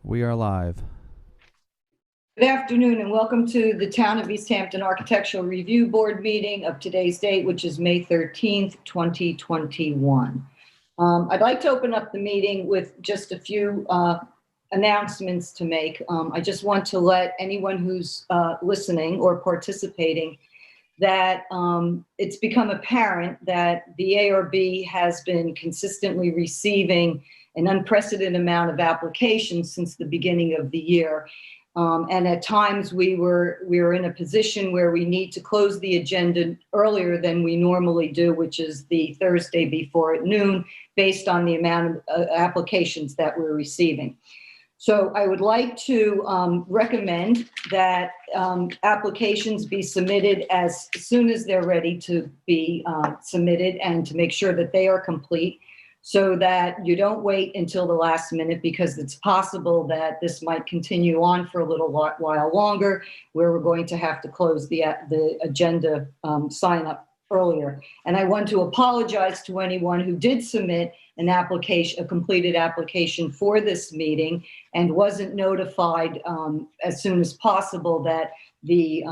We are live. Good afternoon and welcome to the Town of East Hampton Architectural Review Board meeting of today's date, which is May 13th, 2021. I'd like to open up the meeting with just a few announcements to make. I just want to let anyone who's listening or participating that it's become apparent that the ARB has been consistently receiving an unprecedented amount of applications since the beginning of the year. And at times we were in a position where we need to close the agenda earlier than we normally do, which is the Thursday before at noon, based on the amount of applications that we're receiving. So I would like to recommend that applications be submitted as soon as they're ready to be submitted, and to make sure that they are complete, so that you don't wait until the last minute, because it's possible that this might continue on for a little while longer, where we're going to have to close the agenda sign up earlier. And I want to apologize to anyone who did submit an application, a completed application for this meeting, and wasn't notified as soon as possible that they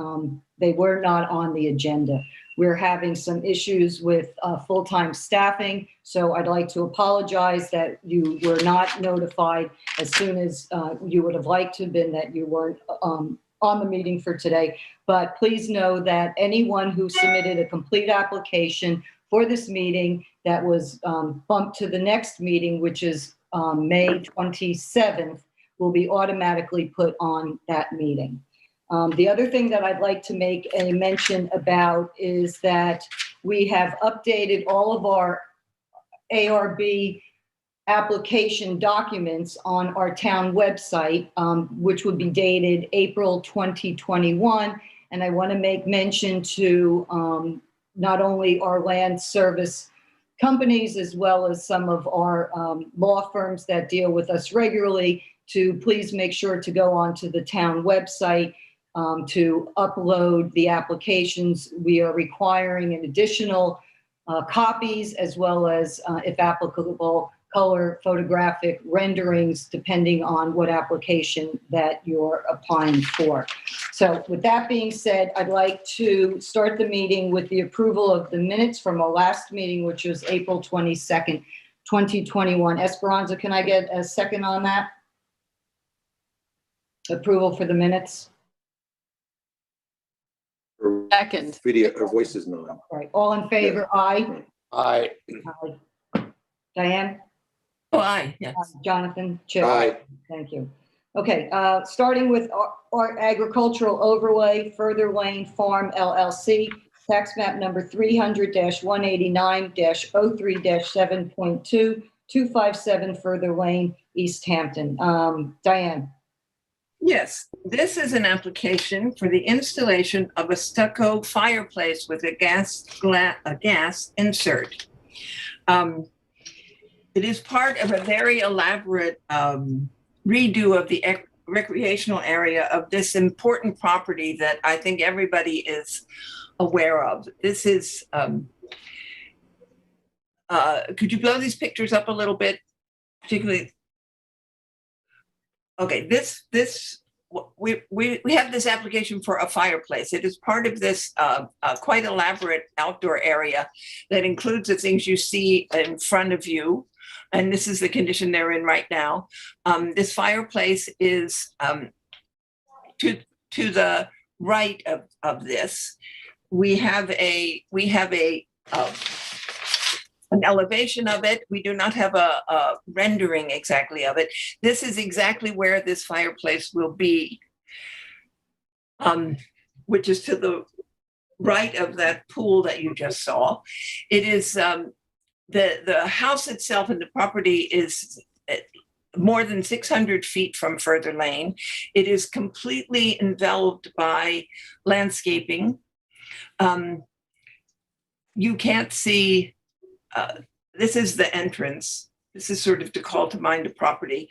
were not on the agenda. We're having some issues with full-time staffing, so I'd like to apologize that you were not notified as soon as you would have liked to have been, that you weren't on the meeting for today. But please know that anyone who submitted a complete application for this meeting that was bumped to the next meeting, which is May 27th, will be automatically put on that meeting. The other thing that I'd like to make a mention about is that we have updated all of our ARB application documents on our town website, which would be dated April 2021. And I want to make mention to not only our land service companies, as well as some of our law firms that deal with us regularly, to please make sure to go onto the town website to upload the applications. We are requiring an additional copies, as well as, if applicable, color photographic renderings, depending on what application that you're applying for. So with that being said, I'd like to start the meeting with the approval of the minutes from our last meeting, which was April 22nd, 2021. Esperanza, can I get a second on that? Approval for the minutes? Second. Video or voice is not. All right, all in favor? Aye. Aye. Aye. Diane? Oh, aye, yes. Jonathan? Chip? Aye. Thank you. Okay, starting with our agricultural overlay, Further Lane Farm LLC, tax map number 300-189-03-7.2, 257 Further Lane, East Hampton. Diane? Yes, this is an application for the installation of a stucco fireplace with a gas insert. It is part of a very elaborate redo of the recreational area of this important property that I think everybody is aware of. This is, could you blow these pictures up a little bit, particularly? Okay, we have this application for a fireplace. It is part of this quite elaborate outdoor area that includes the things you see in front of you. And this is the condition they're in right now. This fireplace is to the right of this. We have an elevation of it. We do not have a rendering exactly of it. This is exactly where this fireplace will be, which is to the right of that pool that you just saw. It is the house itself and the property is more than 600 feet from Further Lane. It is completely enveloped by landscaping. You can't see. This is the entrance. This is sort of to call to mind the property.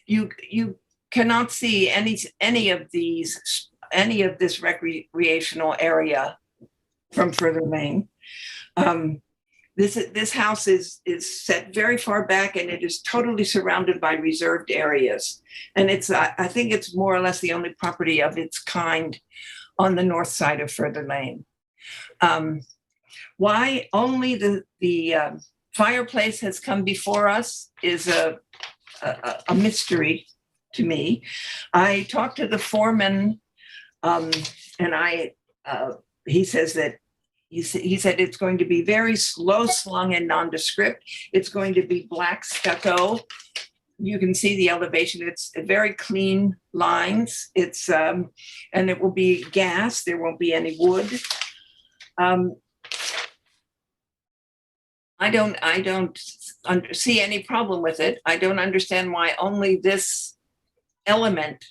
You cannot see any of this recreational area from Further Lane. This house is set very far back, and it is totally surrounded by reserved areas. And it's, I think it's more or less the only property of its kind on the north side of Further Lane. Why only the fireplace has come before us is a mystery to me. I talked to the foreman, and he says that he said it's going to be very low slung and nondescript. It's going to be black stucco. You can see the elevation. It's very clean lines. It's and it will be gas. There won't be any wood. I don't see any problem with it. I don't understand why only this element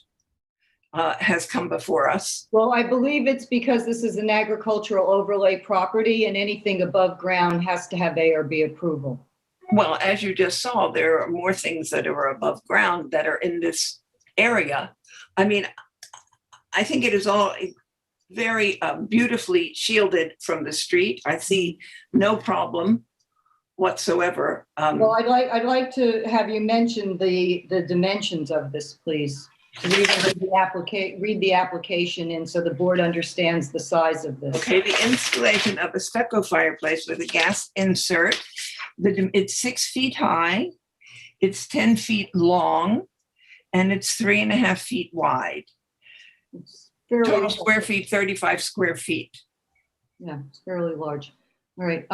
has come before us. Well, I believe it's because this is an agricultural overlay property, and anything above ground has to have ARB approval. Well, as you just saw, there are more things that are above ground that are in this area. I mean, I think it is all very beautifully shielded from the street. I see no problem whatsoever. Well, I'd like to have you mention the dimensions of this, please. Read the application in so the board understands the size of this. Okay, the installation of a stucco fireplace with a gas insert. It's 6 feet high, it's 10 feet long, and it's 3.5 feet wide. It's fairly Total square feet, 35 square feet. Yeah, it's fairly large. All right.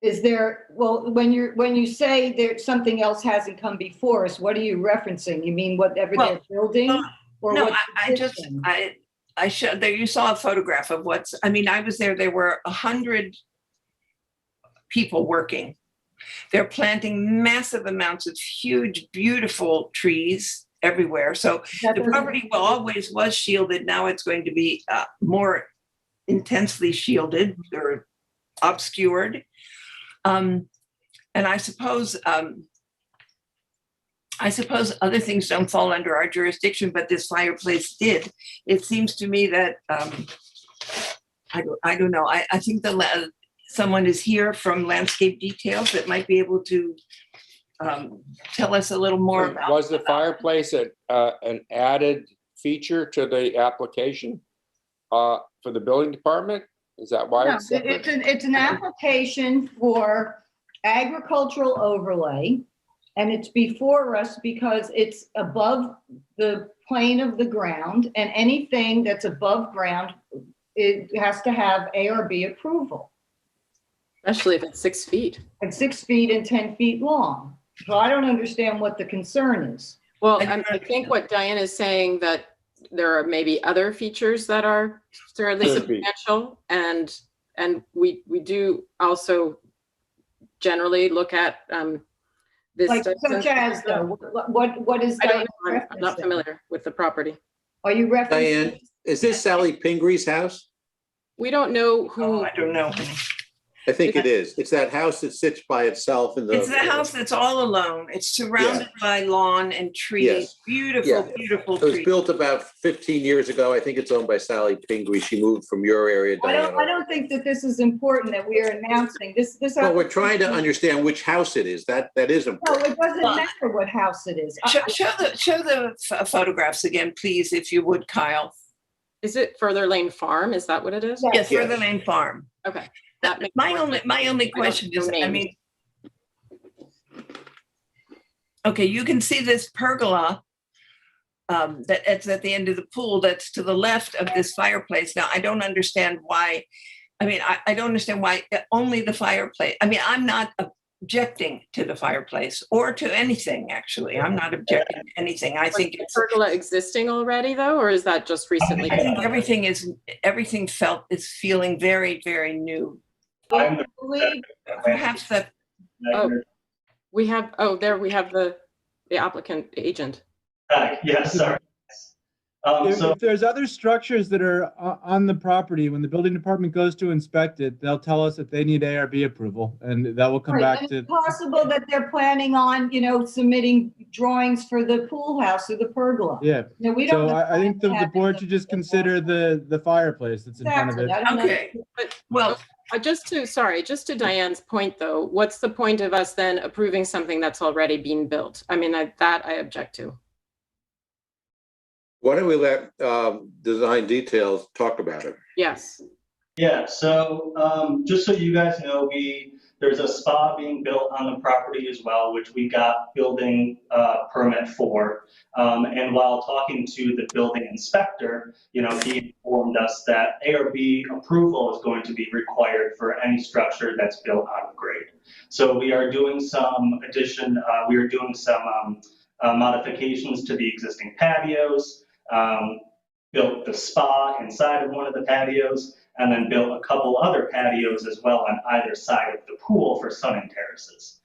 Is there, well, when you say there something else hasn't come before us, what are you referencing? You mean whatever they're building? Or No, what's I showed there. You saw a photograph of what's. I mean, I was there. There were 100 people working. They're planting massive amounts of huge, beautiful trees everywhere. So the property always was shielded. Now it's going to be more intensely shielded or obscured. And I suppose other things don't fall under our jurisdiction, but this fireplace did. It seems to me that I don't know. I think someone is here from Landscape Details that might be able to tell us a little more about. Was the fireplace an added feature to the application for the building department? Is that why? No, it's an application for agricultural overlay, and it's before us because it's above the plane of the ground, and anything that's above ground, it has to have ARB approval. Especially if it's 6 feet. And 6 feet and 10 feet long. So I don't understand what the concern is. Well, I think what Diane is saying, that there are maybe other features that are fairly substantial, and we do also generally look at this. Like such as though, what is? I don't know, I'm not familiar with the property. Are you referencing? Diane, is this Sally Pingree's house? We don't know who. Oh, I don't know. I think it is. It's that house that sits by itself in the. It's the house that's all alone. It's surrounded by lawn and trees. Yes. Beautiful, Yeah. beautiful It was trees. built about 15 years ago. I think it's owned by Sally Pingree. She moved from your area, I Diane. don't think that this is important that we are announcing this. Well, we're trying to understand which house it is. That is No, important. it doesn't matter what house it is. Show the photographs again, please, if you would, Kyle. Is it Further Lane Farm? Is that what it is? Yes, Yes. Further Lane Farm. Okay. That makes My more only sense. question is, I names. mean, okay, you can see this pergola that's at the end of the pool that's to the left of this fireplace. Now, I don't understand why. I mean, I don't understand why only the fireplace. I mean, I'm not objecting to the fireplace or to anything, actually. I'm not objecting to anything. I think Was the it's. pergola existing already, though, or is that just recently? I think everything is feeling very, very new. I believe Perhaps that. Oh, we have the applicant agent. Yes, sorry. If there's other structures that are on the property, when the building department goes to inspect it, they'll tell us if they need ARB approval, and that will come Right, back and to. it's possible that they're planning on, submitting drawings for the pool house or the pergola. Yeah, No, we don't. so I think the have board any should just of consider the fireplace that's in front of Exactly. it. I don't know. Okay. But Well, just to Diane's point though, what's the point of us then approving something that's already being built? I mean, that I object to. Why don't we let design details talk about it? Yes. Yeah, so just so you guys know, there's a spa being built on the property as well, which we got building permit for. And while talking to the building inspector, he informed us that ARB approval is going to be required for any structure that's built out of grade. So we are doing some modifications to the existing patios, built the spa inside of one of the patios, and then built a couple other patios as well on either side of the pool for sunning terraces.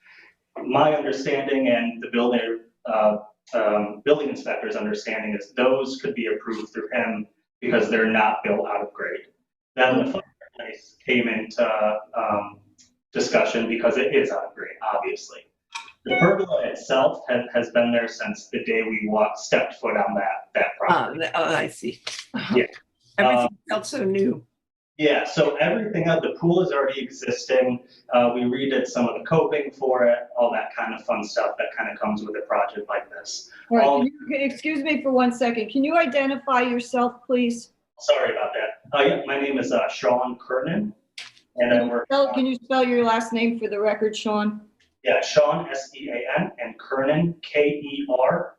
My understanding and the building inspector's understanding is those could be approved through him because they're not built out of grade. Then the fireplace came into discussion because it is out of grade, obviously. The pergola itself has been there since the day we stepped foot on that property. I see. Yeah. Everything felt so new. Yeah, so everything of the pool is already existing. We redid some of the coping for it, all that kind of fun stuff that kind of comes with a project like this. All right, excuse me for 1 second. Can you identify yourself, please? Sorry about that. Yeah, my name is Sean Kernan, and I work. Can you spell your last name for the record, Sean? Yeah, Sean, S-E-A-N, and Kernan, K-E-R-N-A-N.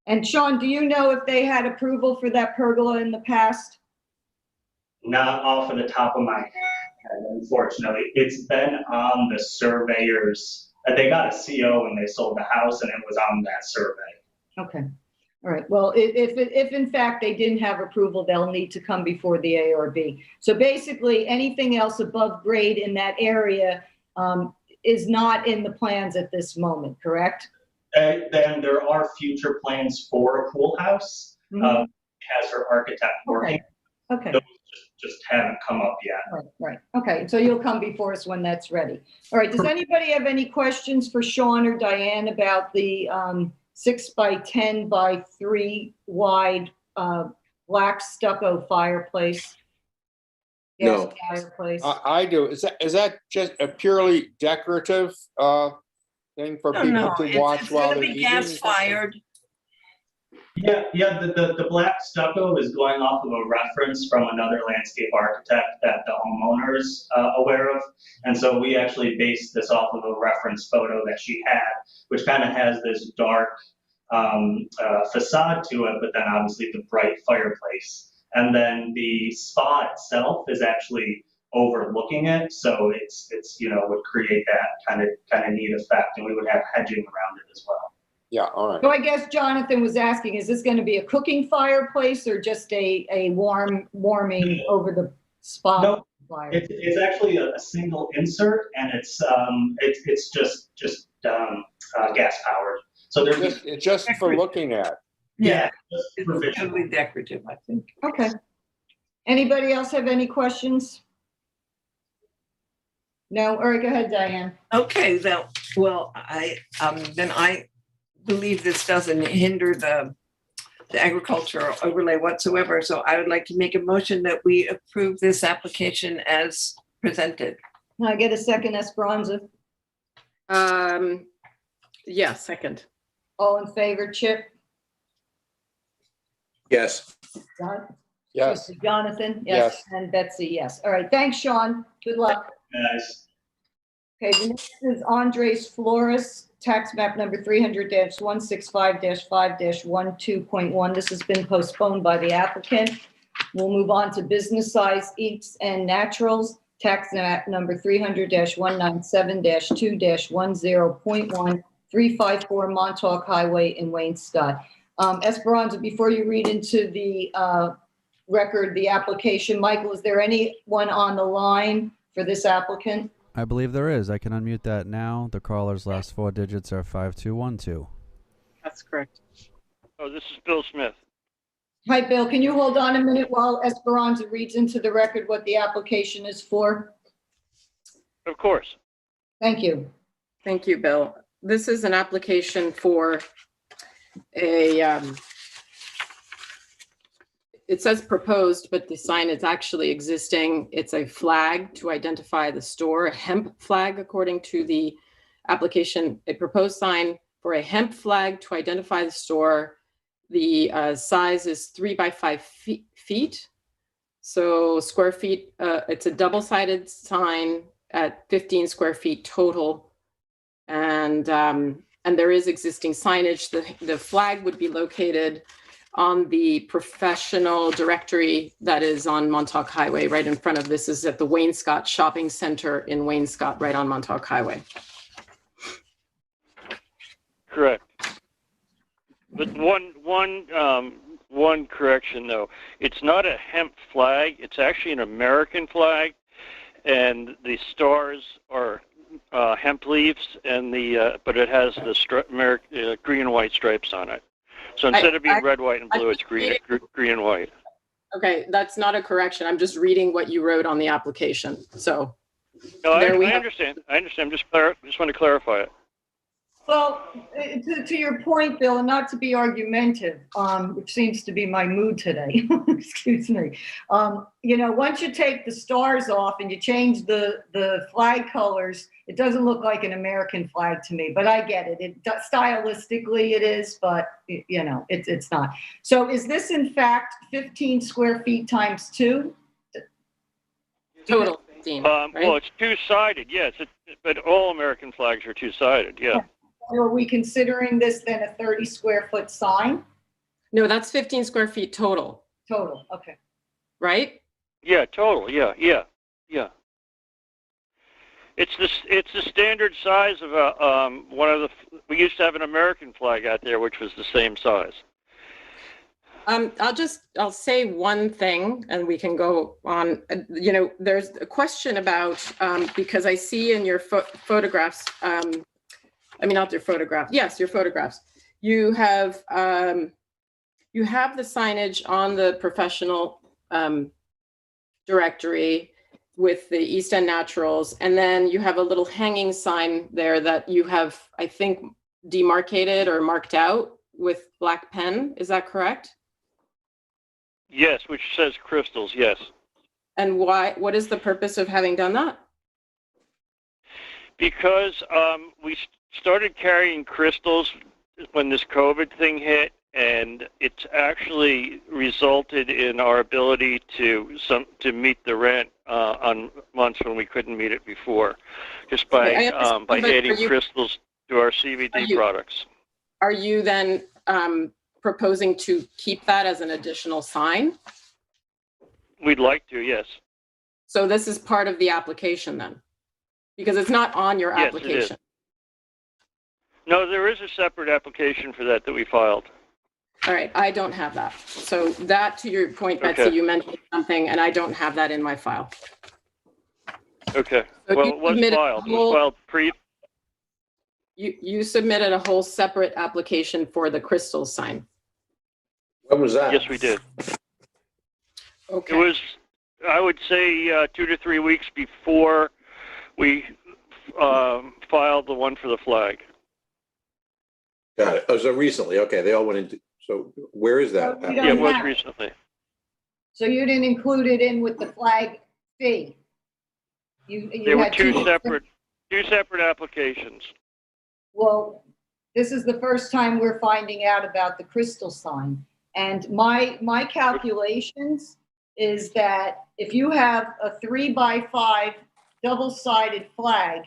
And Sean, do you know if they had approval for that pergola in the past? Not off of the top of my head, unfortunately. It's been on the surveyors. They got a CO when they sold the house, and it was on that survey. Okay. All right. Well, if in fact they didn't have approval, they'll need to come before the ARB. So basically, anything else above grade in that area is not in the plans at this moment, correct? Then there are future plans for a pool house. Has her architect working. Okay. Those just haven't come up yet. Right. Okay. So you'll come before us when that's ready. All right. Does anybody have any questions for Sean or Diane about the 6 by 10 by 3 wide black stucco fireplace? No. Gas fireplace. I do. Is that just a purely decorative thing for people to watch it's while gonna they're be gas fired. Yeah. The black stucco is going off of a reference from another landscape architect that the homeowner is aware of. And so we actually based this off of a reference photo that she had, which kind of has this dark facade to it, but then obviously the bright fireplace. And then the spa itself is actually overlooking it, so it's would create that kind of neat effect, and we would have hedging around it as well. Yeah, all right. So I guess Jonathan was asking, is this going to be a cooking fireplace or just a warming over the spa? No, fire? it's actually a single insert, and it's just gas powered. So there's just for looking at. Yeah, It's totally decorative, I think. Okay. Anybody else have any questions? No? All right, go ahead, Diane. Okay, then I believe this doesn't hinder the agricultural overlay whatsoever. So I would like to make a motion that we approve this application as presented. Can I get a second, Esperanza? Yeah, second. All in favor, Chip? Yes. John? Yes. Jonathan? Yes. And Betsy, yes. All right, thanks, Sean. Good luck. nice. Okay, the next is Andres Flores, tax map number 300-165-5-12.1. This has been postponed by the applicant. We'll move on to business size eats and naturals, tax map number 300-197-2-10.1, 354 Montauk Highway in Wayne Scott. Esperanza, before you read into the record, the application, Michael, is there anyone on the line for this applicant? I believe there is. I can unmute that now. The caller's last 4 digits are 5212. That's correct. Oh, this is Bill Smith. Hi, Bill. Can you hold on a minute while Esperanza reads into the record what the application is for? Of course. Thank you. Thank you, Bill. This is an application for it says proposed, but the sign is actually existing. It's a flag to identify the store, a hemp flag, according to the application, a proposed sign for a hemp flag to identify the store. The size is 3 by 5 feet. So square feet, it's a double-sided sign at 15 square feet total. And there is existing signage. The flag would be located on the professional directory that is on Montauk Highway, right in front of this is at the Wainscott Shopping Center in Wainscott, right on Montauk Highway. Correct. But one correction though, it's not a hemp flag. It's actually an American flag, and the stars are hemp leaves, and but it has the green and white stripes on it. So instead of being red, white, and blue, it's green and white. Okay, that's not a correction. I'm just reading what you wrote on the application. So no, I understand. I understand. Just want to clarify it. Well, to your point, Bill, and not to be argumentative, which seems to be my mood today, excuse me. Once you take the stars off and you change the flag colors, it doesn't look like an American flag to me, but I get it. Stylistically it is, but it's not. So is this in fact 15 square feet times 2? Total 15, right? Well, it's two-sided, yes, but all American flags are two-sided, yeah. Are we considering this then a 30 square foot sign? No, that's 15 square feet total. Total, okay. Right? Yeah, total, yeah. It's the standard size of we used to have an American flag out there, which was the same size. I'll say one thing and we can go on. There's a question about, because I see in your photographs, not your photograph. Yes, your photographs. You have the signage on the professional directory with the East End Naturals, and then you have a little hanging sign there that you have, I think, demarcated or marked out with black pen. Is that correct? Yes, which says crystals. Yes. And why? What is the purpose of having done that? Because we started carrying crystals when this COVID thing hit, and it's actually resulted in our ability to meet the rent on months when we couldn't meet it before, just by adding crystals to our CBD products. Are you then proposing to keep that as an additional sign? We'd like to, yes. So this is part of the application then? Because it's not on your application. It is. No, there is a separate application for that we filed. All right, I don't have that. So that, to your point, Betsy, Okay. you mentioned something, and I don't have that in my file. Okay. So Well, you it was submitted filed. a It was whole- filed pre. You submitted a whole separate application for the crystal sign. When was that? Yes, we did. Okay. It was, I would say, 2 to 3 weeks before we filed the one for the flag. Got it. Oh, so recently, okay, they all went into, so where is that? We Yeah, don't it was have it. recently. So you didn't include it in with the flag fee? There were had two separate applications. Well, this is the first time we're finding out about the crystal sign. And my calculations is that if you have a 3 by 5 double-sided flag,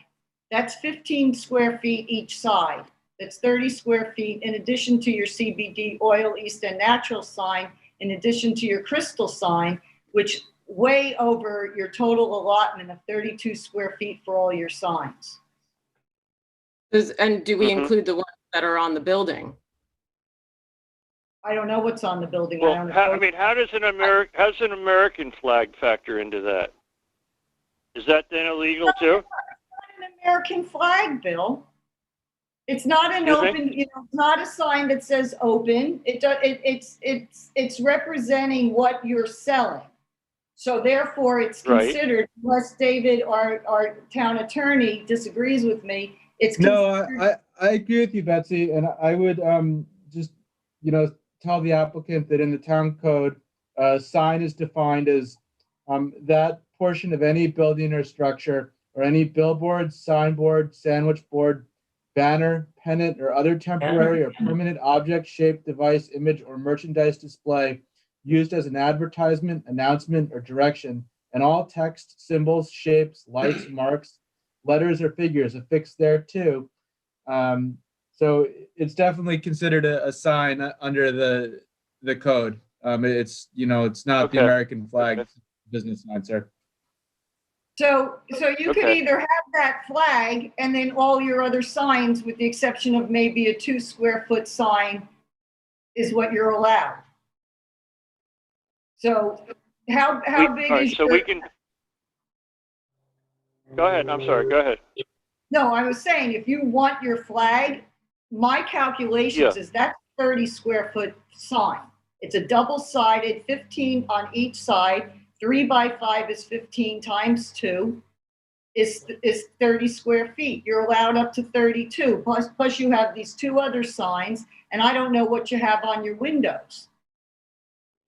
that's 15 square feet each side. That's 30 square feet in addition to your CBD oil East End Natural sign, in addition to your crystal sign, which way over your total allotment of 32 square feet for all your signs. And do we Mhm. include the ones that are on the building? I don't know what's on the building. Well, I how does an American flag factor into that? Is that then illegal too? It's not an American flag, Bill. It's not an Excuse me? open, it's not a sign that says open. It's representing what you're selling. So therefore it's Right. considered, unless David, our town attorney, disagrees with me, it's No, considered. I agree with you, Betsy, and I would just, tell the applicant that in the town code, sign is defined as that portion of any building or structure or any billboard, signboard, sandwich board, banner, pennant, or other temporary or permanent object, shape, device, image, or merchandise display used as an advertisement, announcement, or direction, and all text, symbols, shapes, lights, marks, letters, or figures affixed thereto. So it's definitely considered a sign under the code. It's, it's not the Okay. American flag business sign, sir. So you could Okay. either have that flag and then all your other signs, with the exception of maybe a 2 square foot sign, is what you're allowed. So how big all right, is so your? we can. Go ahead. I'm sorry. Go ahead. No, I was saying, if you want your flag, my calculations is that's 30 square foot sign. It's a double-sided, 15 on each side. 3 by 5 is 15 times 2 is 30 square feet. You're allowed up to 32. Plus you have these 2 other signs, and I don't know what you have on your windows.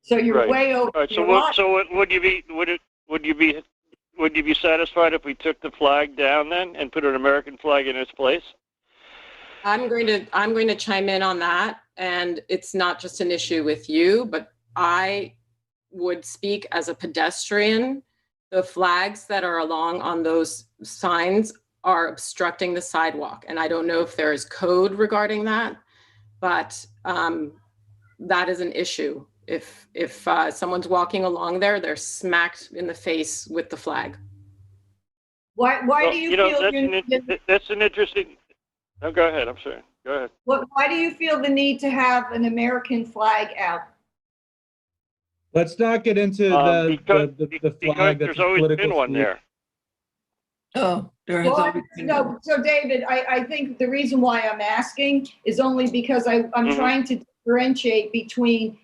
So you're Right. way over. All right. your lot. Would you be satisfied if we took the flag down then and put an American flag in its place? I'm going to chime in on that, and it's not just an issue with you, but I would speak as a pedestrian. The flags that are along on those signs are obstructing the sidewalk, and I don't know if there is code regarding that, but that is an issue. If someone's walking along there, they're smacked in the face with the flag. Why do you feel that's an interesting. Oh, go ahead. I'm sorry. Go ahead. why do you feel the need to have an American flag out? Let's not get into the flag. Because there's always been one there. Oh, there has always been. No, so David, I think the reason why I'm asking is only because I'm trying to differentiate between,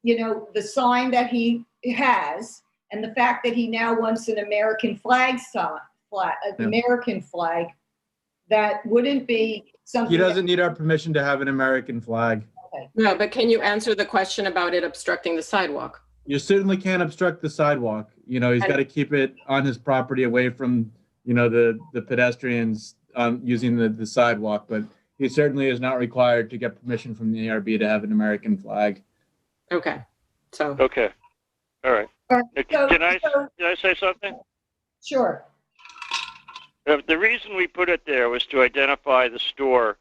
the sign that he has and the fact that he now wants an American flag American flag. That wouldn't be something. He doesn't need our permission to have an American flag. Okay. No, but can you answer the question about it obstructing the sidewalk? You certainly can't obstruct the sidewalk. He's got to keep it on his property away from, the pedestrians using the sidewalk, but he certainly is not required to get permission from the ARB to have an American flag. Okay, so. Okay. All right. Can I say something? Sure. The reason we put it there was to identify the store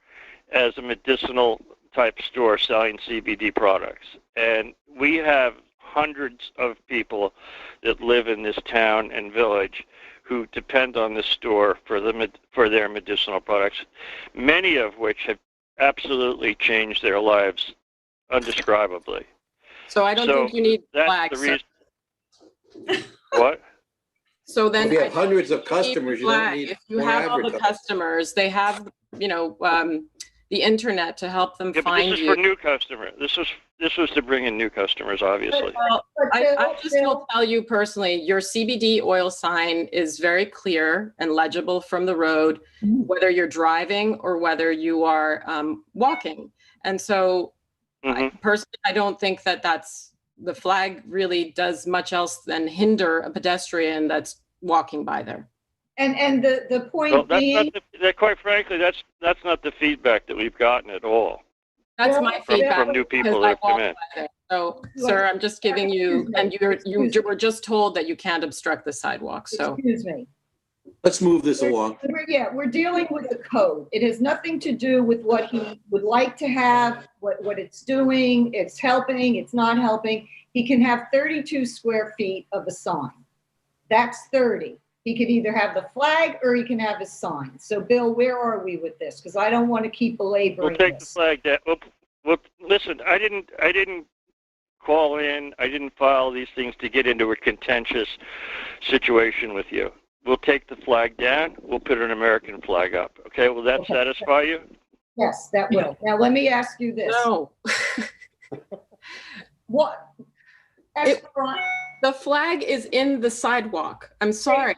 as a medicinal type store selling CBD products. And we have hundreds of people that live in this town and village who depend on this store for their medicinal products, many of which have absolutely changed their lives undescribably. So I don't think you need flags. That's the reason. What? So then If you have hundreds of customers, you don't need if you more have all the advertising. customers, they have, the internet to help them Yeah, but find this is you. for new customers. This was to bring in new customers, obviously. Well, I just will tell you personally, your CBD oil sign is very clear and legible from the road, whether you're driving or whether you are walking. And so personally, I don't think that's the flag really does much else than hinder a pedestrian that's walking by there. And the point being, Quite frankly, that's not the feedback that we've gotten at all. That's my feedback from new people because I that come walk in. by there. So, sir, I'm just giving you, and you were just told that you can't obstruct the sidewalk. So, excuse me. Let's move this along. We're dealing with the code. It has nothing to do with what he would like to have, what it's doing, it's helping, it's not helping. He can have 32 square feet of a sign. That's 30. He could either have the flag or he can have his sign. So, Bill, where are we with this? Because I don't want to keep belaboring We'll take this. the flag down. Well, listen, I didn't call in. I didn't file these things to get into a contentious situation with you. We'll take the flag down. We'll put an American flag up. Okay, will that satisfy you? Yes, that will. Now, let me ask you this. no. What? The flag is in the sidewalk. I'm sorry.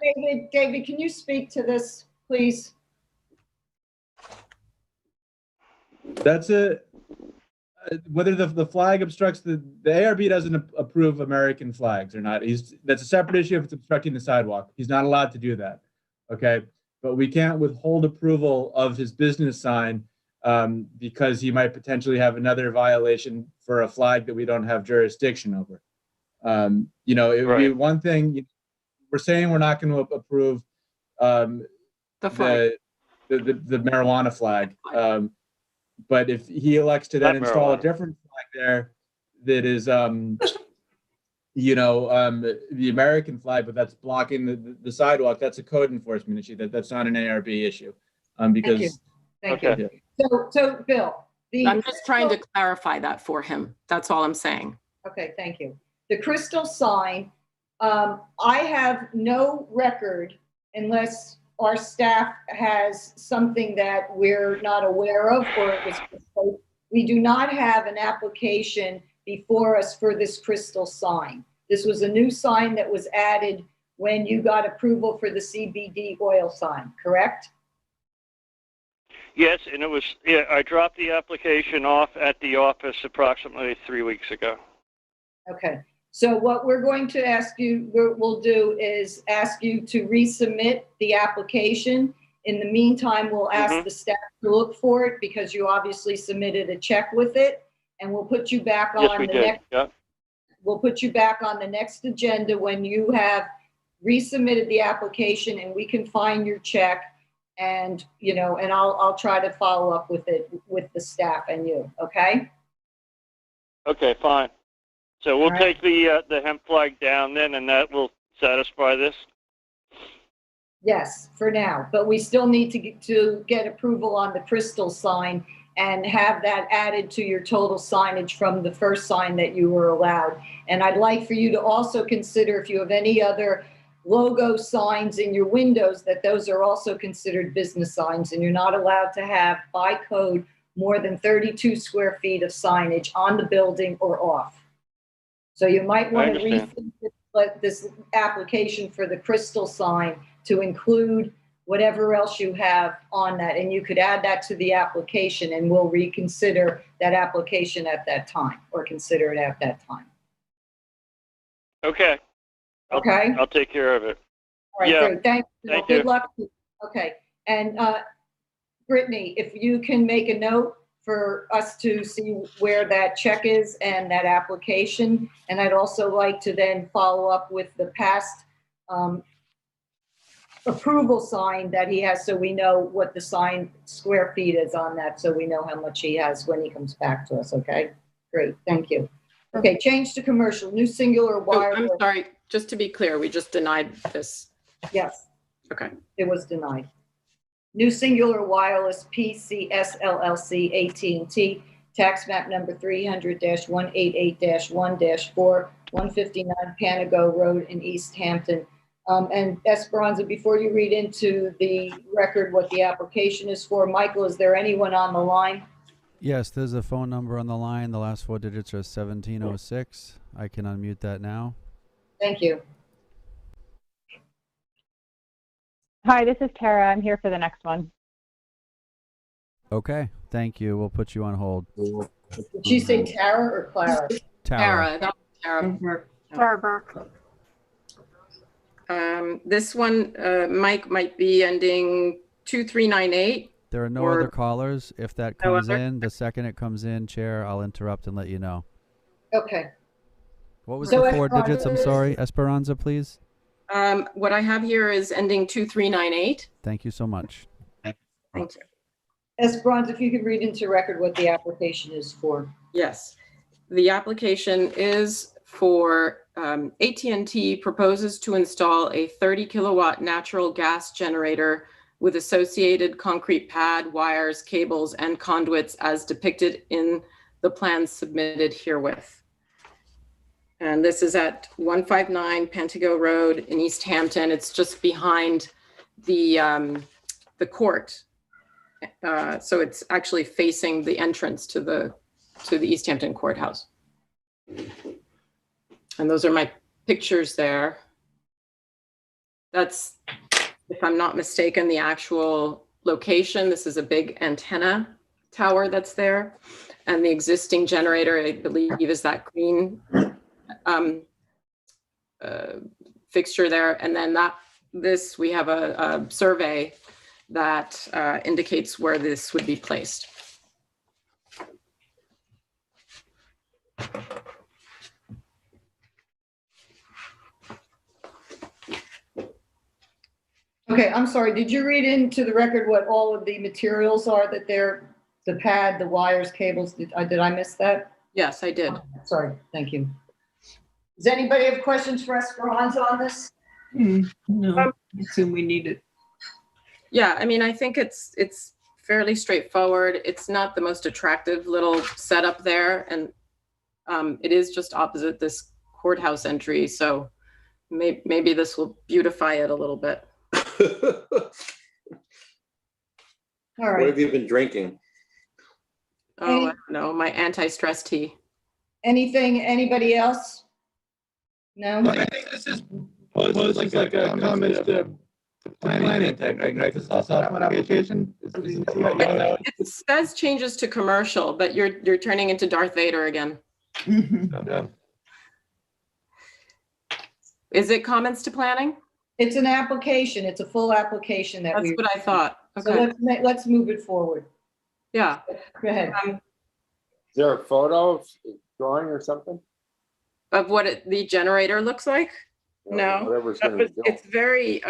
David, can you speak to this, please? That's whether the flag obstructs the ARB doesn't approve American flags or not. That's a separate issue if it's obstructing the sidewalk. He's not allowed to do that. Okay. But we can't withhold approval of his business sign because he might potentially have another violation for a flag that we don't have jurisdiction over. You know, it would be one thing. We're saying we're not going to approve the marijuana flag. But if he elects to then install a different flag there that is, you know, the American flag, but that's blocking the sidewalk, that's a code enforcement issue. That's not an ARB issue. Because Thank you. So Bill, I'm just trying to clarify that for him. That's all I'm saying. Okay, thank you. The crystal sign, I have no record unless our staff has something that we're not aware of, or it was, we do not have an application before us for this crystal sign. This was a new sign that was added when you got approval for the CBD oil sign, correct? Yes, and it was, yeah, I dropped the application off at the office approximately 3 weeks ago. Okay. So what we're going to ask you, we'll do is ask you to resubmit the application. In the meantime, we'll ask the staff to look for it because you obviously submitted a check with it, and we'll put you back on the next. We'll put you back on the next agenda when you have resubmitted the application and we can find your check, and you know, and I'll try to follow up with it with the staff and you. Okay. Okay, fine. So we'll take the hemp flag down then, and that will satisfy this? Yes, for now, but we still need to get approval on the crystal sign and have that added to your total signage from the first sign that you were allowed. And I'd like for you to also consider if you have any other logo signs in your windows, that those are also considered business signs, and you're not allowed to have by code more than 32 square feet of signage on the building or off. So you might want to rethink this application for the crystal sign to include whatever else you have on that. And you could add that to the application and we'll reconsider that application at that time, or consider it at that time. Okay. Okay. I'll take care of it. All right, great. Thank you. Good luck. Okay. And Brittany, if you can make a note for us to see where that check is and that application. And I'd also like to then follow up with the past approval sign that he has, so we know what the sign square feet is on that, so we know how much he has when he comes back to us. Okay, great, thank you. Okay, change to commercial, new singular wireless. I'm sorry, just to be clear, we just denied this. Yes. Okay. It was denied. New singular wireless PCS LLC AT&T, tax map number 300-188-1-4, 159 Panago Road in East Hampton. And Esperanza, before you read into the record what the application is for, Michael, is there anyone on the line? Yes, there's a phone number on the line. The last 4 digits are 1706. I can unmute that now. Thank you. Hi, this is Tara. I'm here for the next one. Okay, thank you. We'll put you on hold. Did she say Tara or Clara? Tara. Tara. Tara. This one, Mike, might be ending 2398. There are no other callers. If that comes in, the second it comes in, Chair, I'll interrupt and let you know. Okay. What was the 4 digits? I'm sorry, Esperanza, please. What I have here is ending 2398. Thank you so much. Thank you. Esperanza, if you could read into record what the application is for. Yes. The application is for AT&T proposes to install a 30 kilowatt natural gas generator with associated concrete pad, wires, cables, and conduits as depicted in the plans submitted herewith. And this is at 159 Pentago Road in East Hampton. It's just behind the court. So it's actually facing the entrance to the East Hampton courthouse. And those are my pictures there. That's, if I'm not mistaken, the actual location. This is a big antenna tower that's there. And the existing generator, I believe, is that green fixture there. And then we have a survey that indicates where this would be placed. Okay, I'm sorry. Did you read into the record what all of the materials are that they're, the pad, the wires, cables? Did I miss that? Yes, I did. Sorry, thank you. Does anybody have questions for Esperanza on this? No, I assume we need it. Yeah, I mean, I think it's fairly straightforward. It's not the most attractive little setup there, and it is just opposite this courthouse entry, so maybe this will beautify it a little bit. All What right. have you been drinking? Oh, I don't know, my anti-stress tea. Anything, anybody else? No? I think this is like a comment to planning type thing, right? This is also an application. It says changes to commercial, but you're turning into Darth Vader again. Is it comments to planning? It's an application. It's a full application that That's we. what I thought. So Okay, let's move it forward. yeah. Go ahead. Is there a photo, drawing or something? Of what the generator looks like? No. Whatever's gonna be built. It's very,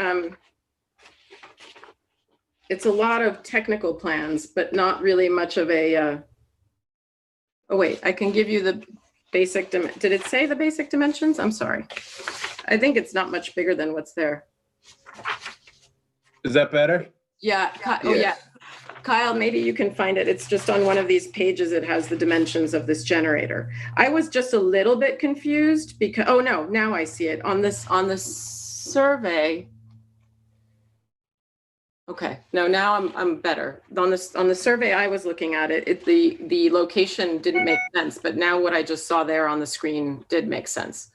it's a lot of technical plans, but not really much of a, oh wait, I can give you the basic, did it say the basic dimensions? I'm sorry. I think it's not much bigger than what's there. Is that better? Yeah, oh yeah. Kyle, maybe you can find it. It's just on one of these pages. It has the dimensions of this generator. I was just a little bit confused because, oh no, now I see it on this survey. Okay, no, now I'm better. On the survey I was looking at it, the location didn't make sense, but now what I just saw there on the screen did make sense.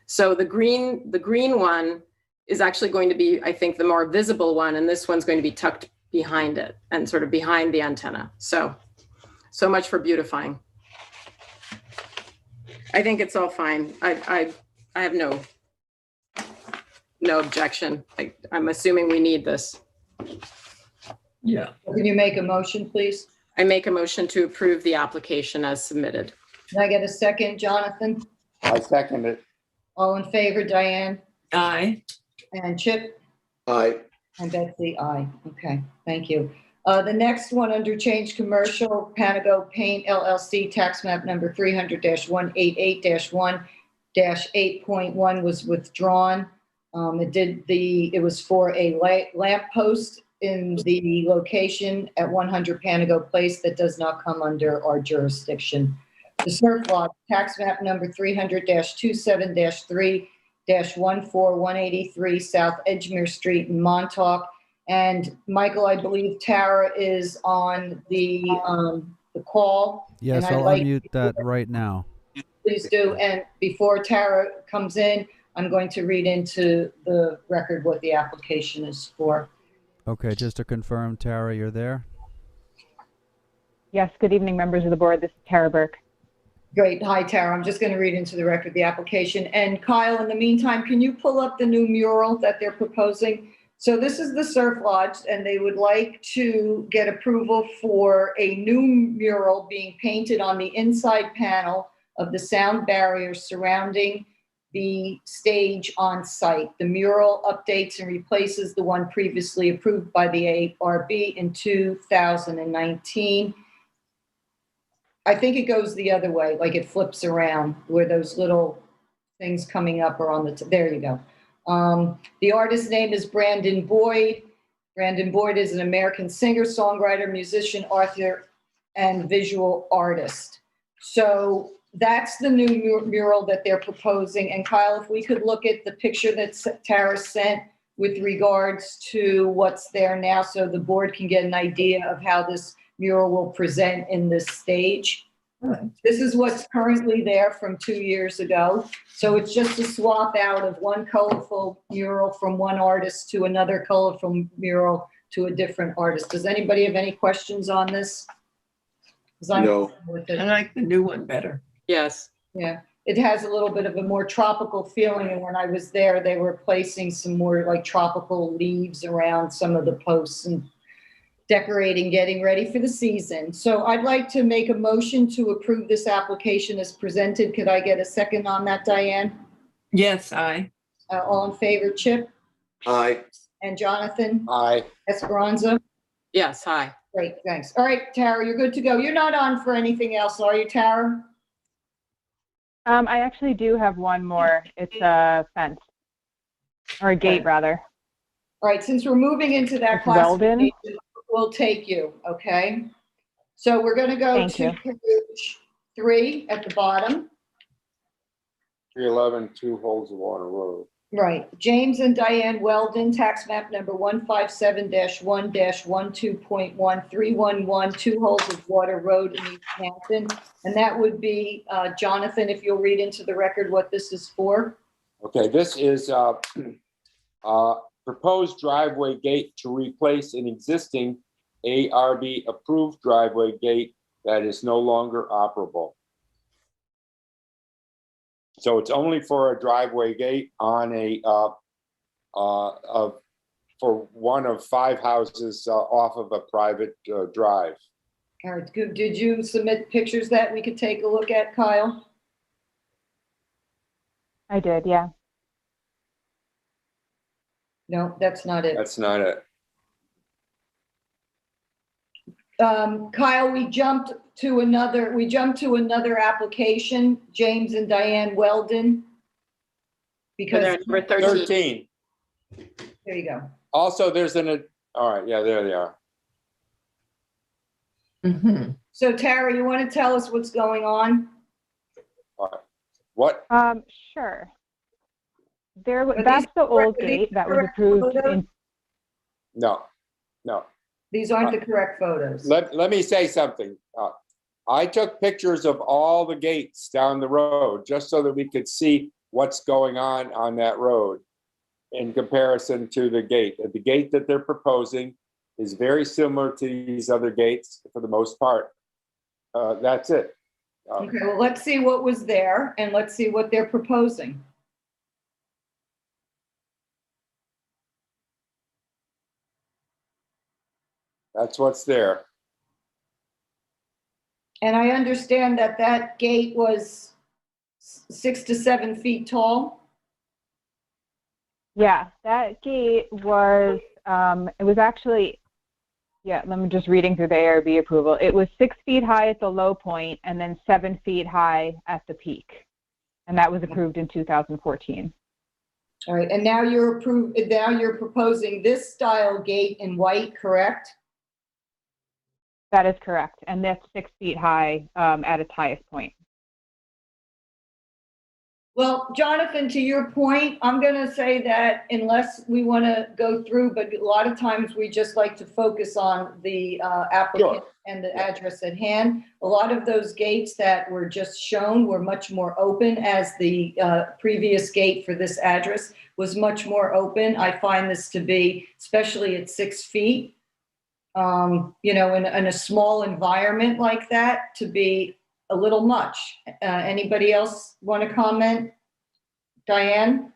So the green one is actually going to be, I think, the more visible one, and this one's going to be tucked behind it and sort of behind the antenna. So much for beautifying. I think it's all fine. I have no objection. I'm assuming we need this. Yeah. Can you make a motion, please? I make a motion to approve the application as submitted. Can I get a second, Jonathan? I second it. All in favor, Diane? Aye. And Chip? Aye. And Betsy, aye. Okay, thank you. The next one under change commercial, Panago Paint LLC, tax map number 300-188-1-8.1 was withdrawn. It was for a lamp post in the location at 100 Panago Place that does not come under our jurisdiction. The surf lot, tax map number 300-27-3-14183 South Edgemere Street in Montauk. And Michael, I believe Tara is on the call. Yes, And I'd I'll like unmute that right now. Please do. And before Tara comes in, I'm going to read into the record what the application is for. Okay, just to confirm, Tara, you're there? Yes, good evening, members of the board. This is Tara Burke. Great. Hi, Tara. I'm just going to read into the record the application. And Kyle, in the meantime, can you pull up the new mural that they're proposing? So this is the Surf Lodge, and they would like to get approval for a new mural being painted on the inside panel of the sound barrier surrounding the stage on site. The mural updates and replaces the one previously approved by the ARB in 2019. I think it goes the other way, like it flips around where those little things coming up are on the, there you go. The artist's name is Brandon Boyd. Brandon Boyd is an American singer, songwriter, musician, author, and visual artist. So that's the new mural that they're proposing. And Kyle, if we could look at the picture that Tara sent with regards to what's there now, so the board can get an idea of how this mural will present in this stage. This is what's currently there from 2 years ago. So it's just a swap out of one colorful mural from one artist to another colorful mural to a different artist. Does anybody have any questions on this? 'Cause I'm No. with I it. like the new one better. Yes. Yeah, it has a little bit of a more tropical feeling, and when I was there, they were placing some more like tropical leaves around some of the posts and decorating, getting ready for the season. So I'd like to make a motion to approve this application as presented. Could I get a second on that, Diane? Yes, I. All in favor, Chip Aye. and Jonathan? Aye. Esperanza? Yes, hi. Great, thanks. All right, Tara, you're good to go. You're not on for anything else, are you, Tara? I actually do have one more. It's a fence, or a gate, rather. All right, since we're moving into that It's Weldon. classification, we'll take you, okay? So we're gonna go Thank to you. page 3 at the bottom. 311, 2 Holes of Water Road. Right, James and Diane Weldon, tax map number 157-1-12.1, 2 Holes of Water Road in East Hampton. And that would be, Jonathan, if you'll read into the record what this is for. Okay, this is proposed driveway gate to replace an existing ARB approved driveway gate that is no longer operable. So it's only for a driveway gate on a for one of 5 houses off of a private drive. All right, good. Did you submit pictures that we could take a look at, Kyle? I did, yeah. No, that's not it. That's not it. Kyle, we jumped to another application, James and Diane Weldon. Because, Number 13. 13. there you go. Also, there's all right, yeah, there they are. Mhm. So Tara, you want to tell us what's going on? What? Sure. Are That's these the old correct- are these gate that was correct approved photos? in, No. These aren't the correct photos. Let me say something. I took pictures of all the gates down the road just so that we could see what's going on that road in comparison to the gate. The gate that they're proposing is very similar to these other gates for the most part. That's it. Okay, well, let's see what was there and let's see what they're proposing. That's what's there. And I understand that that gate was 6 to 7 feet tall. yeah, that gate was, it was actually, yeah, let me just reading through the ARB approval. It was 6 feet high at the low point and then 7 feet high at the peak. And that was approved in 2014. All right, and now you're proposing this style gate in white, correct? That is correct. And that's 6 feet high at its highest point. Well, Jonathan, to your point, I'm going to say that unless we want to go through, but a lot of times we just like to focus on the applicant Sure. and the address at hand. A lot of those gates that were just shown were much more open, as the previous gate for this address was much more open. I find this to be, especially at 6 feet, you know, in a small environment like that, to be a little much. Anybody else want to comment? Diane?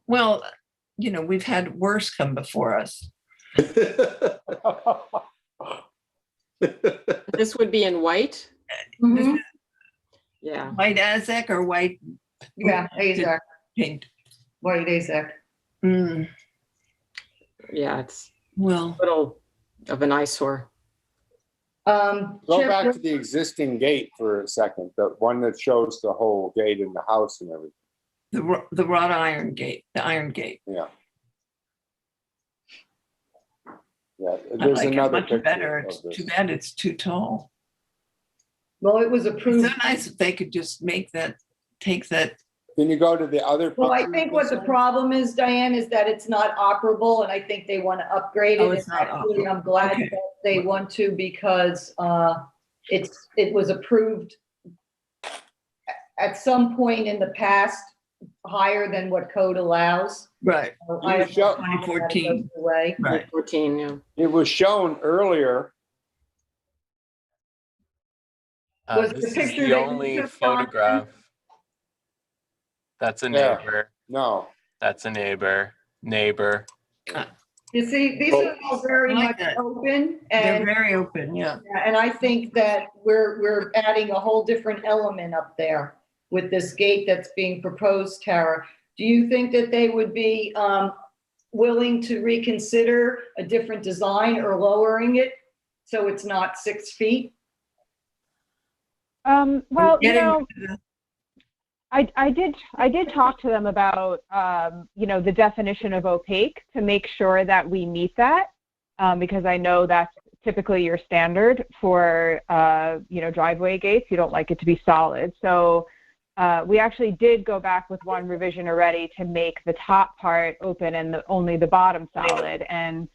Well, you know, we've had worse come before us. This would be in white? Mhm. Yeah. White Azek or white Yeah, AZAC, paint? white AZAC. Mm, Yeah, it's well, a little of an eyesore. Go Chip, back to the existing gate for a second, the one that shows the whole gate in the house and everything. the wrought iron gate, the iron gate. Yeah. Yeah, I there's like it another much picture better. of It's this. too bad it's too tall. Well, it was It's approved. so nice if they could just take that. Can you go to the other? Well, I picture think of what this the one? problem is, Diane, is that it's not operable, and I think they want to upgrade it. Oh, it's And not actually, operable. I'm glad Okay. that they want to, because it was approved at some point in the past higher than what code allows. Right. So You I have show- 2014. away. Right. 14, yeah. It was shown earlier. Was This the is picture the that you only took, Jonathan? photograph. That's a Yeah. neighbor. No, That's a neighbor. Neighbor. You see, these Oh, are all very I like much that. open, They're and very open, yeah. I think that we're adding a whole different element up there with this gate that's being proposed, Tara. Do you think that they would be willing to reconsider a different design or lowering it so it's not 6 feet? Well, you Getting know, rid of I did talk to them about, you know, the definition of opaque to make sure that we meet that, because I know that's typically your standard for, you know, driveway gates. You don't like it to be solid. So we actually did go back with one revision already to make the top part open and only the bottom solid. And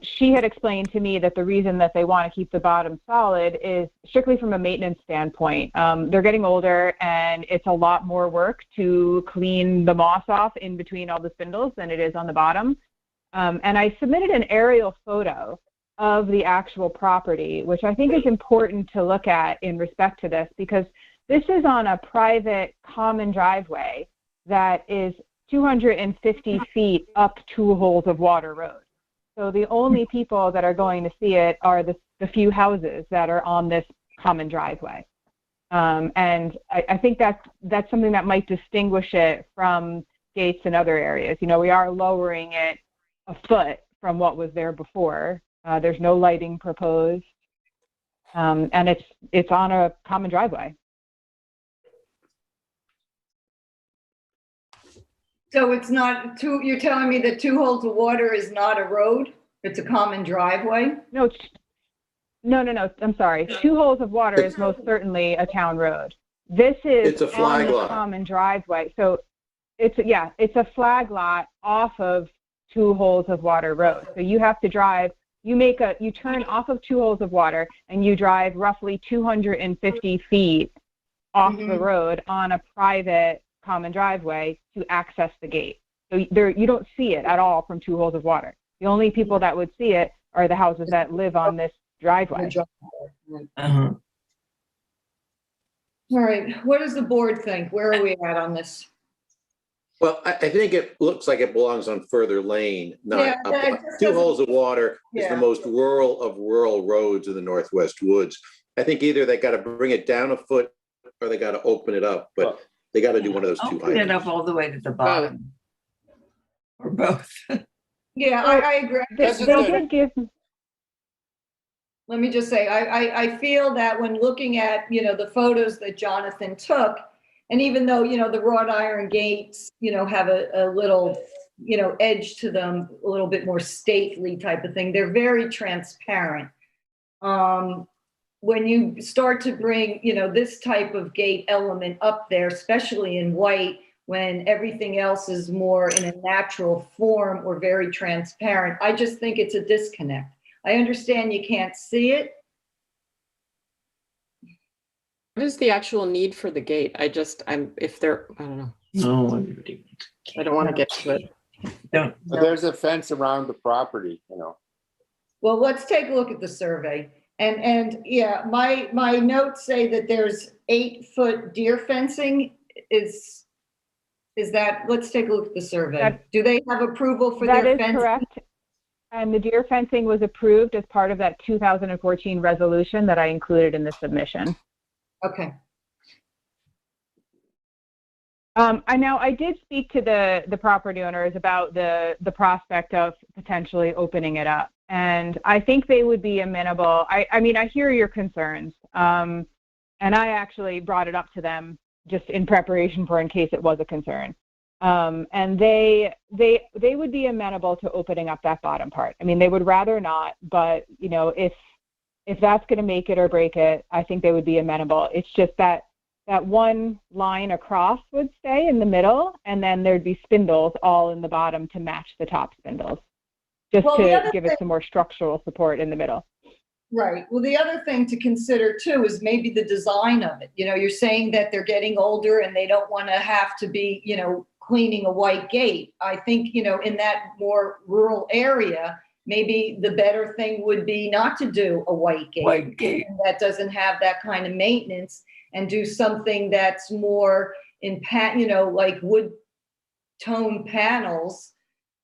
she had explained to me that the reason that they want to keep the bottom solid is strictly from a maintenance standpoint. They're getting older, and it's a lot more work to clean the moss off in between all the spindles than it is on the bottom. And I submitted an aerial photo of the actual property, which I think is important to look at in respect to this, because this is on a private common driveway that is 250 feet up 2 holes of water road. So the only people that are going to see it are the few houses that are on this common driveway. And I think that's something that might distinguish it from gates in other areas. You know, we are lowering it a foot from what was there before. There's no lighting proposed. And it's on a common driveway. So it's not you're telling me that 2 holes of water is not a road? It's a common driveway? No, I'm sorry. 2 holes of water is most certainly a town road. This is It's a flag on the lot. common driveway. So it's a flag lot off of 2 holes of water road. So you have to drive, you turn off of 2 holes of water and you drive roughly 250 feet off the road on a private common driveway to access the gate. So you don't see it at all from 2 holes of water. The only people that would see it are the houses that live on this driveway. Uh-huh. All right, what does the board think? Where are we at on this? Well, I think it looks like it belongs on Further Lane, not Yeah, up. that just 2 doesn't- holes of water is Yeah. the most rural of rural roads in the Northwest Woods. I think either they got to bring it down a foot or they got to open it up, but they got to do one of those 2 Open it items. up all the way to the bottom. Or both. Yeah, I agree. They did give. Let me just say, I feel that when looking at, you know, the photos that Jonathan took, and even though, you know, the wrought iron gates, you know, have a little, you know, edge to them, a little bit more stately type of thing, they're very transparent. When you start to bring, you know, this type of gate element up there, especially in white, when everything else is more in a natural form or very transparent, I just think it's a disconnect. I understand you can't see it. What is the actual need for the gate? I don't know. No, I don't want to get to it. don't. there's a fence around the property, you know. Well, let's take a look at the survey. And yeah, my notes say that there's 8-foot deer fencing. Is that, let's take a look at the survey. Do they have approval for That their is fencing? correct. And the deer fencing was approved as part of that 2014 resolution that I included in the submission. Okay. I did speak to the property owners about the prospect of potentially opening it up. And I think they would be amenable. I mean, I hear your concerns. And I actually brought it up to them just in preparation for in case it was a concern. And they would be amenable to opening up that bottom part. I mean, they would rather not, but you know, if that's going to make it or break it, I think they would be amenable. It's just that one line across would stay in the middle, and then there'd be spindles all in the bottom to match the top spindles, just to give it some more structural support in the middle. Right. Well, the other thing to consider too is maybe the design of it. You know, you're saying that they're getting older and they don't want to have to be, you know, cleaning a white gate. I think, you know, in that more rural area, maybe the better thing would be not to do a white gate. White gate. That doesn't have that kind of maintenance, and do something that's more you know, like wood tone panels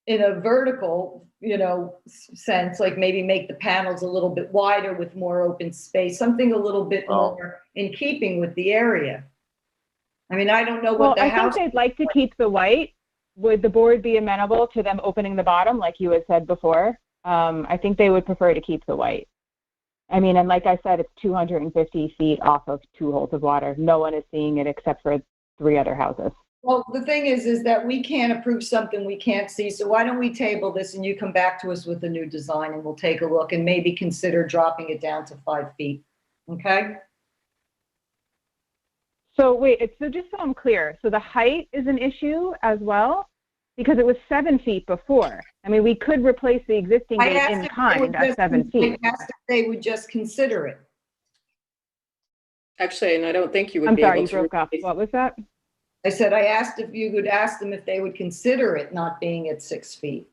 in a vertical, you know, sense, like maybe make the panels a little bit wider with more open space, something a little bit more in keeping with the area. I mean, I don't know what I think they'd like to keep the white. Would the board be amenable to them opening the bottom, like you had said before? I think they would prefer to keep the white. I mean, and like I said, it's 250 feet off of 2 holes of water. No one is seeing it except for 3 other houses. Well, the thing is that we can't approve something we can't see. So why don't we table this and you come back to us with a new design and we'll take a look and maybe consider dropping it down to 5 feet. Okay? So wait, so just so I'm clear, so the height is an issue as well? Because it was 7 feet before. I mean, we could replace the existing gate in kind at 7 feet. I asked if they would just consider it. Actually, and I don't think you would I'm be sorry, able you to. broke up. What was that? I said, I asked if you could ask them if they would consider it not being at 6 feet.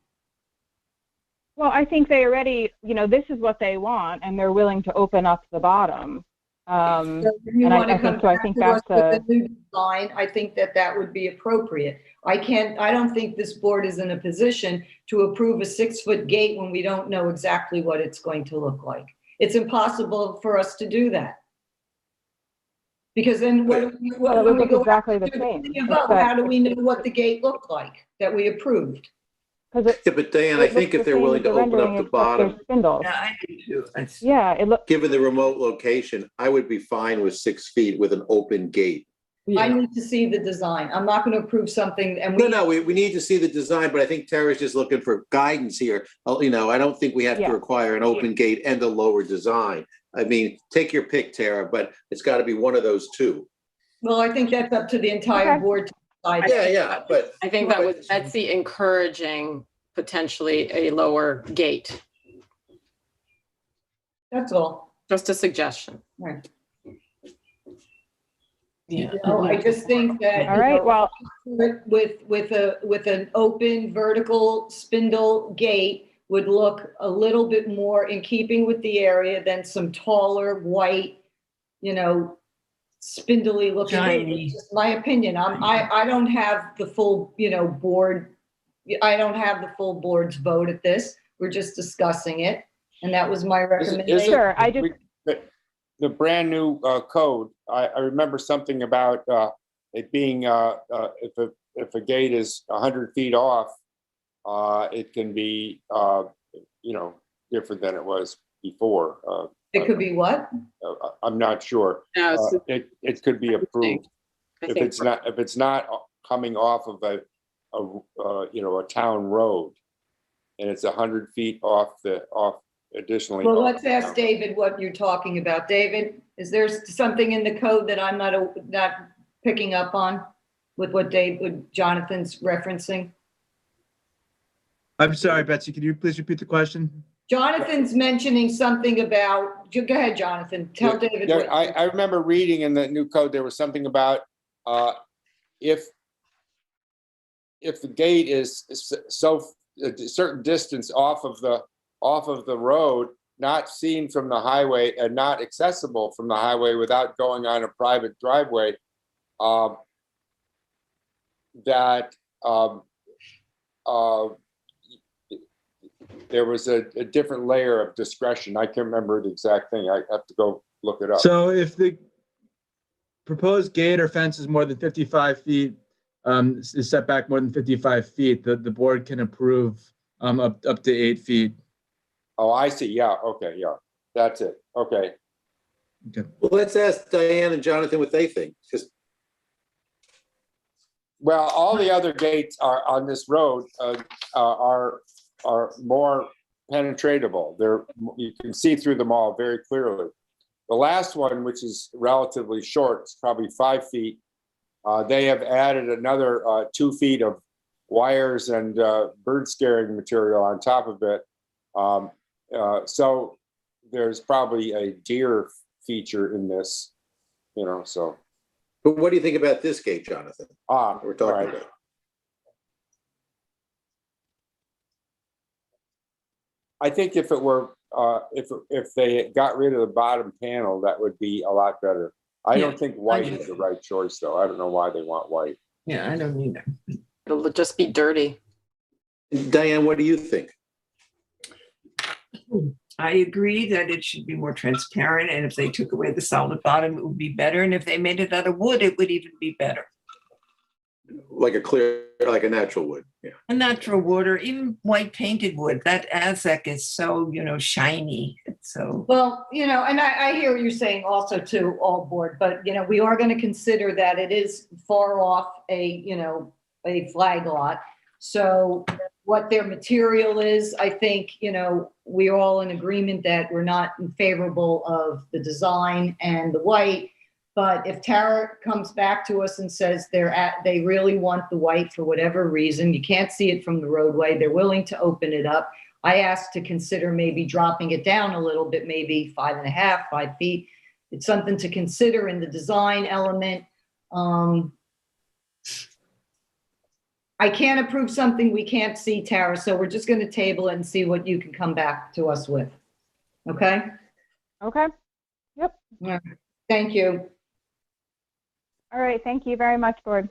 Well, I think they already, you know, this is what they want, and they're willing to open up the bottom. So if you And want to I come think so. I back think to us that's with a new design, I think that would be appropriate. I don't think this board is in a position to approve a 6-foot gate when we don't know exactly what it's going to look like. It's impossible for us to do that. Because then when we go exactly out the to same. the vote, how do we know what the gate looked like that we approved? Yeah, but Diane, I think if they're willing to open up the bottom, spindles. Yeah, I do too. Yeah, it looks. given the remote location, I would be fine with 6 feet with an open gate. I need to see the design. I'm not going to approve something and No, we need to see the design, but I think Tara's just looking for guidance here. You know, I don't think we have to require an open gate and a lower design. I mean, take your pick, Tara, but it's got to be one of those two. Well, I think that's up to the entire board to decide. Yeah, but I think that would, Betsy, encouraging potentially a lower gate. That's all. Just a suggestion. Right. Yeah. You know, I just think that All right, well, with an open vertical spindle gate would look a little bit more in keeping with the area than some taller white, you know, spindly looking. Shiny. It's just my opinion. I don't have the full, you know, board. I don't have the full board's vote at this. We're just discussing it, and that was my recommendation. Sure, I just. The brand new code, I remember something about it being, if a gate is 100 feet off, it can be, you know, different than it was before. It could be what? I'm not sure. No, It could be approved. If it's not coming off of a you know, a town road, and it's 100 feet off additionally. Well, let's ask David what you're talking about. David, is there something in the code that I'm not picking up on with what Jonathan's referencing? I'm sorry, Betsy, could you please repeat the question? Jonathan's mentioning something about, go ahead, Jonathan, tell David. Yeah, I remember reading in the new code, there was something about if the gate is so a certain distance off of the road, not seen from the highway and not accessible from the highway without going on a private driveway, that there was a different layer of discretion. I can't remember the exact thing. I have to go look it up. So if the proposed gate or fence is more than 55 feet, is set back more than 55 feet, the board can approve up to 8 feet. Oh, I see. Yeah. Okay. Yeah. That's it. Okay. Okay. well, let's ask Diane and Jonathan what they think. Well, all the other gates are on this road are more penetratable. You can see through them all very clearly. The last one, which is relatively short, it's probably 5 feet. They have added another 2 feet of wires and bird scaring material on top of it. So there's probably a deer feature in this, you know, so. But what do you think about this gate, Jonathan? We're talking right. about. I think if it were, if they got rid of the bottom panel, that would be a lot better. I Yeah, don't think white do is the right choice, though. I don't know why they want white. Yeah, I don't either. It'll just be dirty. Diane, what do you think? I agree that it should be more transparent, and if they took away the solid bottom, it would be better. And if they made it out of wood, it would even be better. Like a clear, like a natural wood, yeah. A natural wood or even white painted wood. That Aztec is so, you know, shiny. It's so. Well, you know, and I hear what you're saying also to all board, but, you know, we are going to consider that it is far off a, you know, a flag lot. So what their material is, I think, you know, we're all in agreement that we're not favorable of the design and the white. But if Tara comes back to us and says they really want the white for whatever reason, you can't see it from the roadway, they're willing to open it up. I asked to consider maybe dropping it down a little bit, maybe 5.5, 5 feet. It's something to consider in the design element. I can't approve something we can't see, Tara, so we're just going to table it and see what you can come back to us with. Okay? Okay. Yep. All right. Thank you. All right. Thank you very much, board.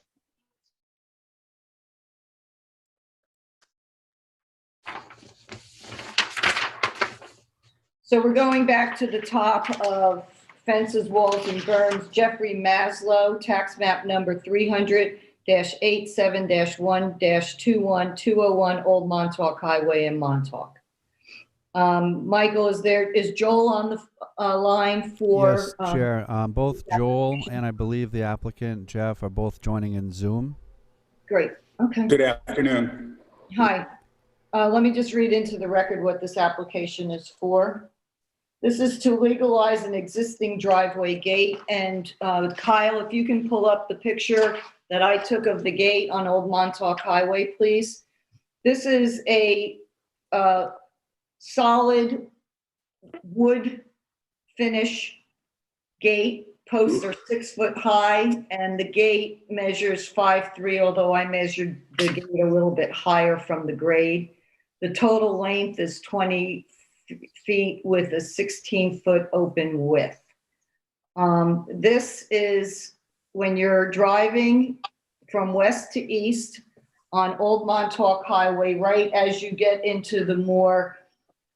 So we're going back to the top of fences, walls, and berms. Jeffrey Maslow, tax map number 300-87-1-21201 Old Montauk Highway in Montauk. Michael, is Joel on the line for? Yes, Chair. Both Joel and I believe the applicant, Jeff, are both joining in Zoom. Great. Okay. Good afternoon. Hi. Let me just read into the record what this application is for. This is to legalize an existing driveway gate. And Kyle, if you can pull up the picture that I took of the gate on Old Montauk Highway, please. This is a solid wood finish gate. Posts are 6 foot high, and the gate measures 5'3", although I measured the gate a little bit higher from the grade. The total length is 20 feet with a 16-foot open width. This is when you're driving from west to east on Old Montauk Highway, right as you get into the more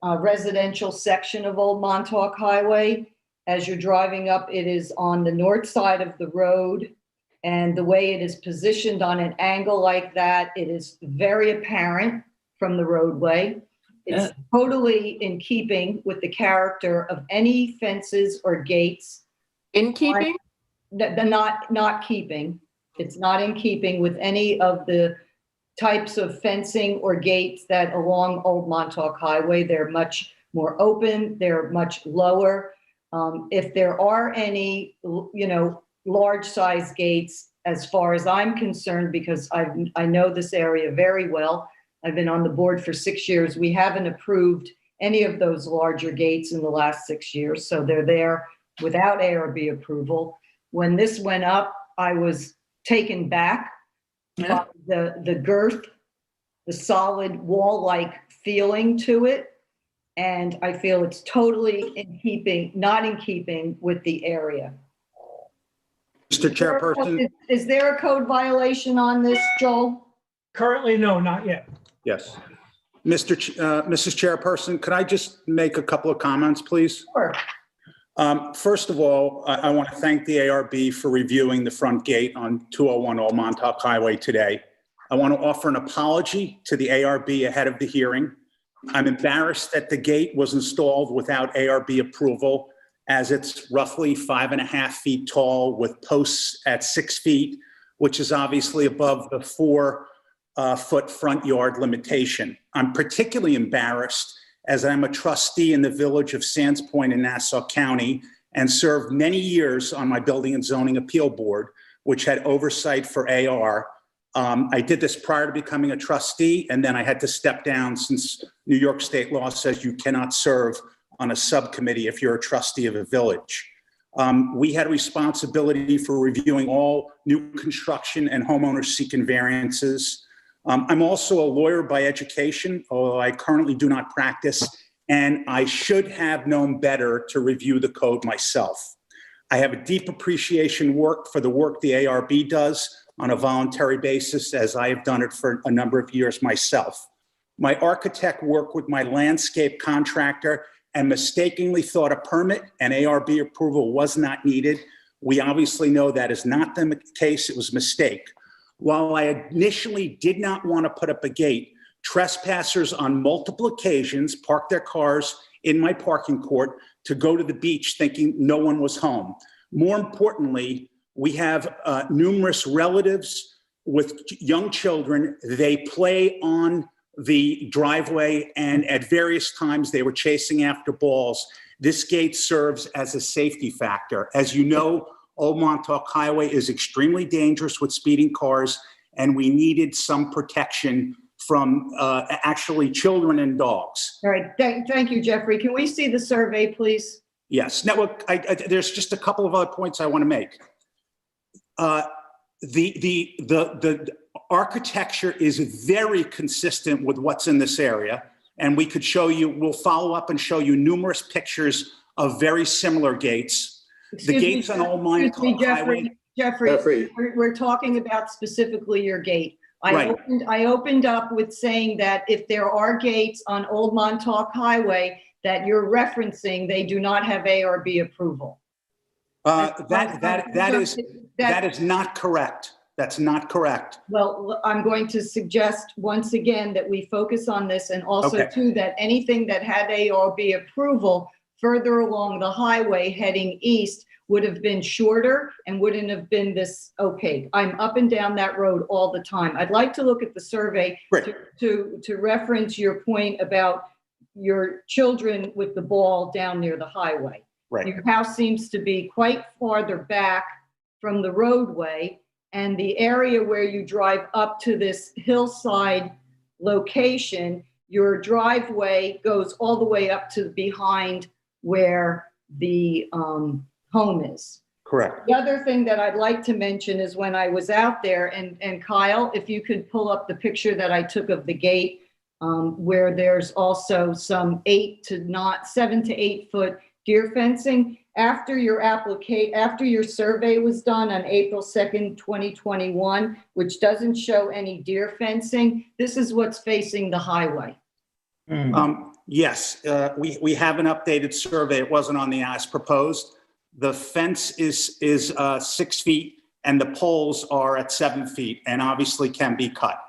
residential section of Old Montauk Highway. As you're driving up, it is on the north side of the road. And the way it is positioned on an angle like that, it is very apparent from the roadway. It's totally in keeping with the character of any fences or gates. In keeping? Not keeping. It's not in keeping with any of the types of fencing or gates that along Old Montauk Highway. They're much more open. They're much lower. If there are any, you know, large size gates, as far as I'm concerned, because I know this area very well. I've been on the board for 6 years. We haven't approved any of those larger gates in the last 6 years. So they're there without ARB approval. When this went up, I was taken back by the girth, the solid wall-like feeling to it. And I feel it's totally in keeping, not in keeping with the area. Mr. Chairperson. Is there a code violation on this, Joel? Currently, no, not yet. Yes. Mrs. Chairperson, could I just make a couple of comments, please? Sure. First of all, I want to thank the ARB for reviewing the front gate on 201 Old Montauk Highway today. I want to offer an apology to the ARB ahead of the hearing. I'm embarrassed that the gate was installed without ARB approval, as it's roughly 5.5 feet tall with posts at 6 feet, which is obviously above the 4-foot front yard limitation. I'm particularly embarrassed as I'm a trustee in the village of Sands Point in Nassau County and served many years on my Building and Zoning Appeal Board, which had oversight for AR. I did this prior to becoming a trustee, and then I had to step down since New York state law says you cannot serve on a subcommittee if you're a trustee of a village. We had responsibility for reviewing all new construction and homeowners seeking variances. I'm also a lawyer by education, although I currently do not practice, and I should have known better to review the code myself. I have a deep appreciation for the work the ARB does on a voluntary basis, as I have done it for a number of years myself. My architect worked with my landscape contractor and mistakenly thought a permit and ARB approval was not needed. We obviously know that is not the case. It was a mistake. While I initially did not want to put up a gate, trespassers on multiple occasions parked their cars in my parking court to go to the beach thinking no one was home. More importantly, we have numerous relatives with young children. They play on the driveway, and at various times they were chasing after balls. This gate serves as a safety factor. As you know, Old Montauk Highway is extremely dangerous with speeding cars, and we needed some protection from actually children and dogs. All right, thank you, Jeffrey. Can we see the survey, please? Yes. Now, there's just a couple of other points I want to make. The architecture is very consistent with what's in this area, and we could show you, we'll follow up and show you numerous pictures of very similar gates. The gates on Old Montauk Highway. Jeffrey, we're talking about specifically your gate. I opened up with saying that if there are gates on Old Montauk Highway that you're referencing, they do not have ARB approval. That is not correct. That's not correct. Well, I'm going to suggest once again that we focus on this, and also too that anything that had ARB approval further along the highway heading east would have been shorter and wouldn't have been this opaque. I'm up and down that road all the time. I'd like to look at the survey to reference your point about your children with the ball down near the highway. Right. Your house seems to be quite farther back from the roadway, and the area where you drive up to this hillside location, your driveway goes all the way up to behind where the home is. Correct. The other thing that I'd like to mention is when I was out there, and Kyle, if you could pull up the picture that I took of the gate, where there's also some 7 to 8 foot deer fencing. After your survey was done on April 2nd, 2021, which doesn't show any deer fencing, this is what's facing the highway. Yes, we have an updated survey. It wasn't on the as proposed. The fence is 6 feet and the poles are at 7 feet and obviously can be cut.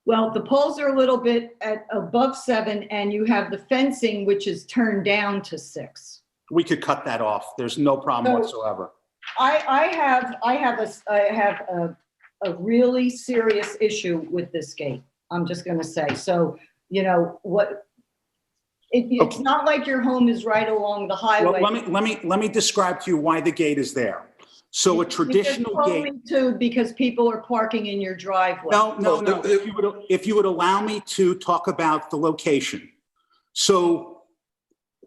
Well, the poles are a little bit at above 7, and you have the fencing, which is turned down to 6. We could cut that off. There's no problem whatsoever. I have a really serious issue with this gate. I'm just going to say. So, you know what? It's not like your home is right along the highway. Well, let me describe to you why the gate is there. So a traditional gate. Because people are parking in your driveway. No. If you would allow me to talk about the location. So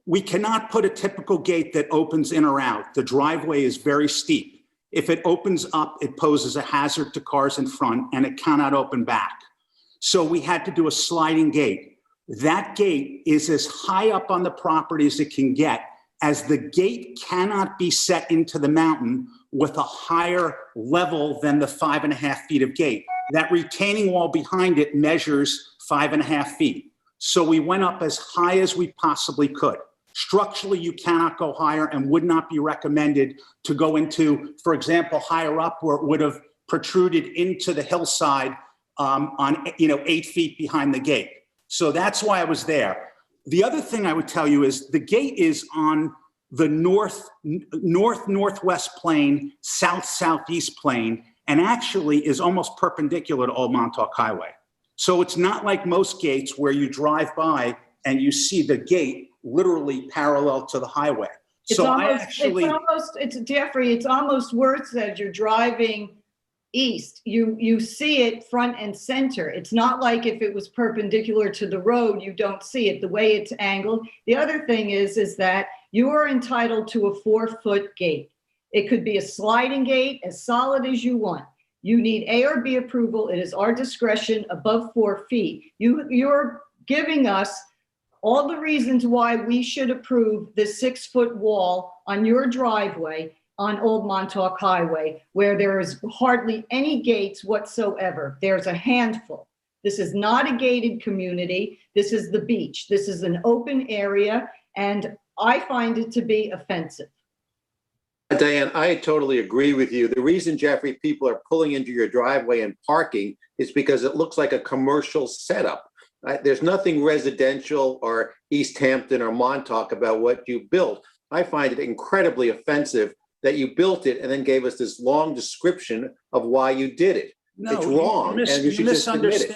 we cannot put a typical gate that opens in or out. The driveway is very steep. If it opens up, it poses a hazard to cars in front, and it cannot open back. So we had to do a sliding gate. That gate is as high up on the property as it can get, as the gate cannot be set into the mountain with a higher level than the 5.5 feet of gate. That retaining wall behind it measures 5.5 feet. So we went up as high as we possibly could. Structurally, you cannot go higher and would not be recommended to go into, for example, higher up where it would have protruded into the hillside on 8 feet behind the gate. So that's why I was there. The other thing I would tell you is the gate is on the northwest plane, southeast plane, and actually is almost perpendicular to Old Montauk Highway. So it's not like most gates where you drive by and you see the gate literally parallel to the highway. Jeffrey, it's almost worse that you're driving east, you see it front and center. It's not like if it was perpendicular to the road, you don't see it, the way it's angled. The other thing is that you are entitled to a 4-foot gate. It could be a sliding gate, as solid as you want. You need ARB approval. It is our discretion above 4 feet. You're giving us all the reasons why we should approve the 6-foot wall on your driveway on Old Montauk Highway, where there is hardly any gates whatsoever. There's a handful. This is not a gated community. This is the beach. This is an open area, and I find it to be offensive. Diane, I totally agree with you. The reason, Jeffrey, people are pulling into your driveway and parking is because it looks like a commercial setup. There's nothing residential or East Hampton or Montauk about what you built. I find it incredibly offensive that you built it and then gave us this long description of why you did it. No, it's wrong, and you should just admit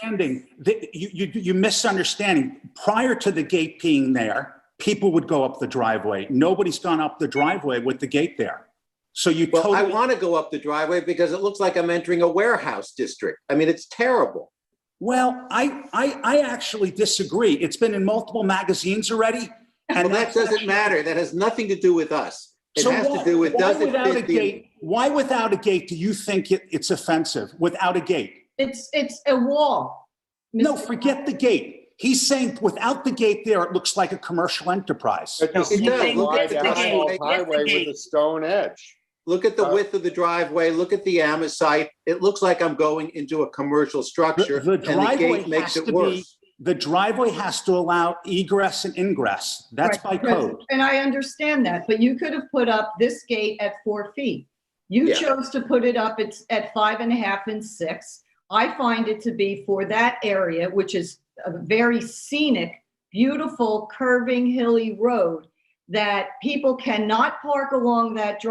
it. You're misunderstanding. Prior to the gate being there, people would go up the driveway. Nobody's gone up the driveway with the gate there. So you Well, totally. I want to go up the driveway because it looks like I'm entering a warehouse district. I mean, it's terrible. Well, I actually disagree. It's been in multiple magazines already. And Well, that doesn't matter. That has nothing to do with us. It has to do with, does it fit the... Why without a gate do you think it's offensive? Without a gate? It's a wall. No, forget the gate. He's saying without the gate there, it looks like a commercial enterprise. But you see does. the wide Look at the asphalt gate. highway with a stone edge. Look at the width of the driveway. Look at the Amosite. It looks like I'm going into a commercial structure, The and the driveway gate makes has it to worse. the driveway has to allow egress and ingress. That's by Right, code. and I understand that, but you could have put up this gate at 4 feet. You Yeah. chose to put it up at 5.5 and 6. I find it to be for that area, which is a very scenic, beautiful, curving, hilly road, that people cannot park along that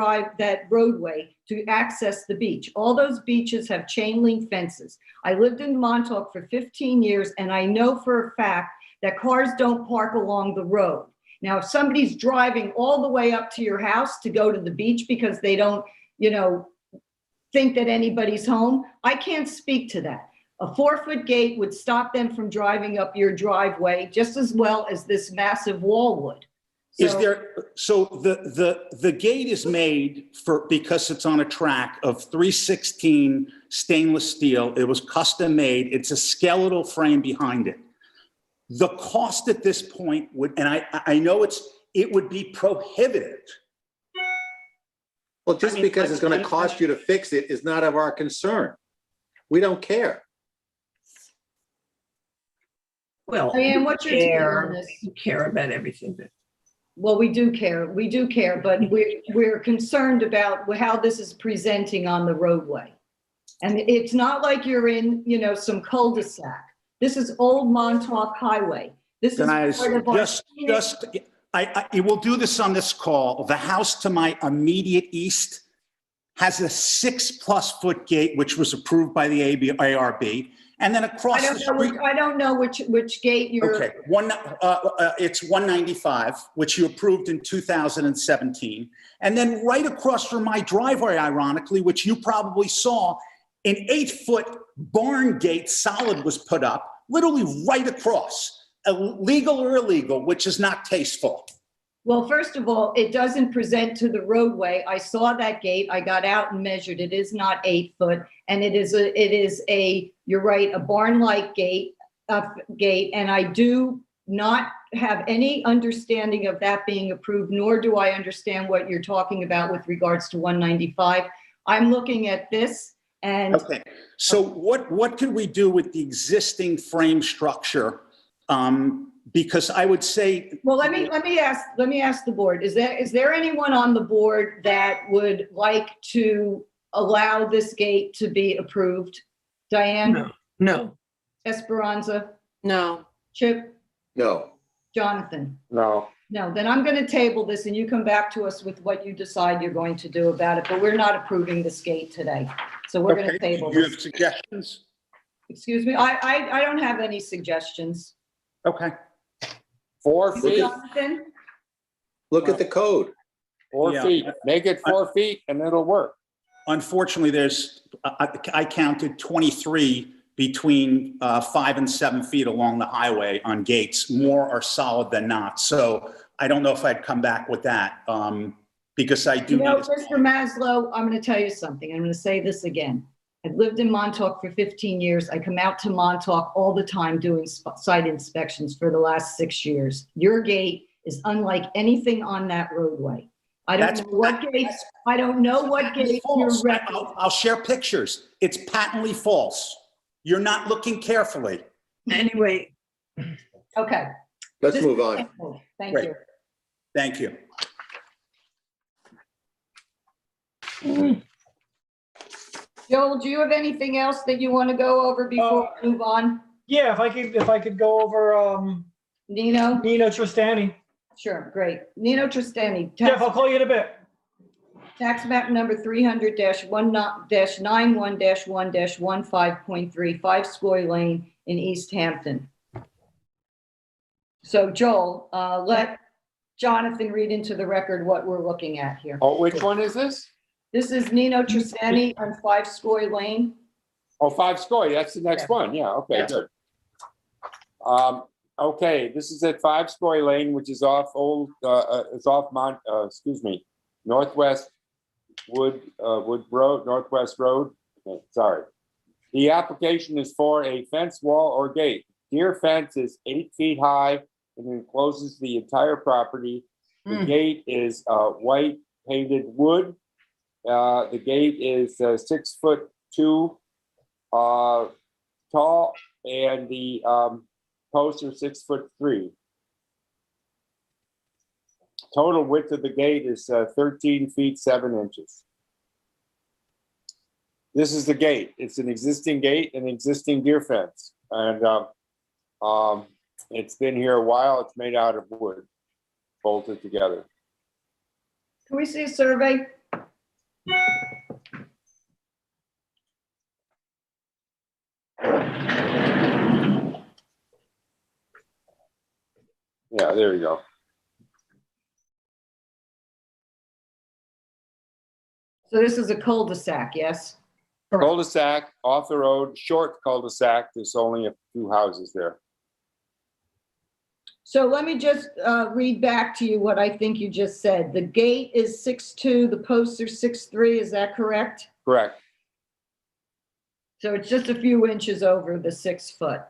roadway to access the beach. All those beaches have chain link fences. I lived in Montauk for 15 years, and I know for a fact that cars don't park along the road. Now, if somebody's driving all the way up to your house to go to the beach because they don't, think that anybody's home, I can't speak to that. A 4-foot gate would stop them from driving up your driveway just as well as this massive wall would. So the gate is made because it's on a track of 316 stainless steel. It was custom made. It's a skeletal frame behind it. The cost at this point would, and I know it would be prohibitive. Well, just because it's going to cost you to fix it is not of our concern. We don't care. Well, Diane, what's your take on this? you care about everything. Well, we do care, but we're concerned about how this is presenting on the roadway. And it's not like you're in, some cul-de-sac. This is Old Montauk Highway. This is part of our. I will do this on this call. The house to my immediate east has a 6+ foot gate, which was approved by the ARB. And then across the street. I don't know which gate you're. Okay, it's 195, which you approved in 2017. And then right across from my driveway, ironically, which you probably saw, an 8-foot barn gate solid was put up, literally right across. Legal or illegal, which is not tasteful. Well, first of all, it doesn't present to the roadway. I saw that gate. I got out and measured. It is not 8 foot, and it is a you're right, a barn-like gate. And I do not have any understanding of that being approved, nor do I understand what you're talking about with regards to 195. I'm looking at this, and okay. So what could we do with the existing frame structure? Because I would say. Well, let me ask the board. Is there anyone on the board that would like to allow this gate to be approved? Diane? No. Esperanza? No. Chip? No. Jonathan? No. No, then I'm going to table this and you come back to us with what you decide you're going to do about it, but we're not approving this gate today. So we're going to table You have this. suggestions? Excuse me, I don't have any suggestions. Okay. 4 feet. Jonathan? Look at the code. 4 feet. Make it 4 feet and it'll work. unfortunately, I counted 23 between 5 and 7 feet along the highway on gates. More are solid than not. So I don't know if I'd come back with that because I do. You know, Mr. Maslow, I'm going to tell you something. I'm going to say this again. I've lived in Montauk for 15 years. I come out to Montauk all the time doing site inspections for the last 6 years. Your gate is unlike anything on that roadway. I don't know what gates. I don't know what gates you're referencing. I'll share pictures. It's patently false. You're not looking carefully. Anyway. Okay. Let's move on. Thank Great. you. Thank you. Joel, do you have anything else that you want to go over before we move on? Yeah, if I could go over Nino Tristani. Sure, great. Nino Tristani. Jeff, I'll call you in a bit. Tax map number 300-1-91-1-15.3, 5 Scoy Lane in East Hampton. So Joel, let Jonathan read into the record what we're looking at here. Oh, which one is this? This is Nino Tristani on 5 Scoy Lane. Oh, 5 Scoy, that's the next one. Yeah, okay, Yeah. good. Okay, this is at 5 Scoy Lane, which is off Northwest Wood Road, Northwest Road. Okay, sorry. The application is for a fence, wall, or gate. Deer fence is 8 feet high and encloses the entire property. The gate is white painted wood. The gate is 6'2" tall, and the posts are 6'3". Total width of the gate is 13 feet 7 inches. This is the gate. It's an existing gate, an existing deer fence, and it's been here a while. It's made out of wood, bolted together. Can we see a survey? Yeah, there you go. So this is a cul-de-sac, yes? Cul-de-sac, off the road, short cul-de-sac. There's only a few houses there. So let me just read back to you what I think you just said. The gate is 6'2", the posts are 6'3", is that correct? Correct. So it's just a few inches over the 6 foot.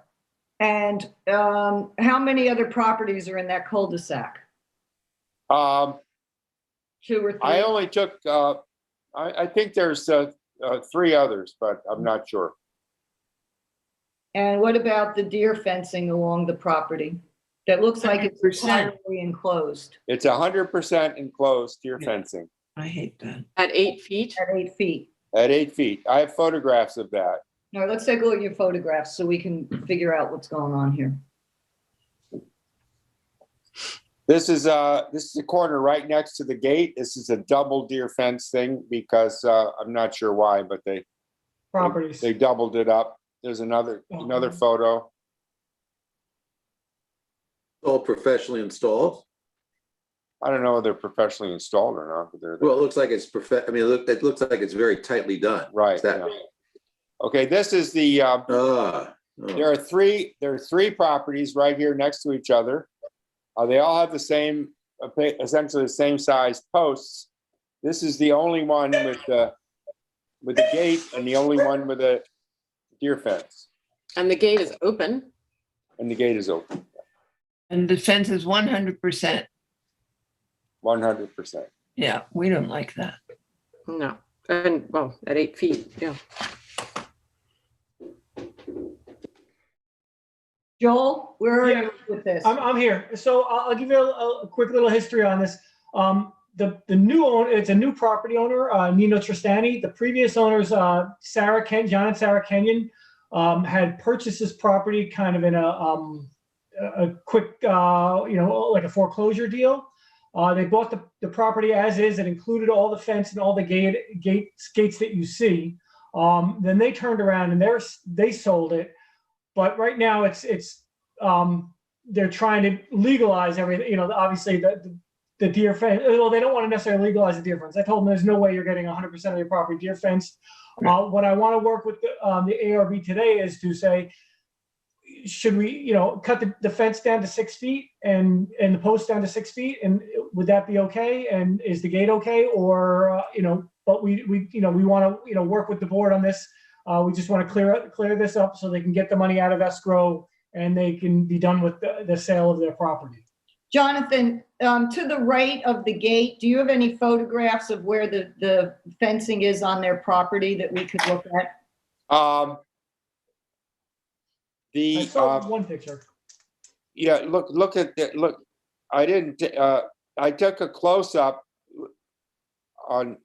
And how many other properties are in that cul-de-sac? 2 or 3? I only took, I think there's 3 others, but I'm not sure. And what about the deer fencing along the property? That looks like it's 100%. entirely enclosed. It's 100% enclosed deer fencing I hate that. At 8 feet? At 8 feet. at 8 feet. I have photographs of that. All right, let's take a look at your photographs so we can figure out what's going on here. This is a corner right next to the gate. This is a double deer fence thing because I'm not sure why, but Properties. they doubled it up. There's another photo. All professionally installed. I don't know if they're professionally installed or not, but they're Well, it looks like it's I mean, it looks like it's very tightly done. right. Is that- Yeah. Okay, this is the. There are three properties right here next to each other. They all have the same, essentially the same size posts. This is the only one with the gate and the only one with a deer fence. And the gate is open. And the gate is open. And the fence is 100%. 100%. Yeah, we don't like that. No. And well, at 8 feet, yeah. Joel, where are Yeah. you with this? I'm here. So I'll give you a quick little history on this. The new owner, it's a new property owner, Nino Tristani. The previous owners, John and Sarah Kenyon, had purchased this property kind of in a quick, like a foreclosure deal. They bought the property as is. It included all the fence and all the gates that you see. Then they turned around and they sold it. But right now they're trying to legalize everything. Obviously the the deer fence. Well, they don't want to necessarily legalize the deer fence. I told them there's no way you're getting 100% of your property deer fenced. What I want to work with the ARB today is to say, should we, cut the fence down to 6 feet and the post down to 6 feet, and would that be okay? And is the gate okay? Or but we want to work with the board on this. We just want to clear this up so they can get the money out of escrow and they can be done with the sale of their property. Jonathan, to the right of the gate, do you have any photographs of where the fencing is on their property that we could look at? I saw one picture. Yeah, look at that. Look, I didn't. I took a close up on.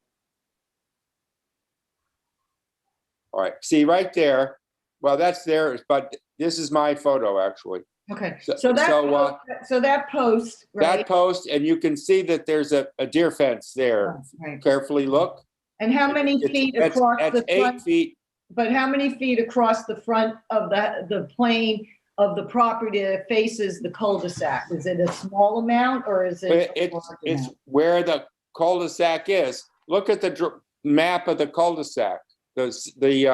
All right, see right there. Well, that's theirs, but this is my photo actually. Okay, so that post, right? That post, and you can see that there's a deer fence there. Right. Carefully look. And how many feet across the front? 8 feet. But how many feet across the front of the plane of the property that faces the cul-de-sac? Is it a small amount or is it? It's where the cul-de-sac is. Look at the map of the cul-de-sac. The survey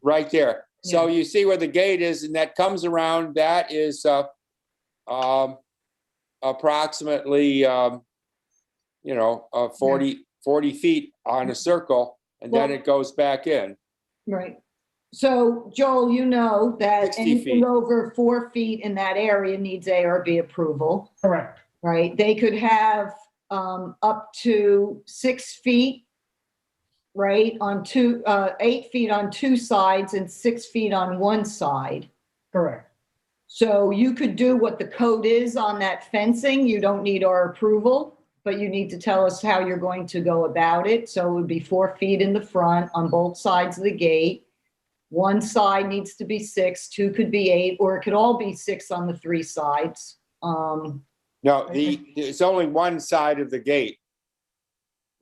right there. So you see where the gate is, and that comes around. That is approximately 40 feet on a circle, and then it goes back in. Right. So Joel, you know that 60 anything feet. over 4 feet in that area needs ARB approval. Correct. Right. They could have up to 6 feet. Right, on 8 feet on two sides and 6 feet on one side. Correct. So you could do what the code is on that fencing. You don't need our approval, but you need to tell us how you're going to go about it. So it would be 4 feet in the front on both sides of the gate. One side needs to be 6, 2 could be 8, or it could all be 6 on the 3 sides. No, it's only one side of the gate.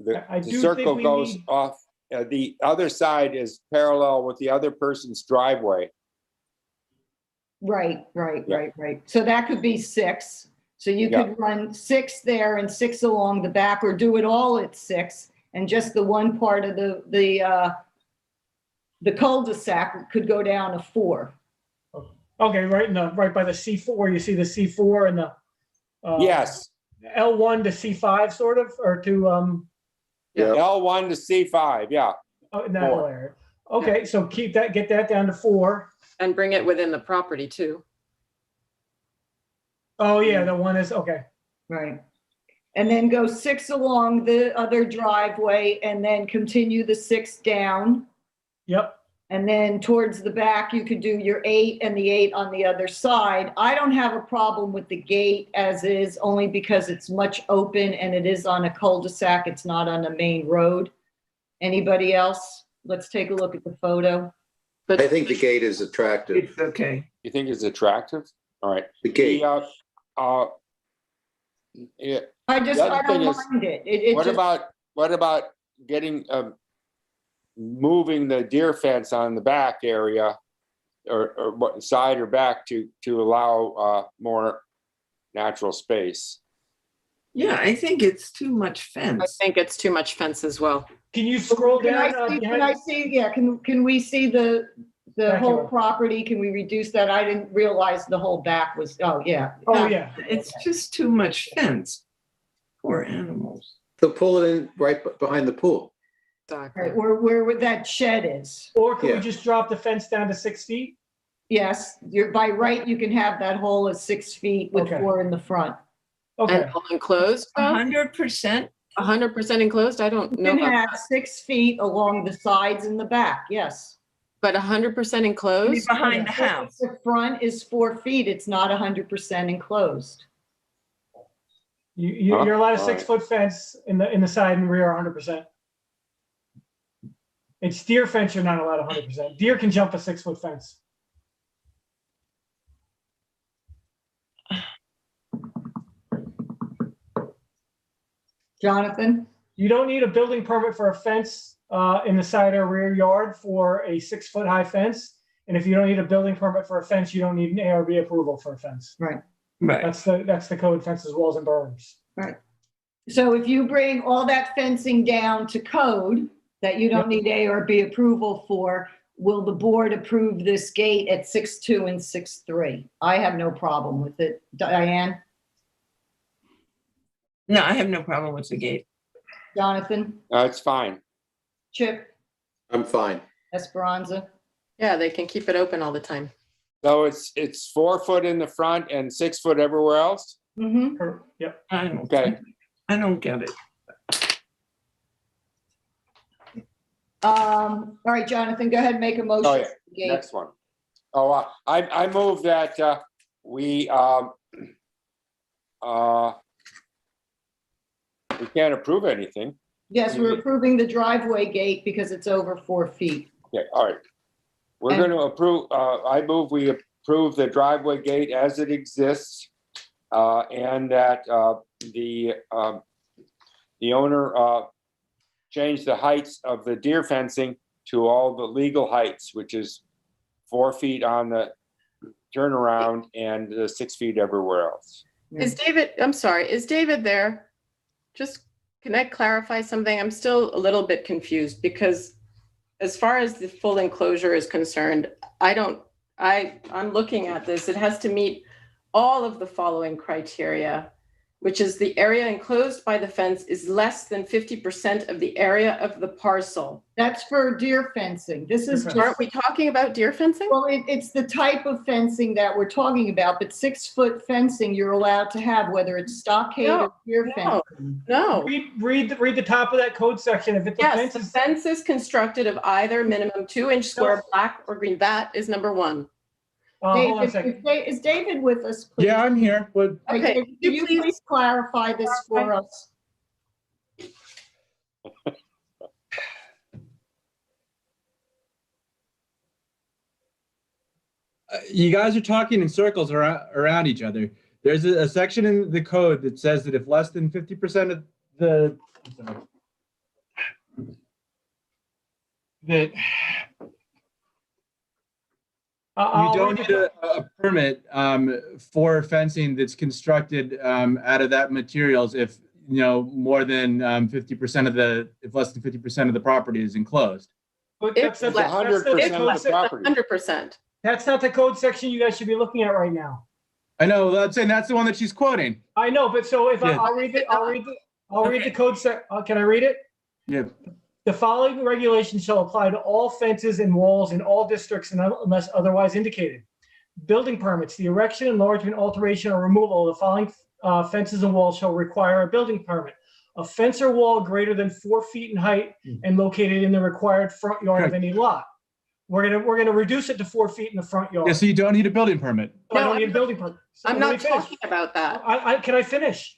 The circle goes off. The other side is parallel with the other person's driveway. Right. So that could be 6. So you could run 6 there and 6 along the back, or do it all at 6, and just the one part of the cul-de-sac could go down to 4. Okay, right by the C4, you see the C4 and the Yes. L1 to C5 sort of, or to L1 to C5, yeah. Oh, in that whole area. Okay, so get that down to 4. And bring it within the property too. Oh yeah, the one is, okay. Right. And then go 6 along the other driveway and then continue the 6 down. Yep. And then towards the back, you could do your 8 and the 8 on the other side. I don't have a problem with the gate as is, only because it's much open and it is on a cul-de-sac. It's not on a main road. Anybody else? Let's take a look at the photo. I think the gate is attractive. It's okay. You think it's attractive? All right. The gate. Yeah. I don't mind it. What about getting moving the deer fence on the back area, or side or back to allow more natural space? Yeah, I think it's too much fence. I think it's too much fence as well. Can you scroll down? Can I see? Yeah, can we see the whole property? Can we reduce that? I didn't realize the whole back was, oh yeah. It's just too much fence. Poor animals. They'll pull it in right behind the pool. Right, where that shed is. Or can we just drop the fence down to 6 feet? Yes, by right, you can have that hole as 6 feet with 4 in the front. Okay. And all enclosed? 100%? 100% enclosed? I don't know You can about have that. 6 feet along the sides and the back, yes. But 100% enclosed? Behind the house. The front is 4 feet, it's not 100% enclosed. You're allowed a 6 foot fence in the side and rear 100%. It's deer fence, you're not allowed 100%. Deer can jump a 6 foot fence. Jonathan? You don't need a building permit for a fence in the side or rear yard for a 6 foot high fence. And if you don't need a building permit for a fence, you don't need an ARB approval for a fence. Right. Right. That's the code, fences, walls, and berms. Right. So if you bring all that fencing down to code that you don't need ARB approval for, will the board approve this gate at 6.2 and 6.3? I have no problem with it. Diane? No, I have no problem with the gate. Jonathan? It's fine. Chip? I'm fine. Esperanza? Yeah, they can keep it open all the time. So it's 4 foot in the front and 6 foot everywhere else? Mm-hmm. Yep. Okay. I don't get it. All right, Jonathan, go ahead and make a motion. Oh, yeah. for the gate. Next one. Oh, I move that we can't approve anything. Yes, we're approving the driveway gate because it's over 4 feet. Okay, all right. We're going to approve, I move we approve the driveway gate as it exists, and that the owner change the heights of the deer fencing to all the legal heights, which is 4 feet on the turnaround and 6 feet everywhere else. Is David, I'm sorry, is David there? Just, can I clarify something? I'm still a little bit confused because as far as the full enclosure is concerned, I'm looking at this, it has to meet all of the following criteria, which is the area enclosed by the fence is less than 50% of the area of the parcel. That's for deer fencing. This is just, Aren't we talking about deer fencing? well, it's the type of fencing that we're talking about, but 6 foot fencing you're allowed to have, whether it's stockade or deer fencing. No. Read the top of that code section. If it's a Yes, fence, the fence is constructed of either minimum 2-inch square black or green. That is number 1. hold on a second. Is David with us, please? Yeah, I'm here. But Okay, Can you please clarify this for us? you guys are talking in circles around each other. There's a section in the code that says that if less than 50% of the, that you don't need a permit for fencing that's constructed out of that materials if more than 50% of the, if less than 50% of the property is enclosed. But It's that's 100% of the property. 100%. That's not the code section you guys should be looking at right now. I know. I'm saying that's the one that she's quoting. I know, but so if Yeah. I'll read the code can I read it? Yeah. The following regulations shall apply to all fences and walls in all districts unless otherwise indicated. Building permits, the erection, enlargement, alteration, or removal of the following fences and walls shall require a building permit. A fence or wall greater than 4 feet in height and located in the required front yard of any lot. We're gonna reduce it to 4 feet in the front yard. Yeah, so you don't need a building permit. I don't need a building permit. So I'm let me not finish. talking about that. Can I finish?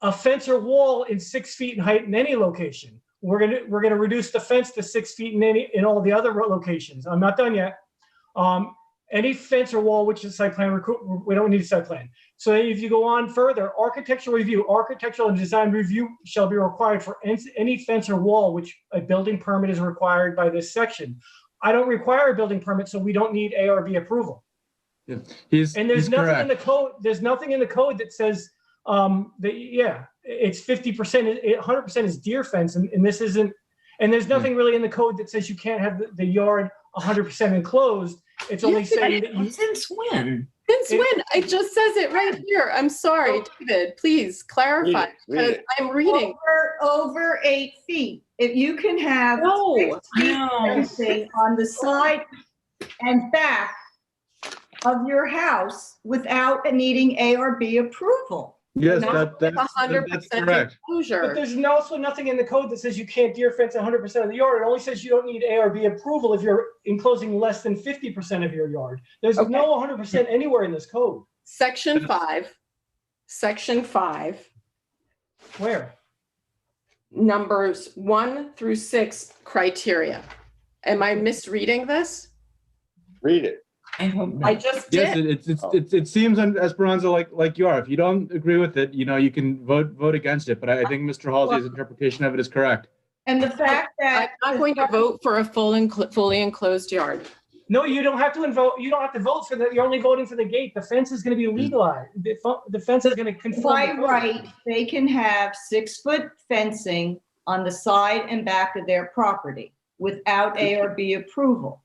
A fence or wall in 6 feet in height in any location. We're gonna reduce the fence to 6 feet in all the other locations. I'm not done yet. Any fence or wall which is site plan, we don't need a site plan. So if you go on further, architectural and design review shall be required for any fence or wall which a building permit is required by this section. I don't require a building permit, so we don't need ARB approval. Yeah. There's he's nothing correct. in the code. There's nothing in the code that says it's 50%, 100% is deer fence, and this isn't. And there's nothing really in the code that says you can't have the yard 100% enclosed. It's only saying that you. Since when? Since when? It just says it right here. I'm sorry, David, please clarify. Read it. I'm reading. Over 8 feet. If you can have No, 6 feet fencing on the side and back of your house without needing ARB approval. Yes, Not that's 100% correct. enclosure. But there's also nothing in the code that says you can't deer fence 100% of the yard. It only says you don't need ARB approval if you're enclosing less than 50% of your yard. There's no 100% anywhere in this code. Section 5. Where? Numbers 1 through 6 criteria. Am I misreading this? Read it. I hope I not. just Yes, did. it seems, Esperanza, like you are. If you don't agree with it, you can vote against it. But I think Mr. Halsey's interpretation of it is correct. And the fact that. I'm not going to vote for a fully enclosed yard. No, you don't have to vote. You don't have to vote for that. You're only voting for the gate. The fence is going to be legalized. The fence is going to conform. By right, they can have 6-foot fencing on the side and back of their property without ARB approval.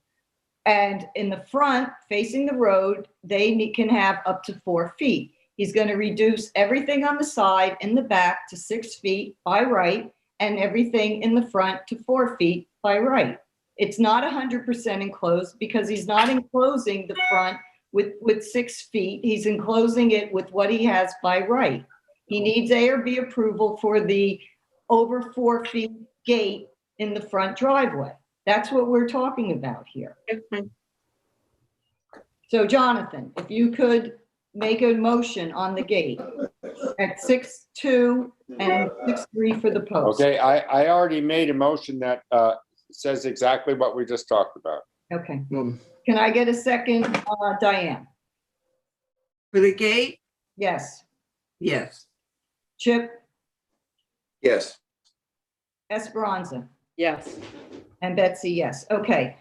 And in the front, facing the road, can have up to 4 feet. He's going to reduce everything on the side and the back to 6 feet by right, and everything in the front to 4 feet by right. It's not 100% enclosed because he's not enclosing the front with 6 feet. He's enclosing it with what he has by right. He needs ARB approval for the over 4 feet gate in the front driveway. That's what we're talking about here. So Jonathan, if you could make a motion on the gate at 6-2 and 6-3 for the post. Okay, I already made a motion that says exactly what we just talked about. Okay. Can I get a second, Diane? For the gate? Yes. Yes. Chip? Yes. Esperanza? Yes. And Betsy, yes. Okay.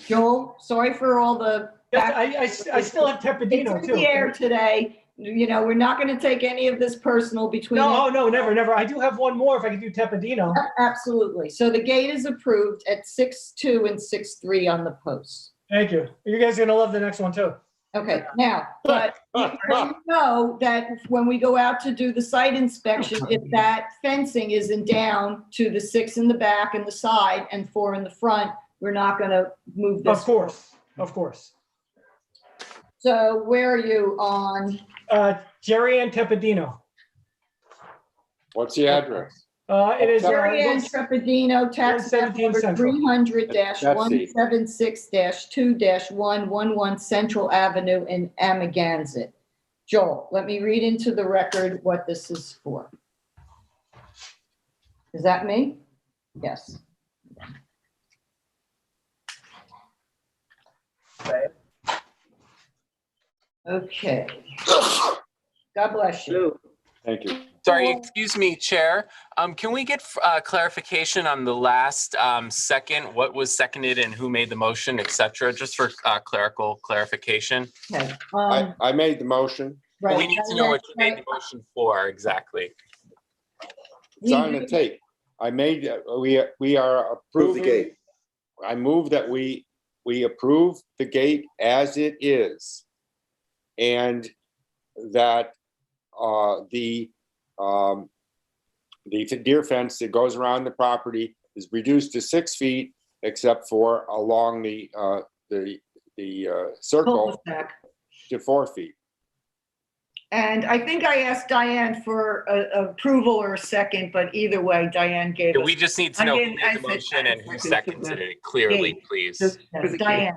Joel, sorry for all the. I still have Tepidino it's too. in the air today. You know, we're not going to take any of this personal between. No, never. I do have one more if I could do Tepidino. Absolutely. So the gate is approved at 6-2 and 6-3 on the post. Thank you. You guys are going to love the next one too. Okay, now, but you know that when we go out to do the site inspection, if that fencing isn't down to the 6 in the back and the side and 4 in the front, we're not going to move this. Of course. So where are you on? Jerry Ann Tepidino. What's the address? It is Jerry Ann Tepidino, tax map number 300-176-2-111 Central Avenue in Amagansett. Joel, let me read into the record what this is for. Is that me? Yes. Okay. God bless you. Thank you. Sorry, excuse me, Chair. Can we get clarification on the last second? What was seconded and who made the motion, et cetera, just for clerical clarification? Okay. I made the motion. Right. We need to know what you made the motion for exactly. It's on the tape. I made, we are Approve the approving. gate. I move that we approve the gate as it is. And that the deer fence that goes around the property is reduced to 6 feet, except for along the circle to 4 feet. And I think I asked Diane for approval or a second, but either way, Diane gave us. We just need to know who made the motion and who seconded it clearly, please. Yes, Diane.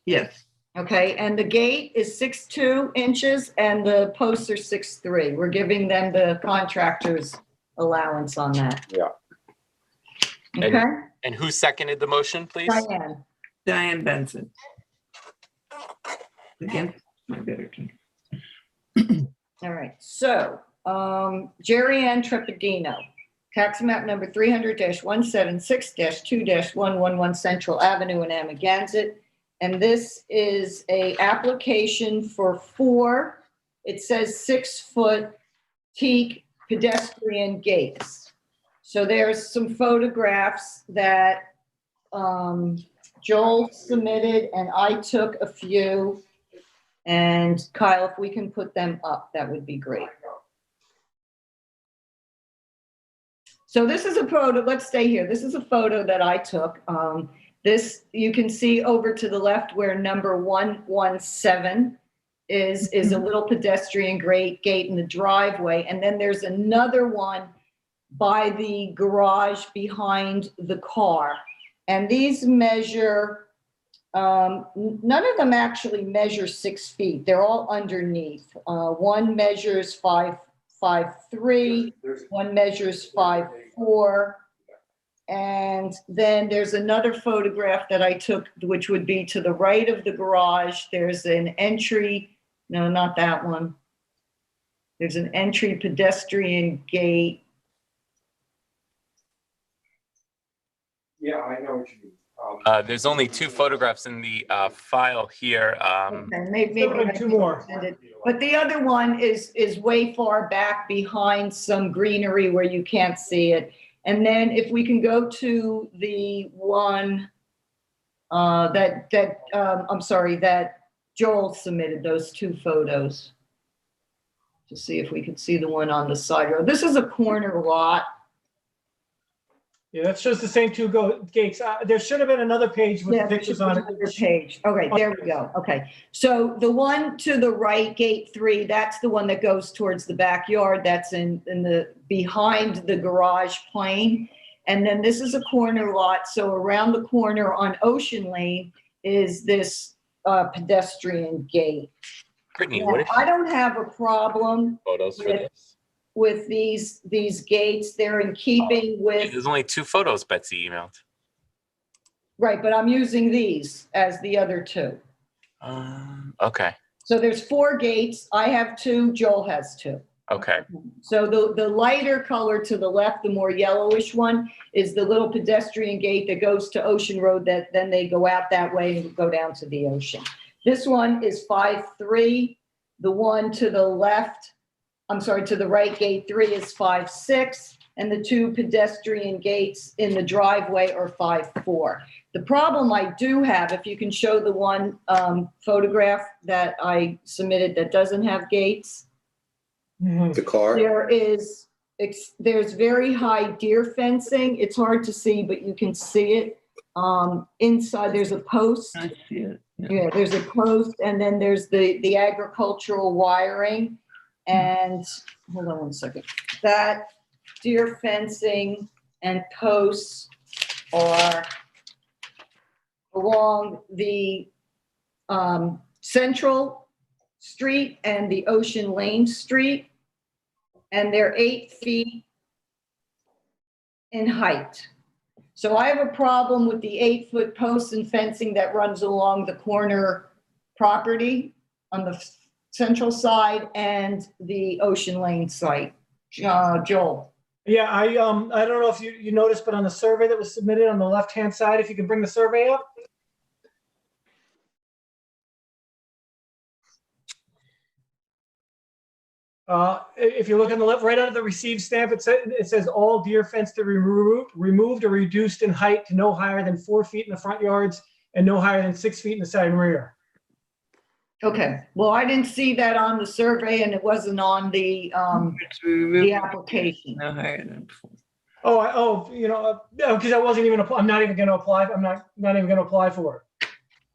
Yes. Okay, and the gate is 6'2" inches and the posts are 6'3". We're giving them the contractor's allowance on that. Yeah. Okay, And who seconded the motion, please? Diane. Diane Benson. Again. All right, so Jerry Ann Trepidino, tax map number 300-176-2-111 Central Avenue in Amagansett. And this is a application for 4, it says 6-foot teak pedestrian gates. So there's some photographs that Joel submitted and I took a few. And Kyle, if we can put them up, that would be great. So this is a photo, let's stay here. This is a photo that I took. This, you can see over to the left where number 117 is a little pedestrian gate in the driveway. And then there's another one by the garage behind the car. And these measure, none of them actually measure 6 feet. They're all underneath. One measures 5'3", one measures 5'4". And then there's another photograph that I took, which would be to the right of the garage. There's an entry, no, not that one. There's an entry pedestrian gate. Yeah, I know what you mean. There's only 2 photographs in the file here. Okay, maybe Still have I 2 more. send it. But the other one is way far back behind some greenery where you can't see it. And then if we can go to the one that Joel submitted, those 2 photos. To see if we could see the one on the side road. This is a corner lot. Yeah, that shows the same 2 gates. There should have been another page with Yeah, pictures on it. another page. Okay, there we go. Okay. So the one to the right, gate 3, that's the one that goes towards the backyard. That's in the behind the garage plane. And then this is a corner lot. So around the corner on Ocean Lane is this pedestrian gate. Brittany, Now, what if I don't have a problem photos for this? with these gates. They're in keeping with, There's only 2 photos Betsy emailed. right, but I'm using these as the other 2. Okay. So there's 4 gates. I have 2, Joel has 2. Okay. So the lighter color to the left, the more yellowish one, is the little pedestrian gate that goes to Ocean Road, that then they go out that way and go down to the ocean. This one is 5'3". The one to the left, to the right, gate 3 is 5'6", and the 2 pedestrian gates in the driveway are 5'4". The problem I do have, if you can show the one photograph that I submitted that doesn't have gates, The car? there's very high deer fencing. It's hard to see, but you can see it. Inside, there's a post. I see it. Yeah, there's a post, and then there's the agricultural wiring. And hold on one second. That deer fencing and posts are along the Central Street and the Ocean Lane Street, and they're 8 feet in height. So I have a problem with the 8-foot posts and fencing that runs along the corner property on the central side and the Ocean Lane site. Joel. Yeah, I don't know if you noticed, but on the survey that was submitted on the left-hand side, if you can bring the survey up. If you look on the left, right under the received stamp, it says all deer fence to be removed or reduced in height to no higher than 4 feet in the front yards and no higher than 6 feet in the side and rear. Okay, well, I didn't see that on the survey, and it wasn't on the application. No higher than 4. Because I wasn't even, I'm not even going to apply. I'm not even going to apply for it.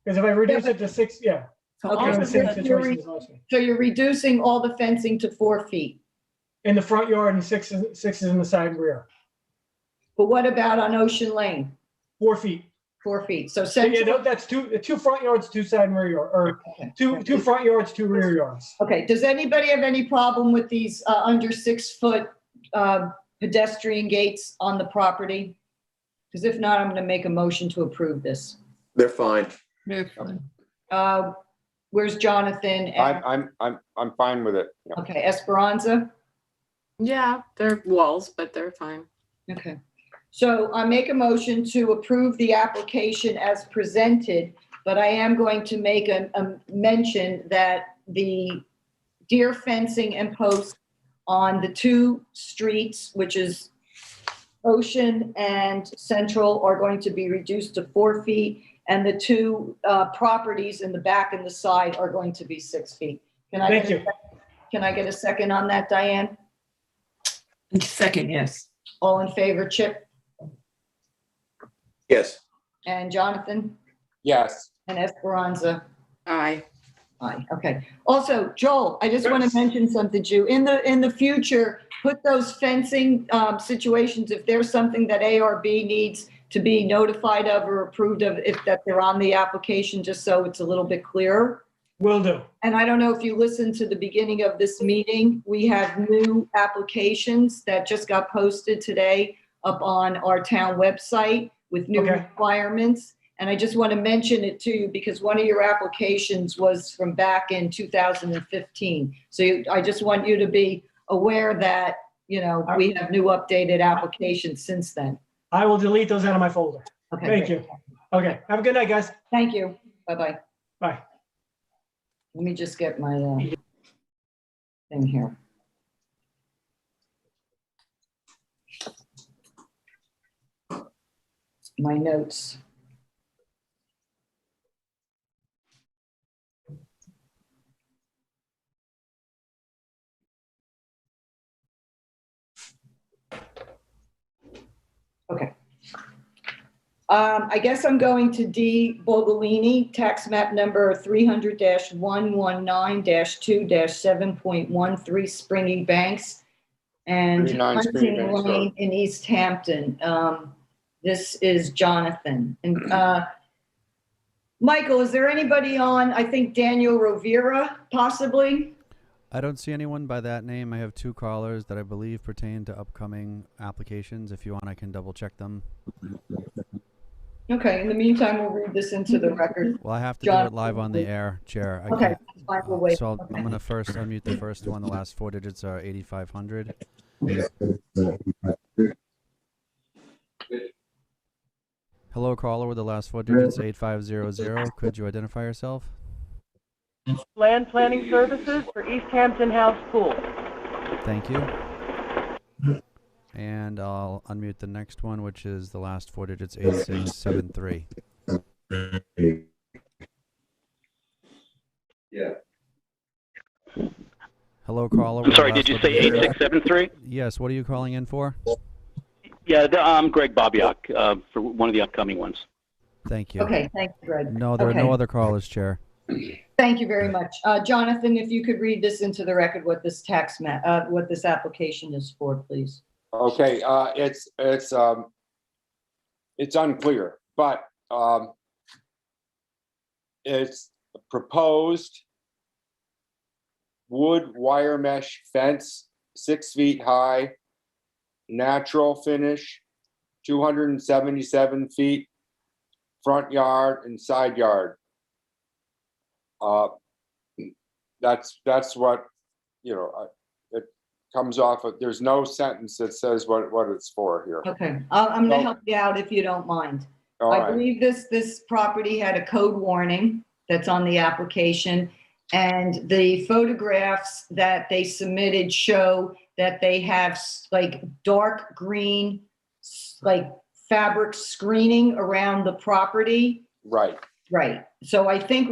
Because if I reduce it to 6, yeah. Okay, so you're reducing all the fencing to 4 feet. In the front yard and six is in the side and rear. But what about on Ocean Lane? 4 feet. 4 feet. So that's two front yards, 2 side and rear yard, or two front yards, 2 rear yards. Okay. Does anybody have any problem with these under 6 foot pedestrian gates on the property? Because if not, I'm going to make a motion to approve this. They're fine. They're fine. Where's Jonathan? I'm fine with it. Yeah. Okay, Esperanza. Yeah, they're walls, but they're fine. Okay. So I make a motion to approve the application as presented, but I am going to make a mention that the deer fencing and posts on the 2 streets, which is Ocean and Central, are going to be reduced to 4 feet, and the 2 properties in the back and the side are going to be 6 feet. Can I get a second on that, Diane? Second, yes. All in favor, Chip? Yes. And Jonathan? Yes. And Esperanza? Aye. Aye, okay. Also, Joel, I just want to mention something to you. In the future, put those fencing situations, if there's something that ARB needs to be notified of or approved of, if that they're on the application, just so it's a little bit clearer. Will do. And I don't know if you listened to the beginning of this meeting, we have new applications that just got posted today up on our town website with new requirements. And I just want to mention it to you because one of your applications was from back in 2015. So I just want you to be aware that, we have new updated applications since then. I will delete those out of my folder. Okay. Thank great. you. Okay, have a good night, guys. Thank you. Bye-bye. Bye. Let me just get my thing here. My notes. Okay. I guess I'm going to D. Bogolini, tax map number 300-119-2-7.13 Springy Banks and 39 Springy Hunting Banks Lane Road. in East Hampton. This is Jonathan. And Michael, is there anybody on, I think Daniel Rovira, possibly? I don't see anyone by that name. I have 2 callers that I believe pertain to upcoming applications. If you want, I can double check them. Okay, in the meantime, we'll read this into the record. Well, I have to John- do it live on the air, Chair. I Okay, can't. that's fine, we'll wait. So Okay. I'm going to first unmute the first one. The last 4 digits are 8500. Hello, caller with the last 4 digits 8500. Could you identify yourself? Land Planning Services for East Hampton House Pool. Thank you. And I'll unmute the next one, which is the last 4 digits 8673. Yeah. Hello, caller. I'm sorry, did you say 8673? Yes. What are you calling in for? Yeah, I'm Greg Bobiak for one of the upcoming ones. Thank you. Okay, thank you, Greg. No, there are no other callers, Chair. Thank you very much. Jonathan, if you could read this into the record, what this tax map, what this application is for, please. Okay, it's unclear, but it's proposed wood wire mesh fence, 6 feet high, natural finish, 277 feet, front yard and side yard. That's what, you know, it comes off of, there's no sentence that says what it's for here. Okay, I'm gonna help you out if you don't mind. All I right. believe this property had a code warning that's on the application. And the photographs that they submitted show that they have like dark green, like fabric screening around the property. Right. Right. So I think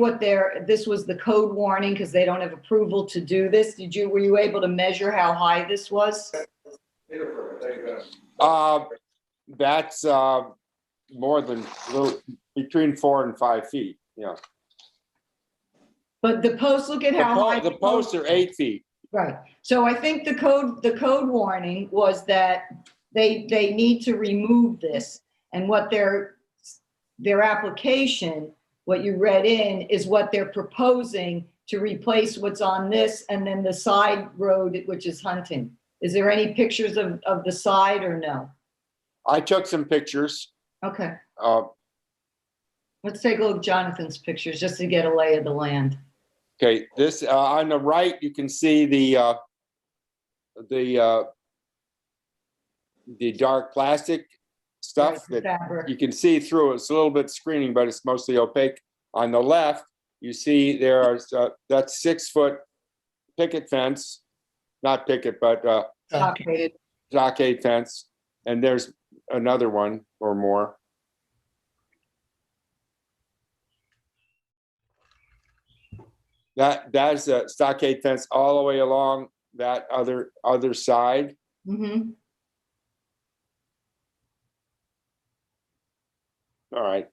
this was the code warning because they don't have approval to do this. Were you able to measure how high this was? That's more than between 4 and 5 feet. Yeah. But the posts, look at how high. The posts are 8 feet. Right. So I think the code warning was that they need to remove this. And what their application, what you read in, is what they're proposing to replace what's on this and then the side road, which is Hunting. Is there any pictures of the side or no? I took some pictures. Okay. Let's take a look at Jonathan's pictures just to get a lay of the land. Okay, this on the right, you can see the dark plastic stuff Right, that fabric. you can see through. It's a little bit screening, but it's mostly opaque. On the left, you see there are that's 6 foot picket fence, not picket, but stockade fence, and there's another one or more. That's a stockade fence all the way along that other side. Mm-hmm. All right.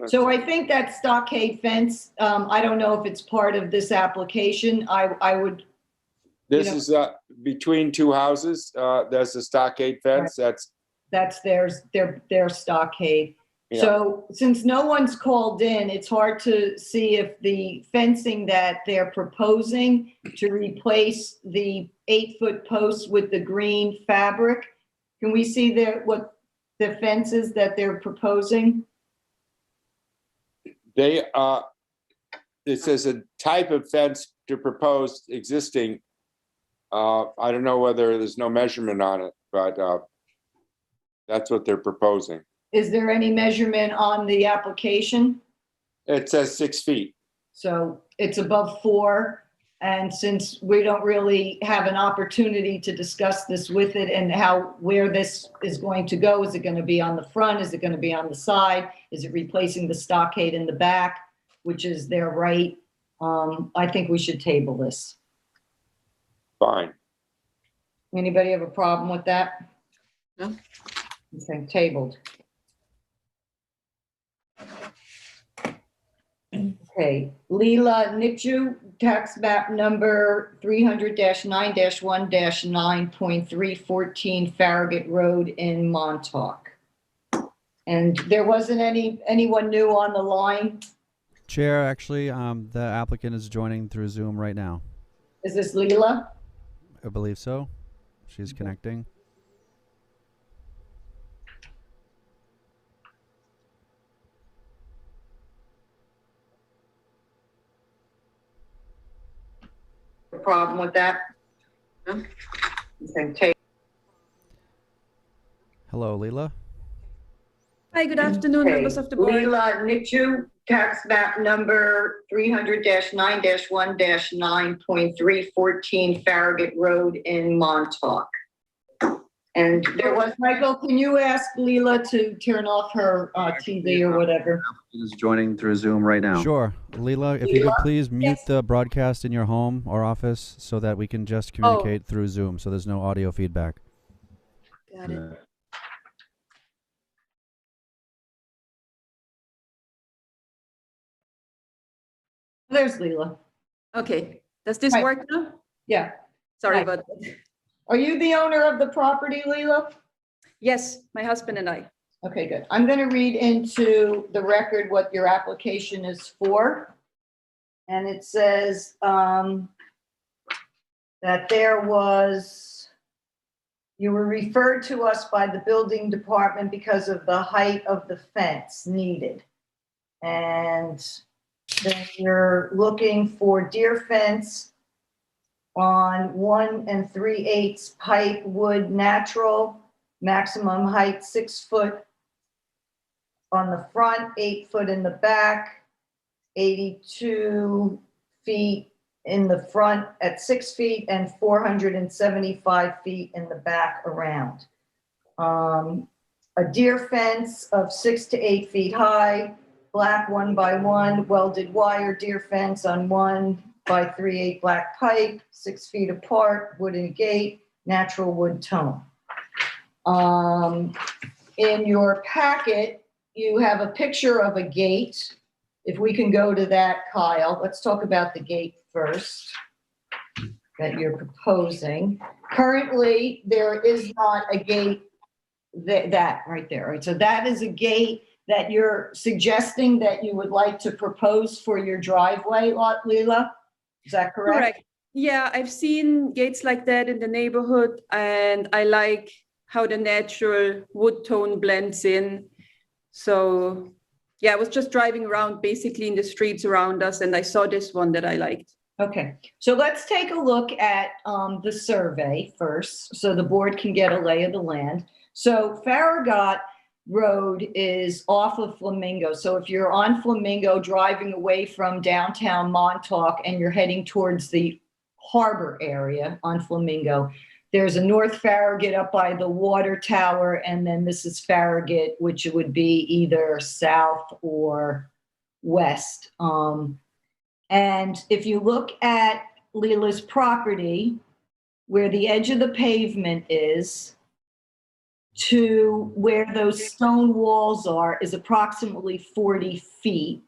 So I think that stockade fence, I don't know if it's part of this application. I would. This is between 2 houses. There's a stockade fence. Right. That's their stockade. Yeah. So since no one's called in, it's hard to see if the fencing that they're proposing to replace the 8-foot posts with the green fabric. Can we see what the fences that they're proposing? It says a type of fence to propose existing. I don't know whether there's no measurement on it, but that's what they're proposing. Is there any measurement on the application? It says 6 feet. So it's above 4. And since we don't really have an opportunity to discuss this with it and where this is going to go, is it going to be on the front? Is it going to be on the side? Is it replacing the stockade in the back, which is their right? I think we should table this. Fine. Anybody have a problem with that? No. Okay, tabled. Okay, Leela Nichu, tax map number 300-9-1-9.314 Farragut Road in Montauk. And there wasn't anyone new on the line? Chair, actually, the applicant is joining through Zoom right now. Is this Leela? I believe so. She's connecting. A problem with that? No. Okay, Hello, Leela. Hi, good afternoon, members of the board. Leela Nichu, tax map number 300-9-1-9.314 Farragut Road in Montauk. And there was, Michael, can you ask Leela to turn off her TV or whatever? Is joining through Zoom right now. Sure. Leela, if you could please mute the broadcast in your home or office so that we can just communicate through Zoom so there's no audio feedback. Got it. There's Leela. Okay, does this Hi. work now? Yeah. Sorry Hi. about that. Are you the owner of the property, Leela? Yes, my husband and I. Okay, good. I'm going to read into the record what your application is for. And it says that you were referred to us by the building department because of the height of the fence needed. And then you're looking for deer fence on 1 3/8 pipe wood natural, maximum height 6 foot on the front, 8 foot in the back, 82 feet in the front at 6 feet, and 475 feet in the back around. A deer fence of 6 to 8 feet high, black 1x1 welded wire deer fence on 1 by 3/8 black pipe, 6 feet apart, wooden gate, natural wood tone. In your packet, you have a picture of a gate. If we can go to that, Kyle, let's talk about the gate first that you're proposing. Currently, there is not a gate that right there, right? So that is a gate that you're suggesting that you would like to propose for your driveway, Leela? Is that correct? Correct. Yeah, I've seen gates like that in the neighborhood, and I like how the natural wood tone blends in. So yeah, I was just driving around basically in the streets around us, and I saw this one that I liked. Okay, so let's take a look at the survey first, so the board can get a lay of the land. So Farragut Road is off of Flamingo. So if you're on Flamingo driving away from downtown Montauk and you're heading towards the harbor area on Flamingo, there's a North Farragut up by the water tower, and then this is Farragut, which would be either south or west. And if you look at Leela's property, where the edge of the pavement is to where those stone walls are is approximately 40 feet.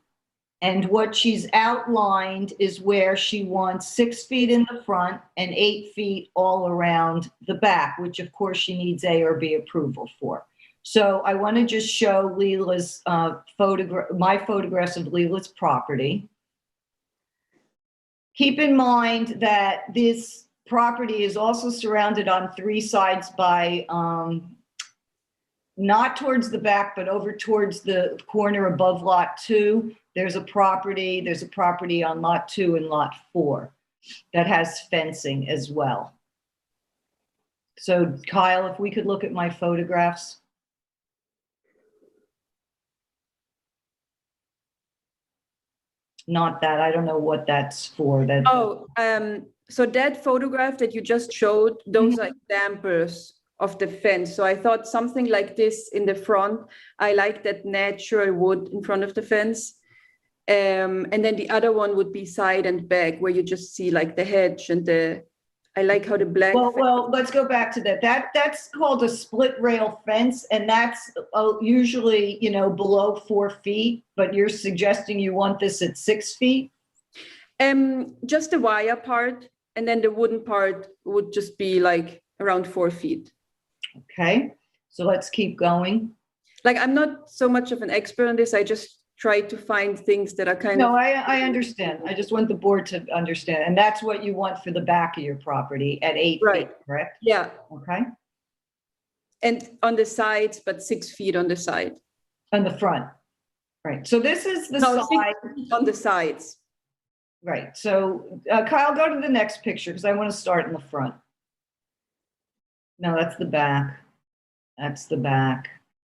And what she's outlined is where she wants 6 feet in the front and 8 feet all around the back, which of course she needs ARB approval for. So I want to just show Leela's my photographs of Leela's property. Keep in mind that this property is also surrounded on 3 sides by not towards the back, but over towards the corner above lot 2. There's a property on lot 2 and lot 4 that has fencing as well. So Kyle, if we could look at my photographs. not that. I don't know what that's for. That. Oh, so that photograph that you just showed, those are examples of the fence. So I thought something like this in the front. I like that natural wood in front of the fence. And then the other one would be side and back, where you just see like the hedge and I like how the black. Well, let's go back to that. That's called a split rail fence, and that's usually, below 4 feet, but you're suggesting you want this at 6 feet? Just the wire part, and then the wooden part would just be like around 4 feet. Okay, so let's keep going. Like, I'm not so much of an expert on this. I just try to find things that are kind of. No, I understand. I just want the board to understand. And that's what you want for the back of your property at 8 feet, correct? Yeah. Okay. And on the sides, but 6 feet on the side. On the front. Right. So this is the No, 6 side. feet on the sides. Right. So Kyle, go to the next picture because I want to start in the front. No, that's the back. That's the back.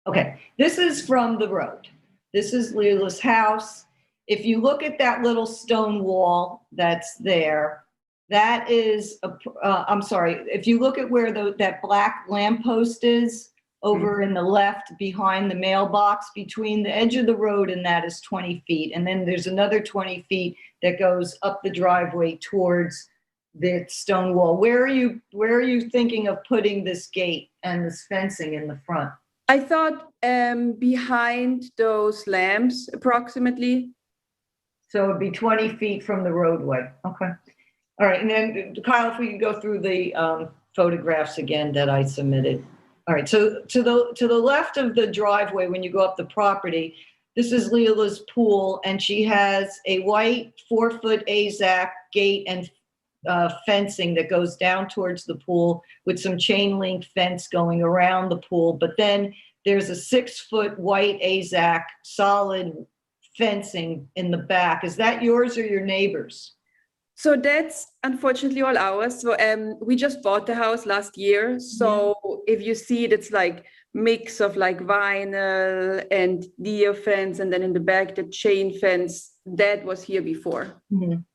Okay. This is from the road. This is Leila's house. If you look at that little stone wall that's there, that is, I'm sorry, if you look at where that black lamppost is over in the left behind the mailbox, between the edge of the road and that is 20 feet. And then there's another 20 feet that goes up the driveway towards the stone wall. Where are you thinking of putting this gate and this fencing in the front? I thought behind those lamps, approximately. So it'd be 20 feet from the roadway. Okay. All right. And then Kyle, if we can go through the photographs again that I submitted. All right. So to the left of the driveway, when you go up the property, this is Leila's pool, and she has a white 4-foot AZAC gate and fencing that goes down towards the pool with some chain link fence going around the pool. But then there's a 6-foot white AZAC solid fencing in the back. Is that yours or your neighbor's? So that's unfortunately all ours. So we just bought the house last year. So if you see it, it's like mix of like vinyl and deer fence, and then in the back the chain fence that was here before.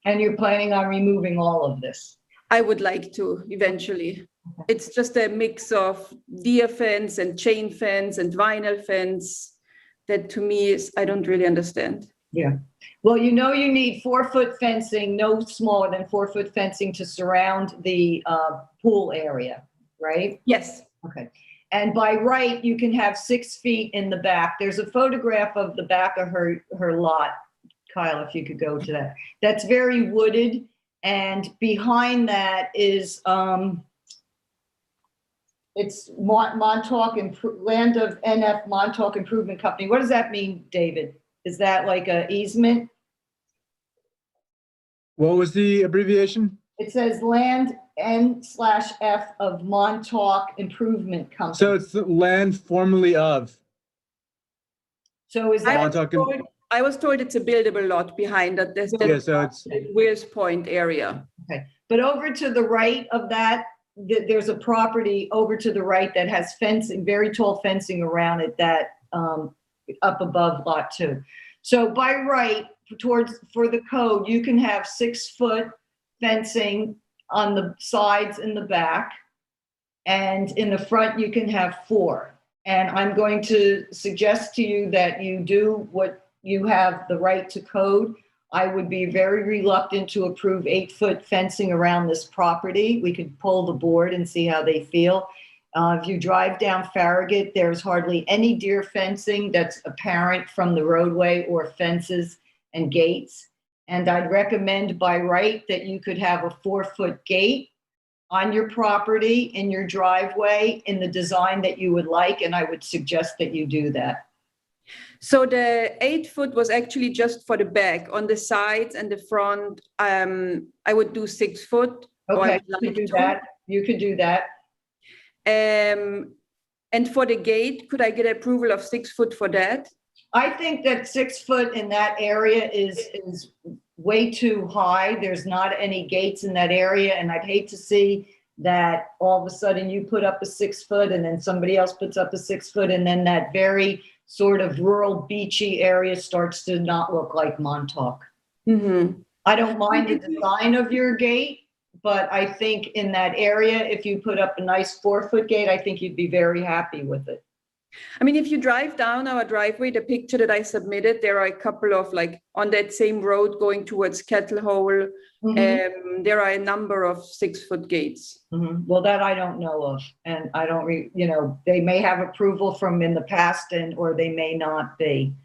And you're planning on removing all of this? I would like to eventually. It's just a mix of deer fence and chain fence and vinyl fence that to me is, I don't really understand. Yeah. Well, you need 4-foot fencing, no smaller than 4-foot fencing to surround the pool area, right? Yes. Okay. And by right, you can have 6 feet in the back. There's a photograph of the back of her lot. Kyle, if you could go to that. That's very wooded. And behind that is, it's Montauk, land of NF Montauk Improvement Company. What does that mean, David? Is that like an easement? What was the abbreviation? It says land N/F of Montauk Improvement Company. So it's the land formerly of. So is that? I was told it's a buildable lot behind that. Yeah, so it's Weir's Point area. Okay, but over to the right of that, there's a property over to the right that has fencing, very tall fencing around it that up above lot 2. So by right, for the code, you can have 6-foot fencing on the sides and the back, and in the front you can have 4. And I'm going to suggest to you that you do what you have the right to code. I would be very reluctant to approve 8-foot fencing around this property. We could poll the board and see how they feel. If you drive down Farragut, there's hardly any deer fencing that's apparent from the roadway or fences and gates. And I'd recommend by right that you could have a 4-foot gate on your property, in your driveway, in the design that you would like, and I would suggest that you do that. So the 8-foot was actually just for the back. On the sides and the front, I would do 6 foot. Okay, you could do that. You could do that. And for the gate, could I get approval of 6 foot for that? I think that 6 foot in that area is way too high. There's not any gates in that area, and I'd hate to see that all of a sudden you put up a 6 foot and then somebody else puts up a 6 foot, and then that very sort of rural beachy area starts to not look like Montauk. Mm-hmm. I don't mind the design of your gate, but I think in that area, if you put up a nice 4-foot gate, I think you'd be very happy with it. I mean, if you drive down our driveway, the picture that I submitted, there are a couple of like on that same road going towards Kettle Hole. There are a number of 6-foot gates. Well, that I don't know of, and I don't, they may have approval from in the past, or they may not be.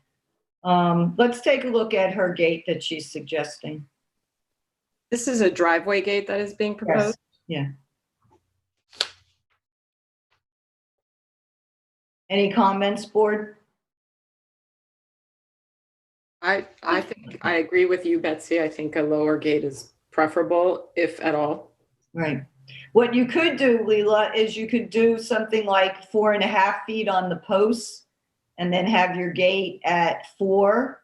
Let's take a look at her gate that she's suggesting. This is a driveway gate that is being proposed? Yes. Yeah. Any comments, board? I think I agree with you, Betsy. I think a lower gate is preferable, if at all. Right. What you could do, Leela, is you could do something like 4.5 feet on the posts and then have your gate at 4,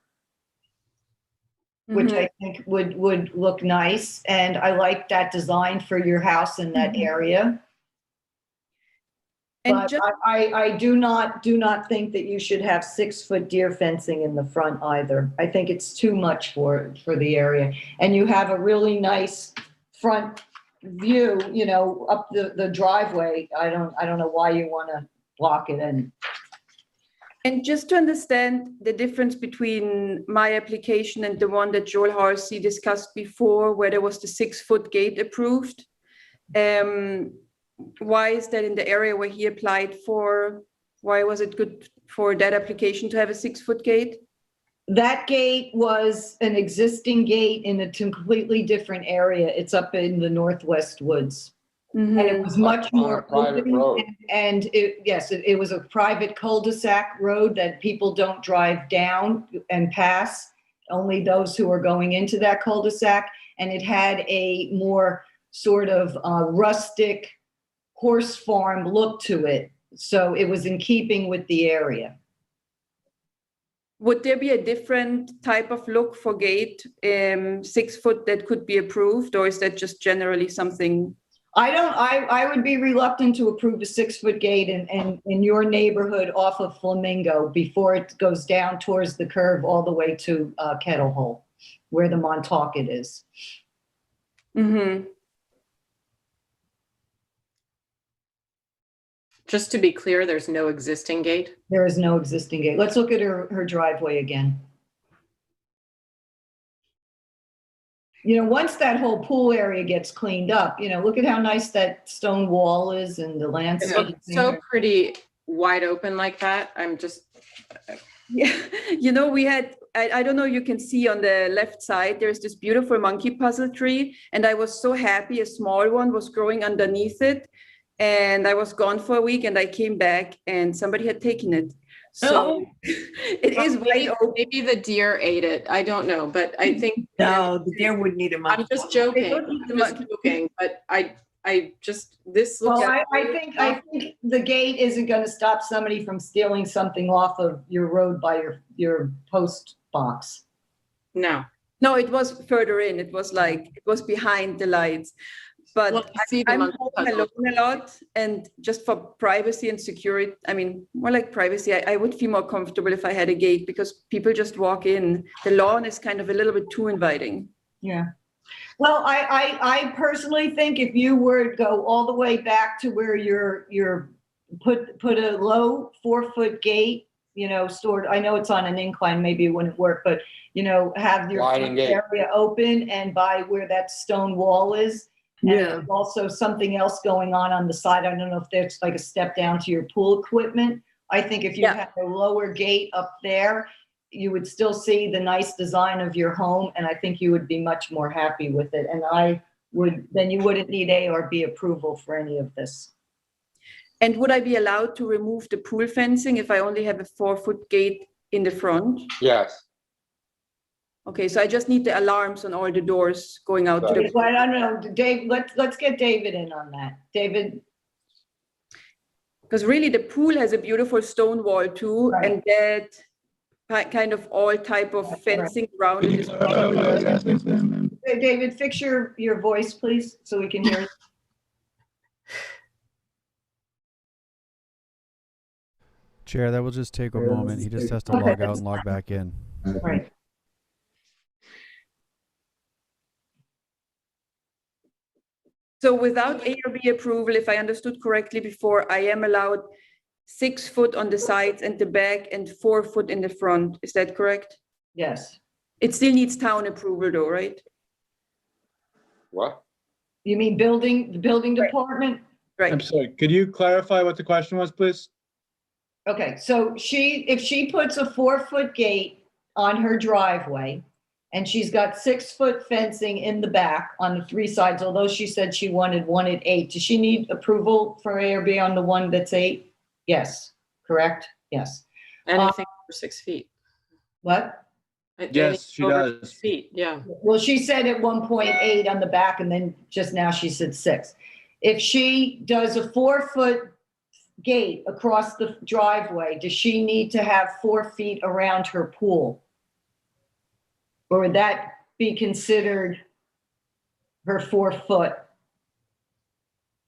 which I think would look nice. And I like that design for your house in that area. But I do not think that you should have 6-foot deer fencing in the front either. I think it's too much for the area. And you have a really nice front view, up the driveway. I don't know why you want to block it in. And just to understand the difference between my application and the one that Joel Harsey discussed before, where there was the 6-foot gate approved. Why is that in the area where he applied for? Why was it good for that application to have a 6-foot gate? That gate was an existing gate in a completely different area. It's up in the Northwest Woods. And it was much more private road. And it was a private cul-de-sac road that people don't drive down and pass, only those who are going into that cul-de-sac. And it had a more sort of rustic horse farm look to it. So it was in keeping with the area. Would there be a different type of look for gate, 6-foot that could be approved, or is that just generally something? I would be reluctant to approve a 6-foot gate in your neighborhood off of Flamingo before it goes down towards the curve all the way to Kettle Hole, where the Montauk is. Just to be clear, there's no existing gate? There is no existing gate. Let's look at her driveway again. Once that whole pool area gets cleaned up, look at how nice that stone wall is and the landscape. So pretty wide open like that. I'm just. Yeah, we had, I don't know, you can see on the left side, there's this beautiful monkey puzzle tree. And I was so happy a small one was growing underneath it. And I was gone for a week and I came back and somebody had taken it. So it is wide open. Maybe the deer ate it. I don't know, but I think. No, the deer wouldn't eat them. I'm just joking. But I just, this looks. Well, I think the gate isn't going to stop somebody from stealing something off of your road by your post box. No, it was further in. It was behind the lights. But I'm home alone a lot, and just for privacy and security, more like privacy, I would feel more comfortable if I had a gate because people just walk in. The lawn is kind of a little bit too inviting. Yeah. Well, I personally think if you were to go all the way back to where you're put a low 4-foot gate, stored, I know it's on an incline, maybe it wouldn't work, but, have your area open and by where that stone wall is. And there's also something else going on the side. I don't know if there's like a step down to your pool equipment. I think if you had a lower gate up there, you would still see the nice design of your home. And I think you would be much more happy with it. And then you wouldn't need ARB approval for any of this. And would I be allowed to remove the pool fencing if I only have a 4-foot gate in the front? Yes. Okay, so I just need the alarms on all the doors going out to the. Well, I don't know, Dave. Let's get David in on that. David. Because really, the pool has a beautiful stone wall too, and that kind of all type of fencing around it. David, fix your voice, please, so we can hear you. Chair, that will just take a moment. He just has to log out and log back in. Right. So without ARB approval, if I understood correctly before, I am allowed 6 foot on the sides and the back and 4 foot in the front. Is that correct? Yes. It still needs town approval though, right? What? You mean the building department? Right. I'm sorry, could you clarify what the question was, please? Okay, so if she puts a 4-foot gate on her driveway and she's got 6-foot fencing in the back on the 3 sides, although she said she wanted one at 8, does she need approval for ARB on the one that's 8? Yes, correct? Yes. Anything over 6 feet. What? Yes, she Over does. 6 feet, yeah. Well, she said at 1.8 on the back and then just now she said 6. If she does a 4-foot gate across the driveway, does she need to have 4 feet around her pool? Or would that be considered her 4 foot?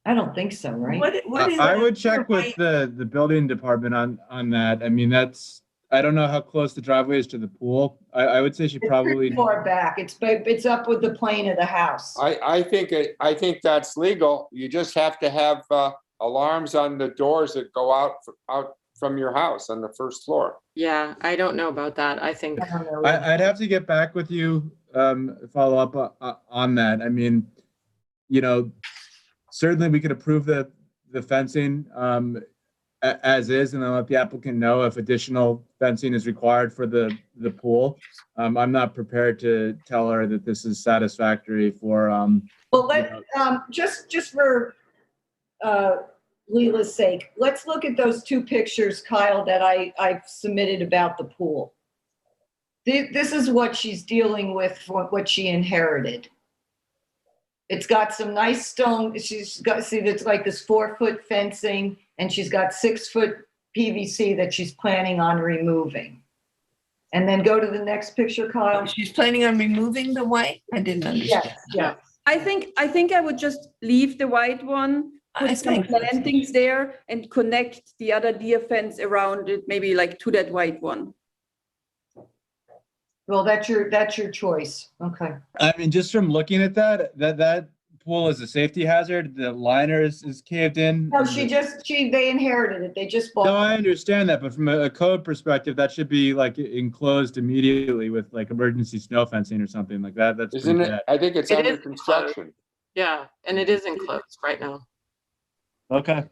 I don't think so, right? What is I would check with the building department on that. I mean, I don't know how close the driveway is to the pool. I would say she It's probably. pretty far back. It's up with the plane of the house. I think that's legal. You just have to have alarms on the doors that go out from your house on the first floor. Yeah, I don't know about that. I think I don't know. I'd have to get back with you, follow up on that. I mean, certainly we could approve the fencing as is, and then let the applicant know if additional fencing is required for the pool. I'm not prepared to tell her that this is satisfactory for. Well, just for Leela's sake, let's look at those 2 pictures, Kyle, that I've submitted about the pool. This is what she's dealing with, what she inherited. It's got some nice stone. She's got, see, it's like this 4-foot fencing, and she's got 6-foot PVC that she's planning on removing. And then go to the next picture, Kyle. She's planning on removing the white? I didn't understand. Yes, yes. I think I would just leave the white one, put some plantings there and connect the other deer fence around it, maybe like to that white one. Well, that's your choice. Okay. I mean, just from looking at that pool is a safety hazard. The liner is caved in. No, they inherited it. They just bought. No, I understand that, but from a code perspective, that should be like enclosed immediately with like emergency snow fencing or something like that. That's Isn't it? I think it's under construction. Yeah, and it is enclosed right now. Okay.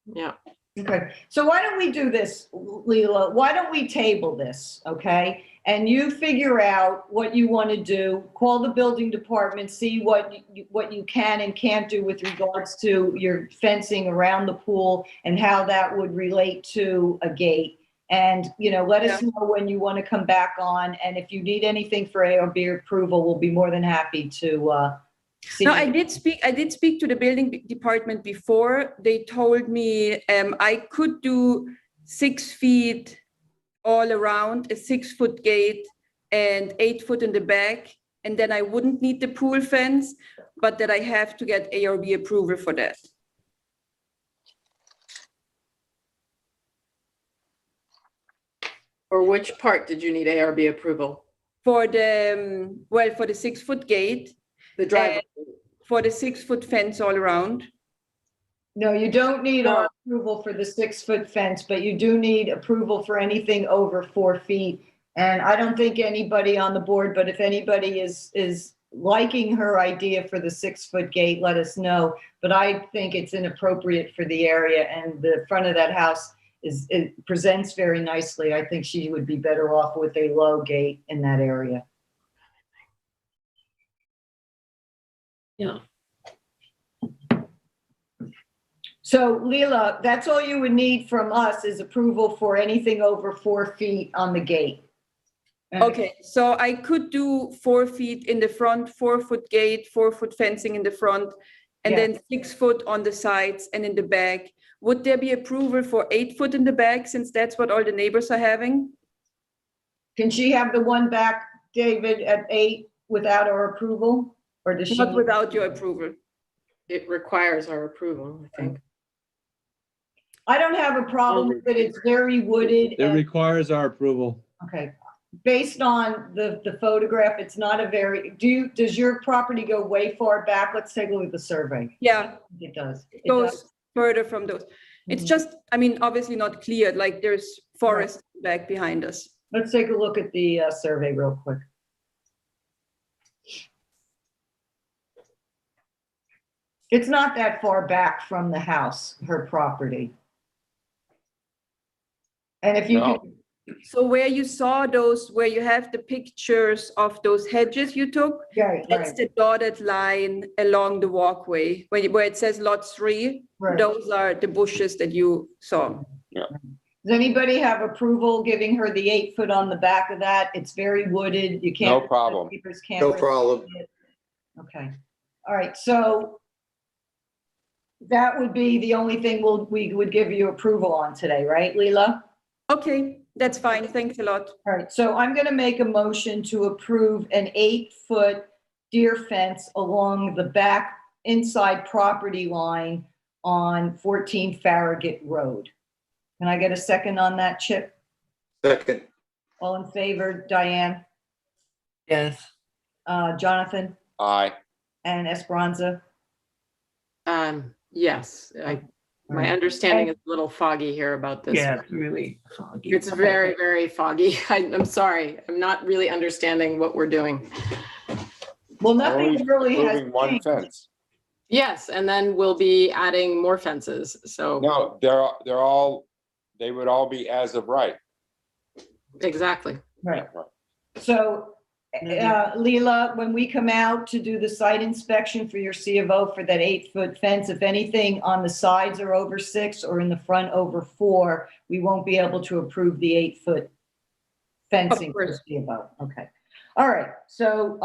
Yeah. Okay, so why don't we do this, Leela? Why don't we table this, okay? And you figure out what you want to do, call the building department, see what you can and can't do with regards to your fencing around the pool and how that would relate to a gate. And, let us know when you want to come back on. And if you need anything for ARB approval, we'll be more than happy to see. No, I did speak to the building department before. They told me I could do 6 feet all around, a 6-foot gate and 8 foot in the back. And then I wouldn't need the pool fence, but that I have to get ARB approval for that. For which part did you need ARB approval? For the, for the 6-foot gate. The driveway. For the 6-foot fence all around. No, you don't need our approval for the 6-foot fence, but you do need approval for anything over 4 feet. And I don't think anybody on the board, but if anybody is liking her idea for the 6-foot gate, let us know. But I think it's inappropriate for the area, and the front of that house it presents very nicely. I think she would be better off with a low gate in that area. Yeah. So Leela, that's all you would need from us is approval for anything over 4 feet on the gate. Okay, so I could do 4 feet in the front, 4-foot gate, 4-foot fencing in the front, and then 6 foot on the sides and in the back. Would there be approval for 8 foot in the back, since that's what all the neighbors are having? Can she have the one back, David, at 8 without our approval? Or does she? Not without your approval. It requires our approval, I think. I don't have a problem with it. It's very wooded. It requires our approval. Okay. based on the photograph, it's not a very, does your property go way far back? Let's take a look at the survey. Yeah, It does. it goes further from those. It's just, I mean, obviously not cleared, like there's forest back behind us. Let's take a look at the survey real quick. It's not that far back from the house, her property. And if you can, so where you saw those, where you have the pictures of those hedges you took, that's the dotted line along the walkway, where it says lot 3, those are the bushes that you saw. Yeah. Does anybody have approval giving her the 8 foot on the back of that? It's very wooded. You can't. No problem. No problem. Okay. All right. So that would be the only thing we would give you approval on today, right, Leela? Okay, that's fine. Thanks a lot. All right. So I'm going to make a motion to approve an 8-foot deer fence along the back inside property line on 14 Farragut Road. Can I get a second on that, Chip? Second. All in favor, Diane? Yes. Jonathan? Aye. And Esperanza? Yes, my understanding is a little foggy here about this. Yeah, it's really foggy. It's very, very foggy. I'm sorry. I'm not really understanding what we're doing. Well, nothing really has Moving one changed. fence. Yes, and then we'll be adding more fences. So No, they would all be as of right. exactly. Right. So, Leela, when we come out to do the site inspection for your C of O for that 8-foot fence, if anything on the sides are over 6 or in the front over 4, we won't be able to approve the 8-foot fencing for C of O. Okay. All right. So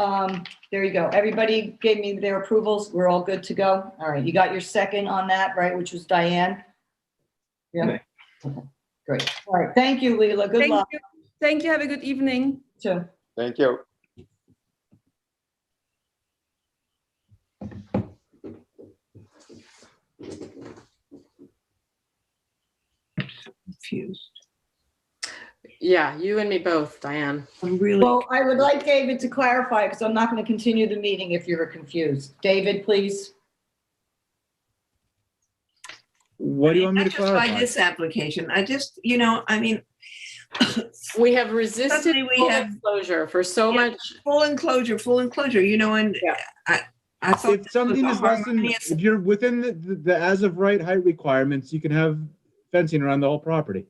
there you go. Everybody gave me their approvals. We're all good to go. All right. You got your second on that, right? Which was Diane. Yeah. Okay. Great. All right. Thank you, Leela. Good luck. Thank you. Have a good evening. Too. Thank you. Confused. Yeah, you and me both, Diane. I'm really well. I would like David to clarify because I'm not going to continue the meeting if you're confused. David, please. What do you want me to just by clarify? this application. I just, I mean, we have resisted full enclosure for so much. Full enclosure, and I thought if something is less than, if you're within the as of right height requirements, you can have fencing around the whole property.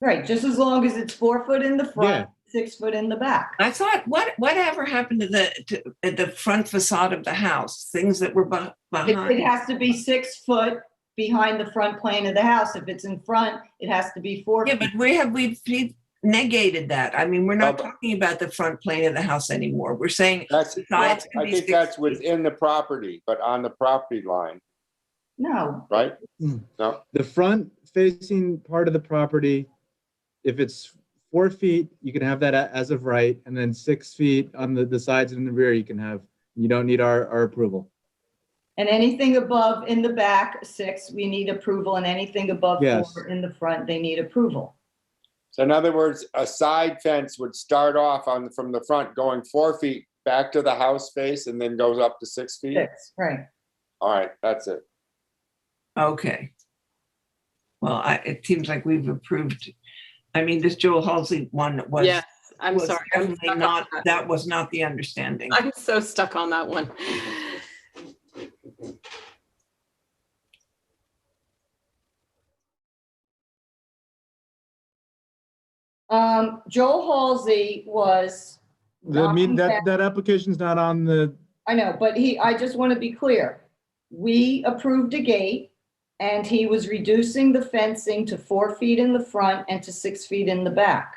Right, just as long as it's 4 foot in the front, 6 foot in the back. I thought, whatever happened to the front facade of the house? Things that were behind. It has to be 6 foot behind the front plane of the house. If it's in front, it has to be 4 feet. Yeah, but we've negated that. I mean, we're not talking about the front plane of the house anymore. We're saying I think that's within the property, but on the property line. No. Right? No. The front facing part of the property, if it's 4 feet, you can have that as of right, and then 6 feet on the sides and the rear you can have. You don't need our approval. And anything above in the back, 6, we need approval, and anything above 4 in the front, they need approval. So in other words, a side fence would start off from the front going 4 feet back to the house face and then goes up to 6 feet? 6, right. All right, that's it. Okay. Well, it seems like we've approved. I mean, this Joel Halsey one was. Yes, I'm sorry. Definitely not. That was not the understanding. I'm so stuck on that one. Joel Halsey was. That application's not on the. I know, but I just want to be clear. We approved a gate and he was reducing the fencing to 4 feet in the front and to 6 feet in the back.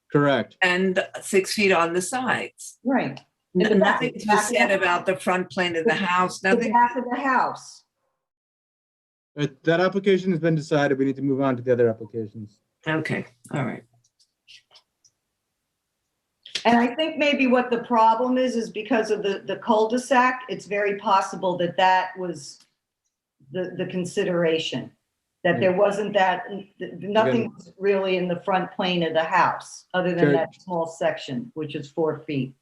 Correct. And 6 feet on the sides. Right. Nothing was said about the front plane of the house. Nothing. The back of the house. That application has been decided. We need to move on to the other applications. Okay. All right. And I think maybe what the problem is because of the cul-de-sac, it's very possible that was the consideration. that there wasn't nothing was really in the front plane of the house, other than Okay. that small section, which is 4 feet.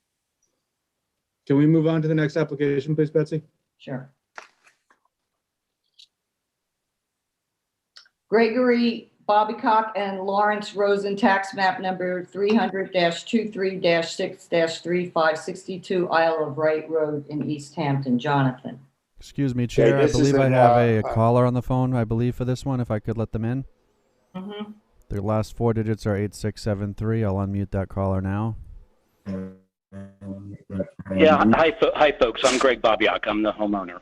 Can we move on to the next application, please, Betsy? Sure. Gregory Bobbycock and Lawrence Rosen, tax map number 300-23-6-3562 Isle of Wight Road in East Hampton. Jonathan. Excuse me, Chair. I this is believe I an, have a caller on the phone, I believe, for this one, if I could let them in. Mm-hmm. Their last 4 digits are 8673. I'll unmute that caller now. Yeah, hi, folks. I'm Greg Bobyak. I'm the homeowner.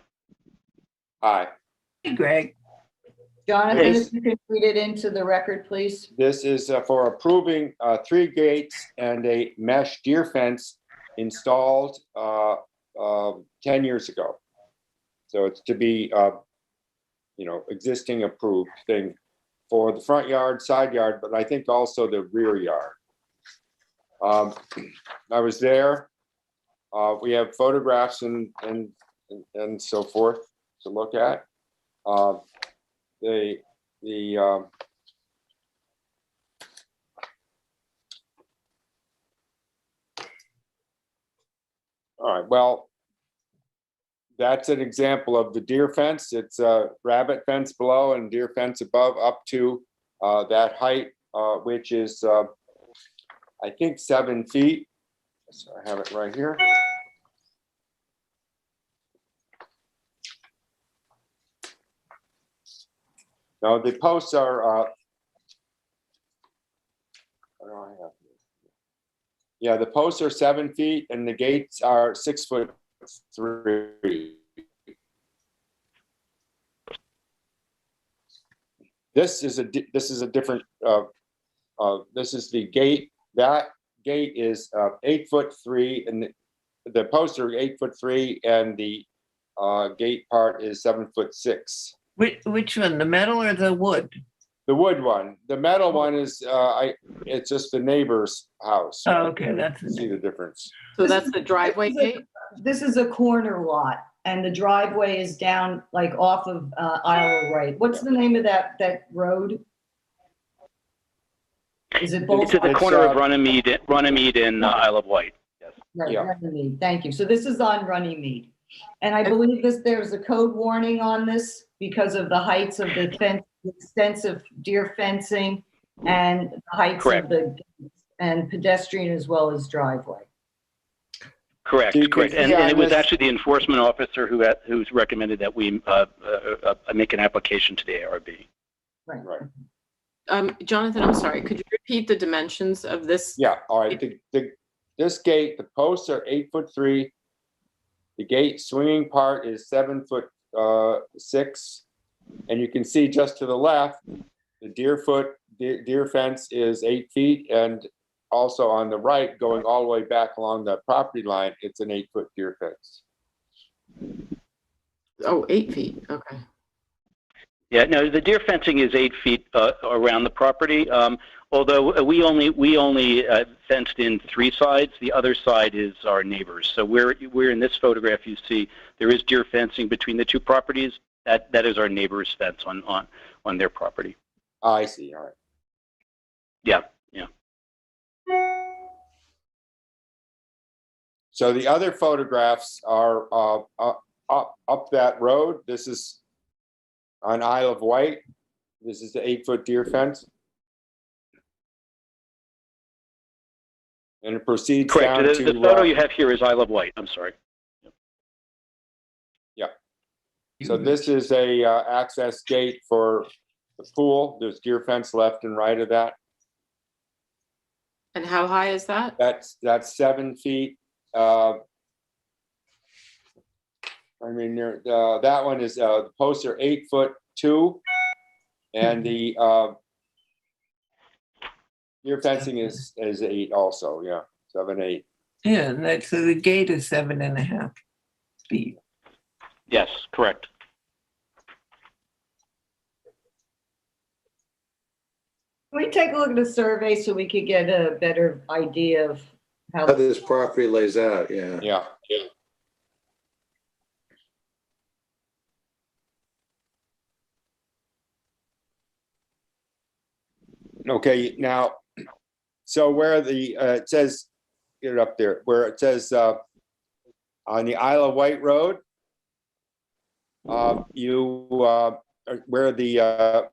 Hi. Hey, Greg. Jonathan, Yes. if you could read it into the record, please. This is for approving 3 gates and a mesh deer fence installed 10 years ago. So it's to be, existing approved thing for the front yard, side yard, but I think also the rear yard. I was there. We have photographs and so forth to look at. All right, well, that's an example of the deer fence. It's a rabbit fence below and deer fence above, up to that height, which is, I think, 7 feet. So I have it right here. Now the posts are, what do I have here? Yeah, the posts are 7 feet and the gates are 6'3". This is a different, this is the gate. That gate is 8'3", and the posts are 8'3", and the gate part is 7'6". Which one, the metal or the wood? The wood one. The metal one is it's just the neighbor's house. Oh, okay, that's See the difference. So that's the driveway gate? This is a corner lot, and the driveway is down like off of Isle of Wight. What's the name of that road? Is it both? It's at the corner of Runnymede and Isle of Wight. Yes. Right, Yeah. Runnymede. Thank you. So this is on Runnymede. And I believe there's a code warning on this because of the heights of the fence, the extensive deer fencing, and the heights of the and pedestrian as well as driveway. Correct. And it was actually the enforcement officer who's recommended that we make an application to the ARB. Right. Jonathan, I'm sorry, could you repeat the dimensions of this? Yeah, all right. This gate, the posts are 8'3". The gate swinging part is 7'6", and you can see just to the left, the deer fence is 8 feet, and also on the right, going all the way back along the property line, it's an 8-foot deer fence. Oh, 8 feet. Okay. Yeah, no, the deer fencing is 8 feet around the property. Although we only fenced in 3 sides, the other side is our neighbors. So we're in this photograph. You see there is deer fencing between the 2 properties. That is our neighbor's fence on their property. Oh, I see. All right. Yeah. So the other photographs are up that road. This is on Isle of Wight. This is the 8-foot deer fence. And it proceeds down Correct. to The photo you have here is Isle of Wight. I'm sorry. Yeah. So this is a access gate for the pool. There's deer fence left and right of that. And how high is that? That's 7 feet. I mean, that one is the posts are 8'2", and the deer fencing is 8 also. Yeah, 7, 8. Yeah, so the gate is 7.5 feet. Yes, correct. Can we take a look at the survey so we could get a better idea of How this property lays out, yeah. Yeah. Okay, now, so where the, it says, get it up there, where it says, on the Isle of Wight Road, where the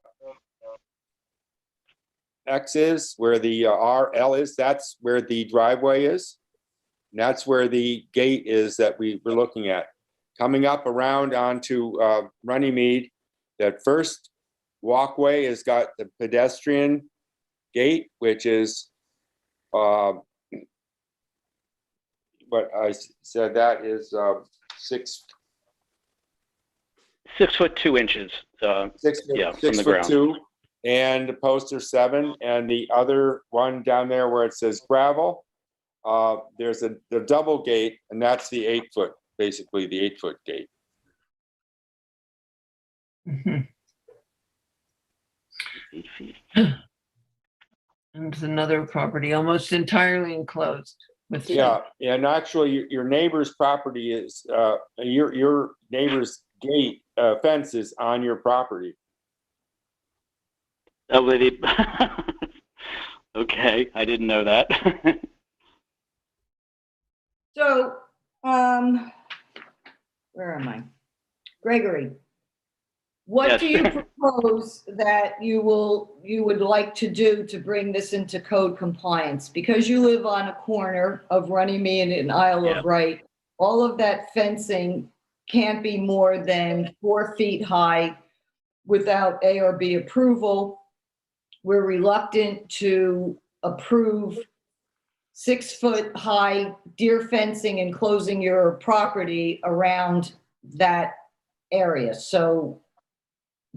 X is, where the RL is, that's where the driveway is. And that's where the gate is that we were looking at. Coming up around onto Runnymede, that first walkway has got the pedestrian gate, which is what I said, that is 6 foot 2 inches. 6 foot, yeah, 6 from the foot ground. 2, and the posts are 7, and the other one down there where it says gravel, there's the double gate, and that's the 8 foot, basically the 8 foot gate. Mhm. 8 feet. There's another property almost entirely enclosed with. Yeah, and actually your neighbor's property is, your neighbor's gate, fence is on your property. Oh, okay, I didn't know that. So, where am I? Gregory, what Yes. do you propose that you would like to do to bring this into code compliance? Because you live on a corner of Runnymede and Isle of Wight, all of that fencing can't be more than 4 feet high without ARB approval. We're reluctant to approve 6 foot high deer fencing enclosing your property around that area. So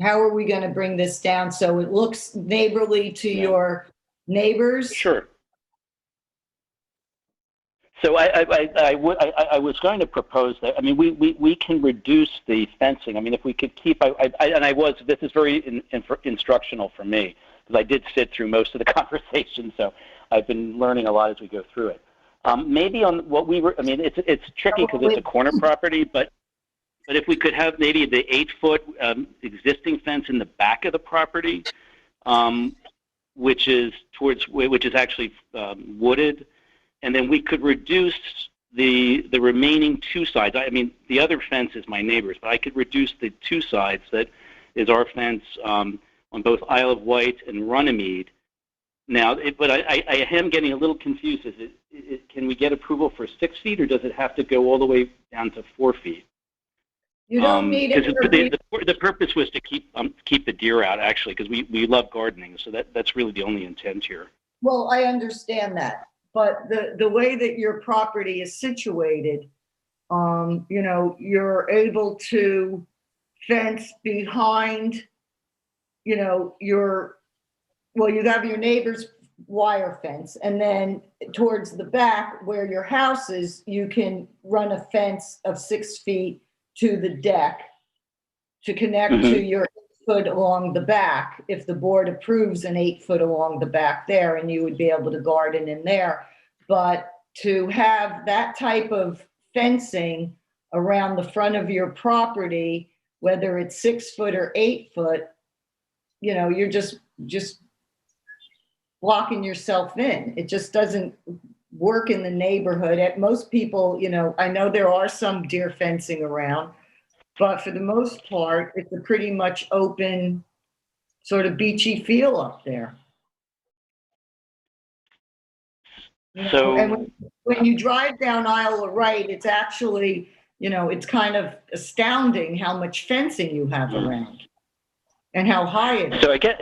how are we going to bring this down so it looks neighborly to your neighbors? Sure. So I was going to propose that. I mean, we can reduce the fencing. I mean, if we could keep, this is very instructional for me, because I did sit through most of the conversation, so I've been learning a lot as we go through it. Maybe on what we were, I mean, it's tricky because it's a corner property, but if we could have maybe the 8 foot existing fence in the back of the property, which is actually wooded, and then we could reduce the remaining 2 sides. I mean, the other fence is my neighbor's, but I could reduce the 2 sides that is our fence on both Isle of Wight and Runnymede. Now, but I am getting a little confused. Can we get approval for 6 feet, or does it have to go all the way down to 4 feet? You don't need it. The purpose was to keep the deer out, actually, because we love gardening, so that's really the only intent here. Well, I understand that, but the way that your property is situated, you're able to fence behind, you have your neighbor's wire fence, and then towards the back where your house is, you can run a fence of 6 feet to the deck to connect to your 8 foot along the back, if the board approves an 8 foot along the back there, and you would be able to garden in there. But to have that type of fencing around the front of your property, whether it's 6 foot or 8 foot, you're just blocking yourself in. It just doesn't work in the neighborhood. Most people, I know there are some deer fencing around, but for the most part, it's a pretty much open, sort of beachy feel up there. So, and when you drive down Isle of Wight, it's actually, it's kind of astounding how much fencing you have around and how high it is. So I get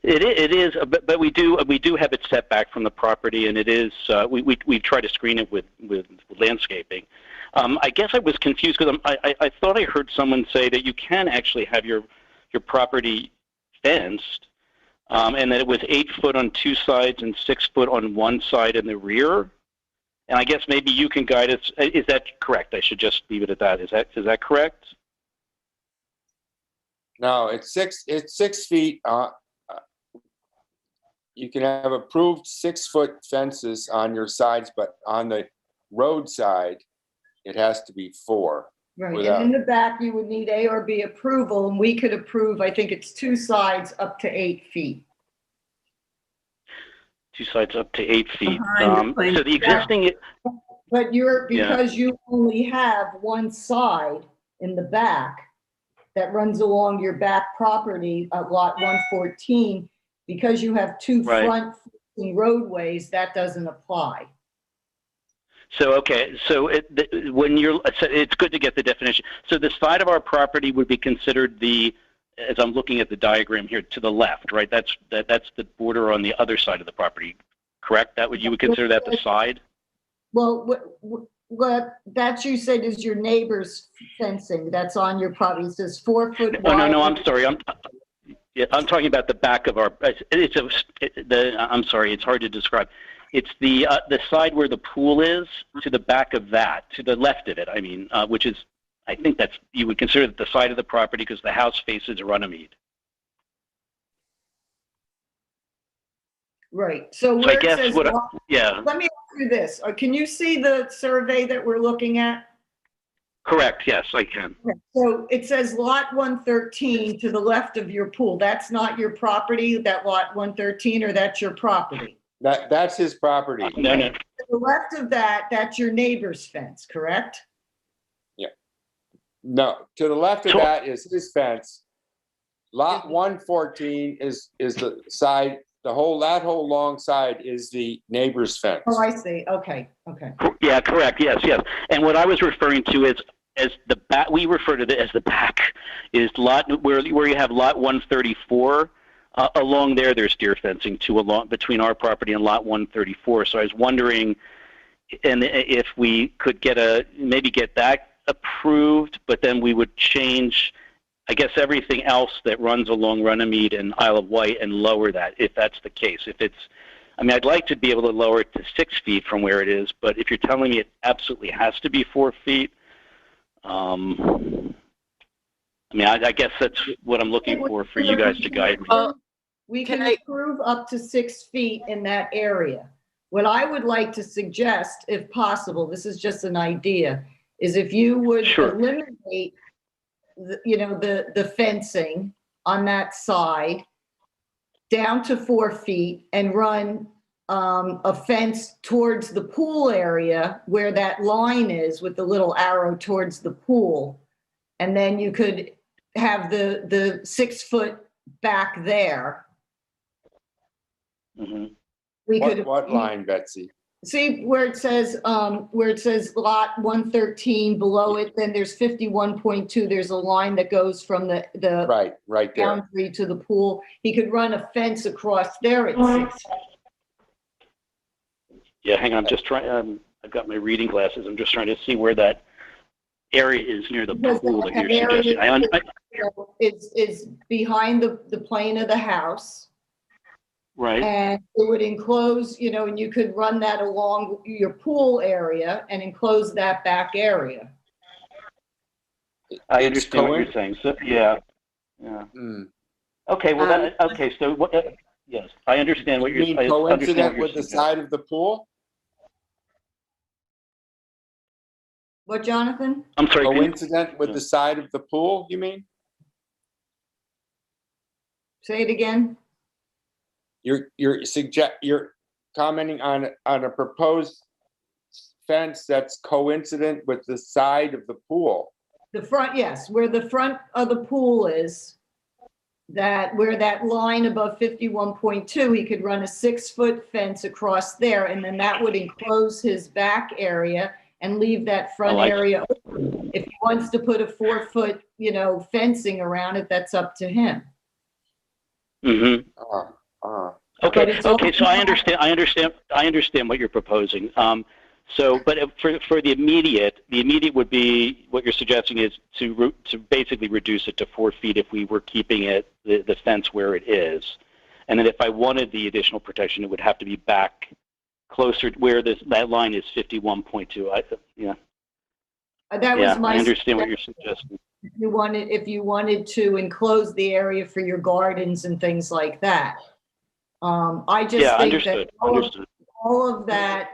it is, but we do have it set back from the property, and it is we try to screen it with landscaping. I guess I was confused because I thought I heard someone say that you can actually have your property fenced, and that it was 8 foot on 2 sides and 6 foot on 1 side in the rear. And I guess maybe you can guide us. Is that correct? I should just leave it at that. Is that correct? No, it's 6 feet. You can have approved 6 foot fences on your sides, but on the road side, it has to be 4. Right, and in the back, you would need ARB approval, and we could approve, I think it's 2 sides up to 8 feet. two sides up to 8 feet. Behind the plane. So the existing, But Yeah. because you only have one side in the back that runs along your back property at lot 114, because you have two Right. front facing roadways, that doesn't apply. so, okay, so when it's good to get the definition. So the side of our property would be considered as I'm looking at the diagram here, to the left, right? That's the border on the other side of the property, correct? You would consider that the side? Well, what that you said is your neighbor's fencing that's on your property. It says 4 foot Oh, wide. no, I'm sorry. I'm talking about the back of our. I'm sorry. It's hard to describe. It's the side where the pool is, to the back of that, to the left of it. I mean, which is, I think you would consider that the side of the property because the house faces Runnymede. Right. So So I where it guess says, yeah, let me ask you this. Can you see the survey that we're looking at? correct. Yes, I can. So it says lot 113 to the left of your pool. That's not your property, that lot 113, or that's your property? That's his property. No. To the left of that, that's your neighbor's fence, correct? No, to the left of So- that is his fence. Lot 114 is the side, that whole long side is the neighbor's fence. Oh, I see. Okay. Yeah, correct. Yes. And what I was referring to is as the back. We refer to it as the back. Is lot where you have lot 134. Along there, there's deer fencing between our property and lot 134. So I was wondering, and if we could get that approved, but then we would change, I guess, everything else that runs along Runnymede and Isle of Wight and lower that, if that's the case. I'd like to be able to lower it to 6 feet from where it is, but if you're telling me it absolutely has to be 4 feet, I guess that's what I'm looking for you guys to guide me. We can approve up to 6 feet in that area. What I would like to suggest, if possible, this is just an idea, is if you would eliminate the fencing on that side down to 4 feet and run a fence towards the pool area where that line is with the little arrow towards the pool. And then you could have the 6 foot back there. Mm-hmm. What line, Betsy? See where it says lot 113 below it, then there's 51.2. There's a line that goes from the right there boundary to the pool. He could run a fence across there at 6 feet. Yeah, hang on. I'm just trying. I've got my reading glasses. I'm just trying to see where that area is near the pool that you're suggesting. It's behind the plane of the house. Right. And it would enclose, and you could run that along your pool area and enclose that back area. I understand what you're saying. So, yeah. Okay. Well, okay. So, yes, I understand what you're saying. You mean coincident with the side of the pool? What, Jonathan? I'm sorry. Coincident with the side of the pool, you mean? Say it again. You're commenting on a proposed fence that's coincident with the side of the pool. The front, yes, where the front of the pool is, where that line above 51.2, he could run a 6 foot fence across there, and then that would enclose his back area and leave that front area open. If he wants to put a 4 foot, fencing around it, that's up to him. Mm-hmm. Okay. So I understand what you're proposing. But for the immediate would be what you're suggesting is to basically reduce it to 4 feet if we were keeping the fence where it is, and then if I wanted the additional protection, it would have to be back closer to where that line is 51.2. I understand what you're suggesting. If you wanted to enclose the area for your gardens and things like that. I just think that all of that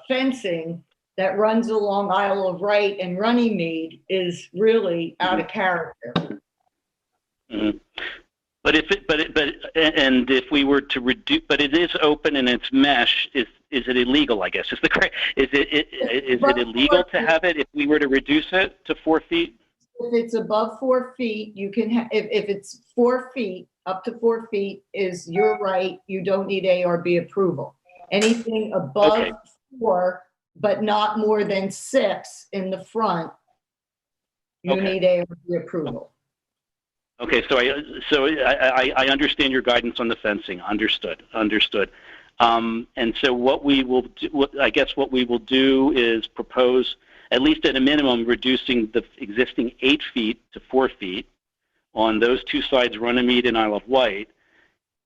fencing that runs along Isle of Wight and Runnymede is really out of character. Mm-hmm. And if we were to reduce, but it is open and it's mesh. Is it illegal? I guess is it illegal to have it if we were to reduce it to 4 feet? If it's above 4 feet, you can if it's 4 feet, up to 4 feet is your right. You don't need ARB approval. Anything above 4, but not more than 6 in the front, you need ARB approval. Okay, so I understand your guidance on the fencing. Understood. And so what we will do, I guess what we will do is propose, at least at a minimum, reducing the existing 8 feet to 4 feet on those two sides, Runnymede and Isle of Wight.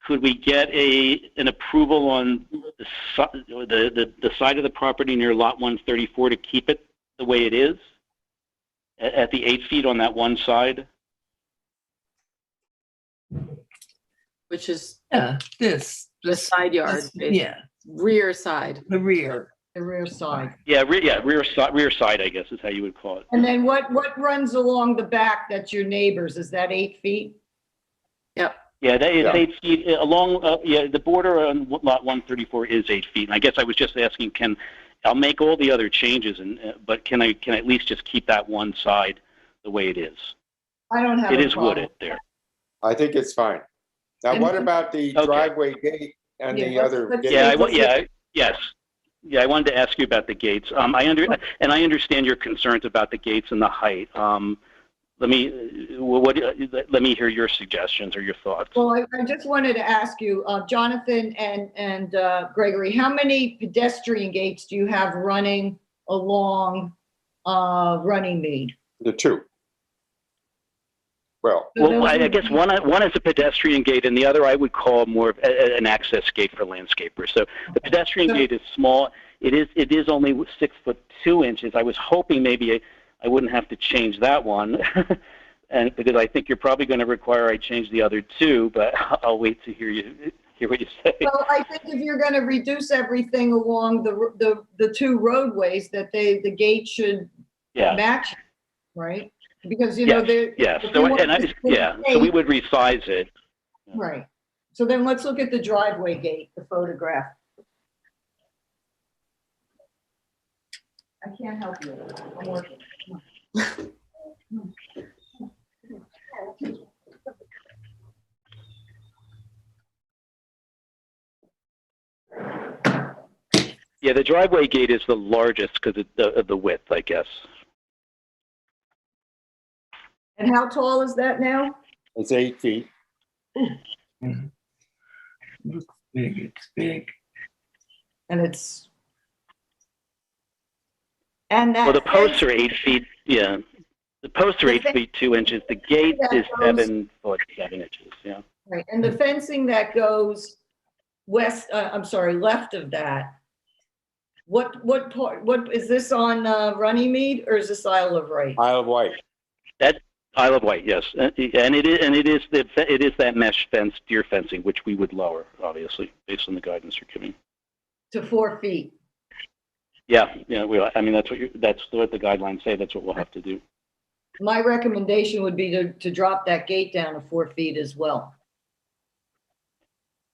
Could we get an approval on the side of the property near Lot 134 to keep it the way it is at the 8 feet on that one side? Which is the side yard. Rear side. The rear side. Rear side, I guess is how you would call it. And then what runs along the back that's your neighbors? Is that 8 feet? Yep. Yeah, that is 8 feet along. The border on Lot 134 is 8 feet. And I guess I was just asking, I'll make all the other changes, but can I at least just keep that one side the way it is? I don't have. It is wooded there. I think it's fine. Now, what about the driveway gate and the other gate? I wanted to ask you about the gates. I understand your concerns about the gates and the height. Let me hear your suggestions or your thoughts. Well, I just wanted to ask you, Jonathan and Gregory, how many pedestrian gates do you have running along Runnymede? The 2. Well, I guess one is a pedestrian gate, and the other I would call more of an access gate for landscapers. So the pedestrian gate is small. It is only 6'2". I was hoping maybe I wouldn't have to change that one, and because I think you're probably going to require I change the other 2, but I'll wait to hear what you say. Well, I think if you're going to reduce everything along the 2 roadways, that the gate should match, right? Because so we would resize it. Right. So then let's look at the driveway gate, the photograph. I can't help you. I'm working. Yeah, the driveway gate is the largest because of the width, I guess. And how tall is that now? It's 8 feet. Looks big. It's big. And it's. And that. Well, the posts are 8 feet. Yeah, the posts are 8 feet 2 inches. The gate is 7 foot 7 inches. Yeah. Right, and the fencing that goes left of that. What part? What is this on Runnymede or is this Isle of Wight? Isle of Wight. That's Isle of Wight, yes, and it is that mesh fence, deer fencing, which we would lower, obviously, based on the guidance you're giving. To 4 feet. Yeah. I mean, that's what the guidelines say. That's what we'll have to do. My recommendation would be to drop that gate down to 4 feet as well.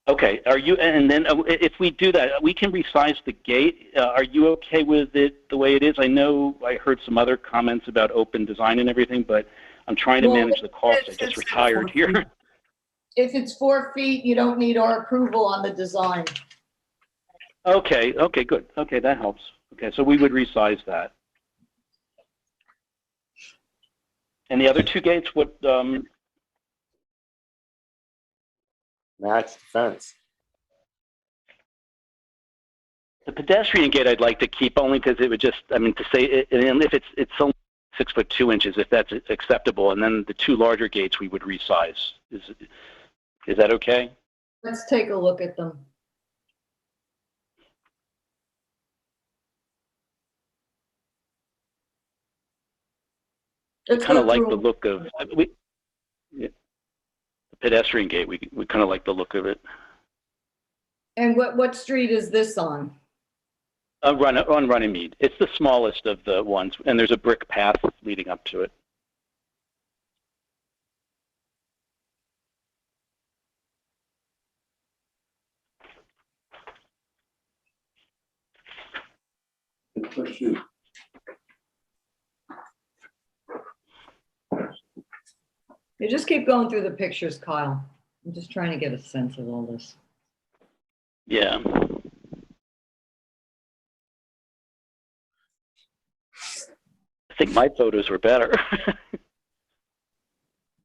Okay. And then if we do that, we can resize the gate. Are you okay with it the way it is? I know I heard some other comments about open design and everything, but I'm trying to manage the cost. I just retired here. If it's 4 feet, you don't need our approval on the design. Okay, good. Okay, that helps. Okay, so we would resize that. And the other 2 gates, what? Match the fence. The pedestrian gate I'd like to keep only because it would just, to say, and if it's only 6'2", if that's acceptable, and then the 2 larger gates we would resize. Is that okay? Let's take a look at them. We kind of like the look of the pedestrian gate. We kind of like the look of it. And what street is this on? On Runnymede. It's the smallest of the ones, and there's a brick path leading up to it. You just keep going through the pictures, Kyle. I'm just trying to get a sense of all this. Yeah. I think my photos were better.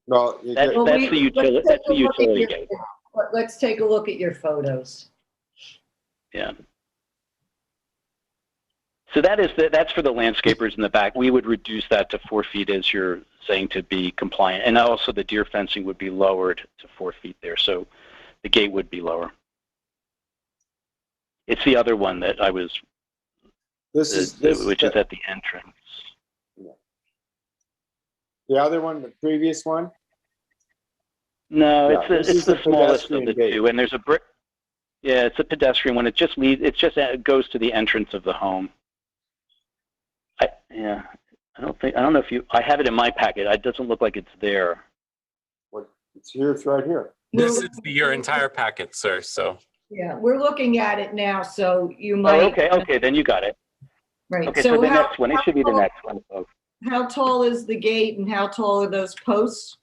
Well, that's the utility. That's the utility gate. Let's take a look at your photos. Yeah. So that's for the landscapers in the back. We would reduce that to 4 feet, as you're saying, to be compliant, and also the deer fencing would be lowered to 4 feet there. So the gate would be lower. It's the other one that I was. Which is at the entrance. The other one, the previous one? No, Yeah, it's the smallest of the two, and there's a brick. Yeah, it's a pedestrian one. It just goes to the entrance of the home. I don't know if you. I have it in my packet. It doesn't look like it's there. What? It's here. It's right here. This is your entire packet, sir. So. Yeah, we're looking at it now, so you might. Oh, okay. Okay, then you got it. Right. Okay, so the next one. It should be the next one, folks. How tall is the gate, and how tall are those posts?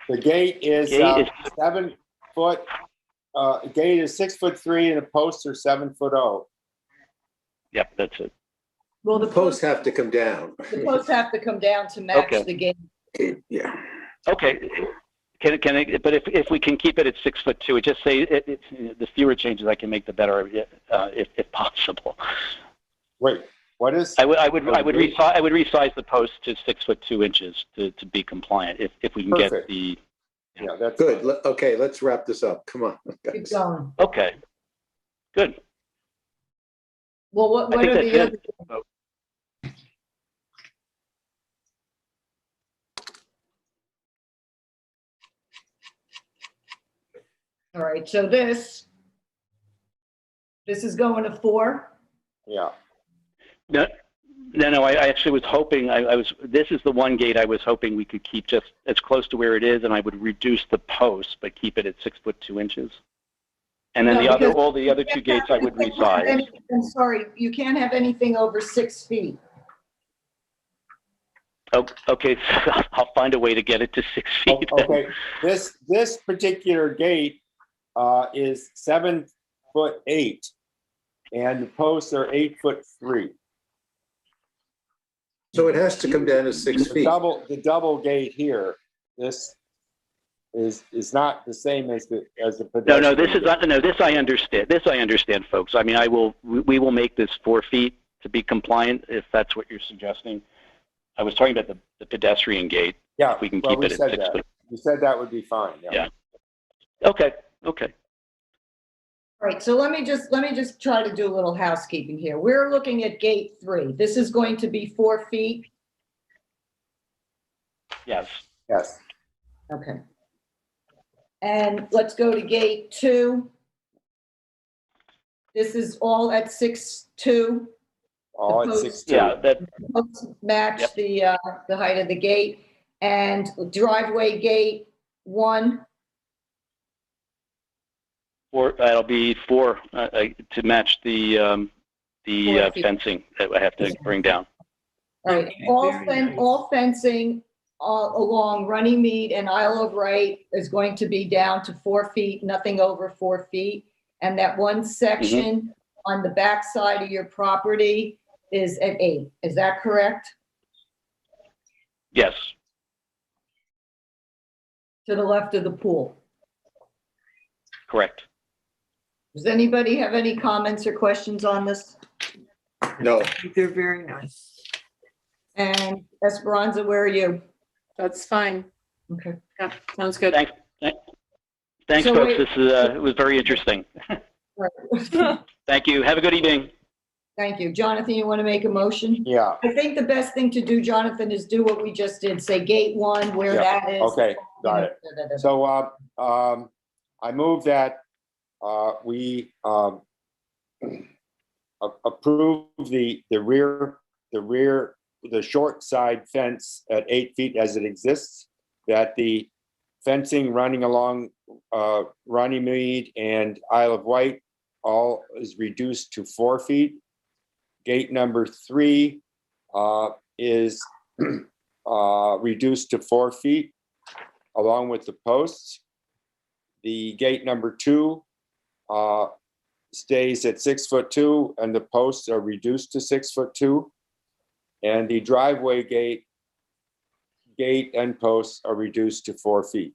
The gate is 7 foot. Gate is 6'3", and the posts are 7'0". Yep, that's it. Well, the posts have to come down. The posts have to come down to match the gate. Yeah. Okay. Can it? But if we can keep it at 6'2", it just say the fewer changes I can make, the better, if possible. Wait, what is? I would resize the post to 6'2" to be compliant if we can get the. Yeah, that's good. Okay, let's wrap this up. Come on. Keep going. Okay. Good. Well, what are the other? All right, so this is going to 4? Yeah. No, I actually was hoping, this is the one gate I was hoping we could keep just as close to where it is, and I would reduce the post, but keep it at 6'2". And then all the other two gates I would resize. I'm sorry, you can't have anything over 6 feet. Oh, okay, so I'll find a way to get it to 6 feet. Okay, this particular gate is 7'8", and the posts are 8'3". So it has to come down to 6 feet. The double gate here. This is not the same as the pedestrian. No, this is not. No, this I understand. This I understand, folks. I mean, we will make this 4 feet to be compliant, if that's what you're suggesting. I was talking about the pedestrian gate. Yeah, if we can keep it at 6 foot. You said that would be fine. Yeah. Okay. All right, so let me just try to do a little housekeeping here. We're looking at gate 3. This is going to be 4 feet? Yes. Yes. Okay. And let's go to gate 2. This is all at 6'2". All at 6'2". Yeah, that match the height of the gate. And driveway gate 1. Or that'll be 4 to match the fencing that I have to bring down. All right, all fencing along Runnymede and Isle of Wight is going to be down to 4 feet, nothing over 4 feet. And that one section on the back side of your property is at 8. Is that correct? Yes. To the left of the pool. Correct. Does anybody have any comments or questions on this? No. They're very nice. And Esperanza, where are you? That's fine. Okay. Yeah, sounds good. Thanks, So folks. wait- This is it was very interesting. Thank you. Have a good evening. Thank you. Jonathan, you want to make a motion? Yeah. I think the best thing to do, Jonathan, is do what we just did. Say gate 1, where Yeah. that is. Okay, got it. So I move that we approve the short side fence at 8 feet as it exists, that the fencing running along Runnymede and Isle of Wight all is reduced to 4 feet. Gate number 3 is reduced to 4 feet along with the posts. The gate number 2 stays at 6'2" and the posts are reduced to 6'2". And the driveway gate and posts are reduced to 4 feet.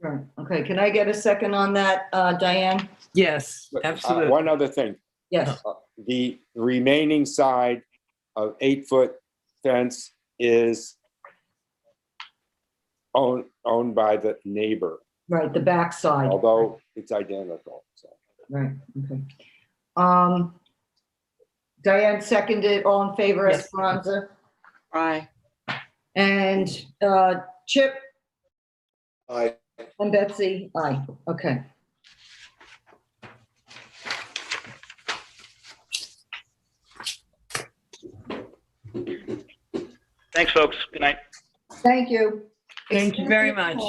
Right. Okay, can I get a second on that, Diane? Yes, absolutely. One other thing. Yes. The remaining side of 8-foot fence is owned by the neighbor, Right, the back side. although it's identical. So. Right, okay. Diane seconded, all in favor, Yes. Esperanza? Aye. And Chip Aye. and Betsy, aye, okay. Thanks, folks. Good night. Thank you. Thank you very much.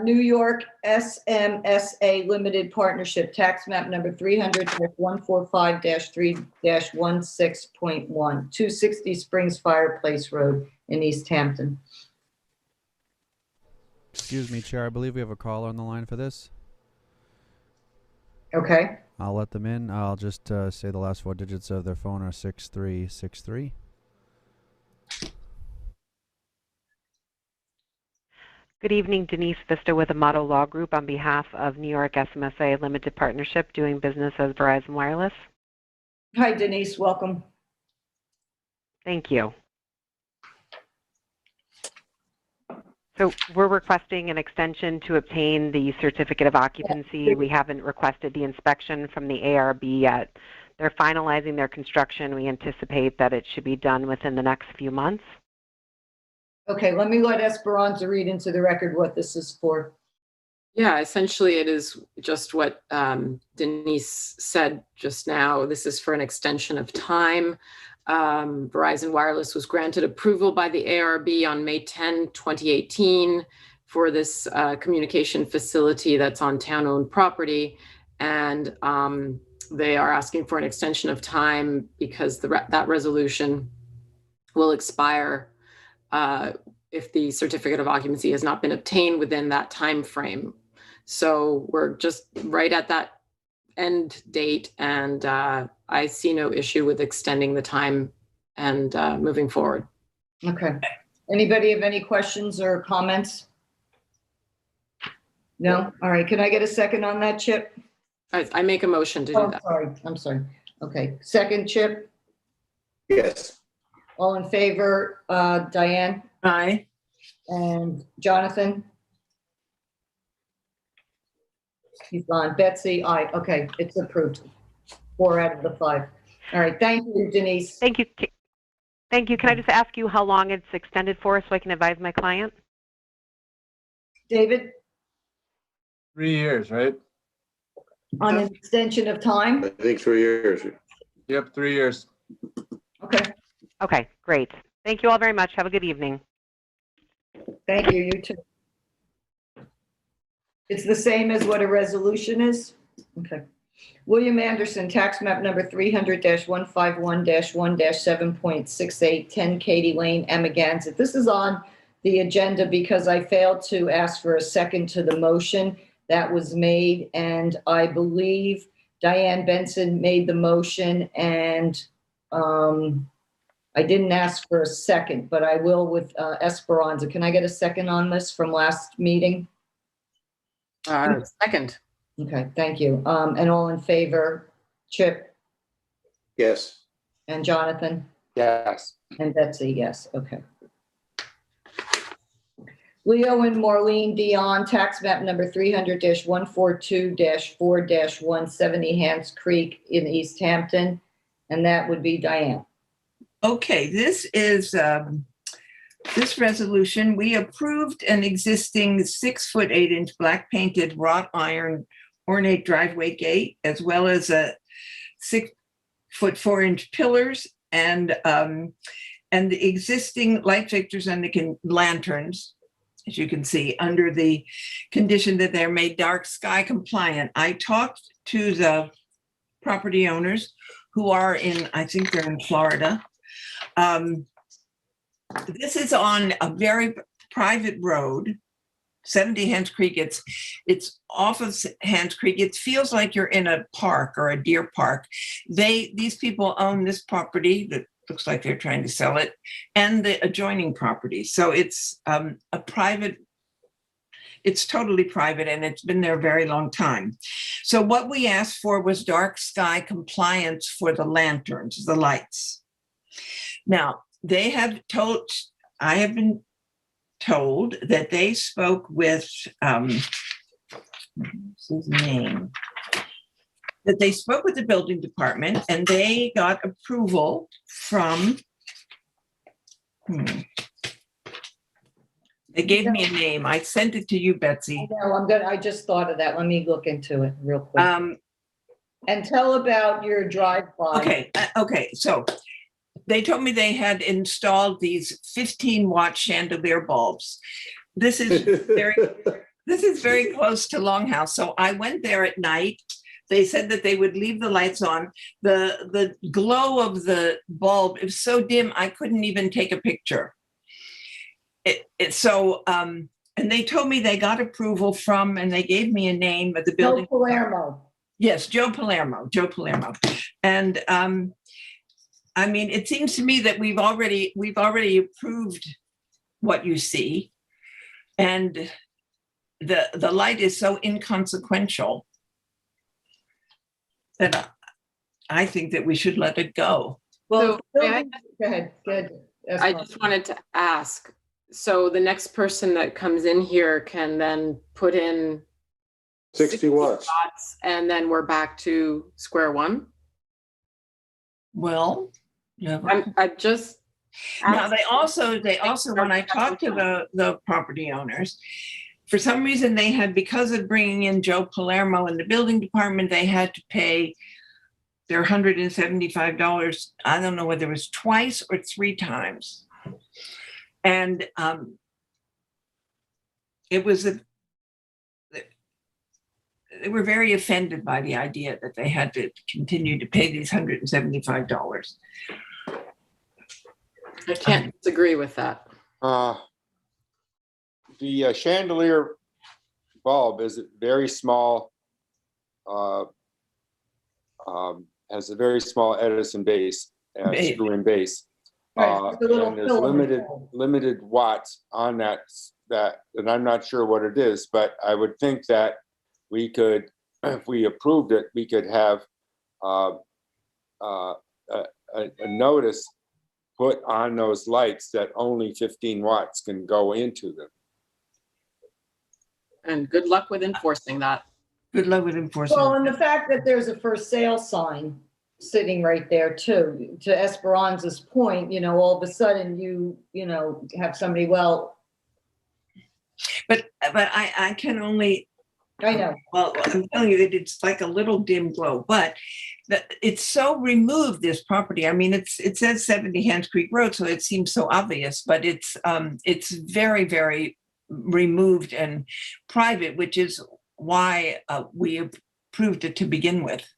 New York SMSA Limited Partnership, tax map number 300-145-3-16.1, 260 Springs Fireplace Road in East Hampton. Excuse me, Chair. I believe we have a caller on the line for this. Okay. I'll let them in. I'll just say the last 4 digits of their phone are 6363. Good evening, Denise Vista with the Model Law Group on behalf of New York SMSA Limited Partnership, doing business as Verizon Wireless. Hi, Denise, welcome. Thank you. So we're requesting an extension to obtain the certificate of occupancy. We haven't requested the inspection from the ARB yet. They're finalizing their construction. We anticipate that it should be done within the next few months. Okay, let me let Esperanza read into the record what this is for. Yeah, essentially it is just what Denise said just now. This is for an extension of time. Verizon Wireless was granted approval by the ARB on May 10, 2018 for this communication facility that's on town-owned property. And they are asking for an extension of time because that resolution will expire if the certificate of occupancy has not been obtained within that time frame. So we're just right at that end date, and I see no issue with extending the time and moving forward. Okay. Anybody have any questions or comments? No? All right. Can I get a second on that, Chip? I make a motion to do that. Sorry. I'm sorry. Okay. Second, Chip? Yes. All in favor, Diane? Aye. And Jonathan? He's gone. Betsy, aye. Okay, it's approved. 4 out of the 5. All right, thank you, Denise. Thank you. Thank you. Can I just ask you how long it's extended for so I can advise my client? David, 3 years, right? on an extension of time? I think 3 years. Yep, 3 years. Okay, Okay, great. Thank you all very much. Have a good evening. thank you, you too. It's the same as what a resolution is? Okay. William Anderson, tax map number 300-151-1-7.68, 10 Katy Lane, Amagansett. This is on the agenda because I failed to ask for a second to the motion that was made, and I believe Diane Benson made the motion, and I didn't ask for a second, but I will with Esperanza. Can I get a second on this from last meeting? Second. Okay, thank you. And all in favor, Chip Yes. and Jonathan? Yes. And Betsy, yes, okay. Leo and Marlene Dion, tax map number 300-142-4-170 Hans Creek in East Hampton, and that would be Diane. Okay, this is this resolution. We approved an existing 6-foot 8-inch black painted wrought iron ornate driveway gate, as well as a 6-foot 4-inch pillars and the existing light fixtures and the lanterns, as you can see, under the condition that they're made dark sky compliant. I talked to the property owners who are in, I think they're in Florida. This is on a very private road, 70 Hens Creek. It's off of Hens Creek. It feels like you're in a park or a deer park. These people own this property that looks like they're trying to sell it, and the adjoining property. So it's a private, it's totally private, and it's been there a very long time. So what we asked for was dark sky compliance for the lanterns, the lights. Now, they have told, I have been told that they spoke with, what's his name? That they spoke with the building department and they got approval from, they gave me a name. I sent it to you, Betsy. I just thought of that. Let me look into it real quick. And tell about your drive-by. Okay. So they told me they had installed these 15-watt chandelier bulbs. This is very close to Longhouse. So I went there at night. They said that they would leave the lights on. The glow of the bulb is so dim, I couldn't even take a picture. And they told me they got approval from, and they gave me a name of the building. Joe Palermo. Yes, Joe Palermo. And I mean, it seems to me that we've already approved what you see, and the light is so inconsequential that I think that we should let it go. Well, So, go ahead. I just wanted to ask, so the next person that comes in here can then put in 60 watts, and then we're back to square one? Well, yeah. I just now they also when I talked to the property owners, for some reason they had, because of bringing in Joe Palermo in the building department, they had to pay their $175. I don't know whether it was twice or 3 times. And they were very offended by the idea that they had to continue to pay these $175. I can't disagree with that. The chandelier bulb is very small, has a very small Edison base, screw-in base. And there's limited watts on that, and I'm not sure what it is, but I would think that we could, if we approved it, we could have a notice put on those lights that only 15 watts can go into them. And good luck with enforcing that. Good luck with enforcing. Well, and the fact that there's a for sale sign sitting right there too, to Esperanza's point, all of a sudden you have somebody, well. But I can only. I know. Well, I'm telling you that it's like a little dim glow, but it's so removed, this property. I mean, it says 70 Hens Creek Road, so it seems so obvious, but it's very, very removed and private, which is why we approved it to begin with.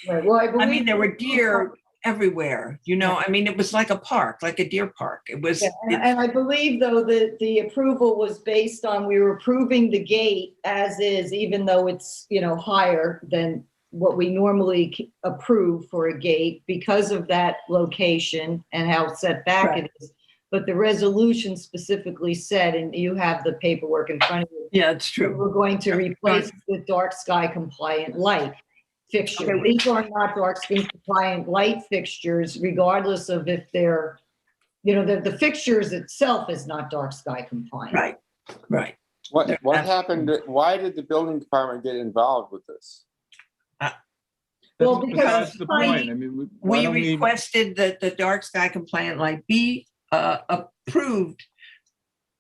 Right. Well, I mean, there were deer everywhere, I mean, it was like a park, like a deer park. It was. Yeah, and I believe, though, that the approval was based on, we were approving the gate as is, even though it's, higher than what we normally approve for a gate because of that location and how set back it is. But the resolution specifically said, and you have the paperwork in front of you. Yeah, it's true. We're going to replace it with dark sky compliant light fixture. Okay. These are not dark sky compliant light fixtures, regardless of if they're, the fixtures itself is not dark sky compliant. Right. What happened? Why did the building department get involved with this? Well, because that's the point. I mean, we requested that the dark sky compliant light be approved,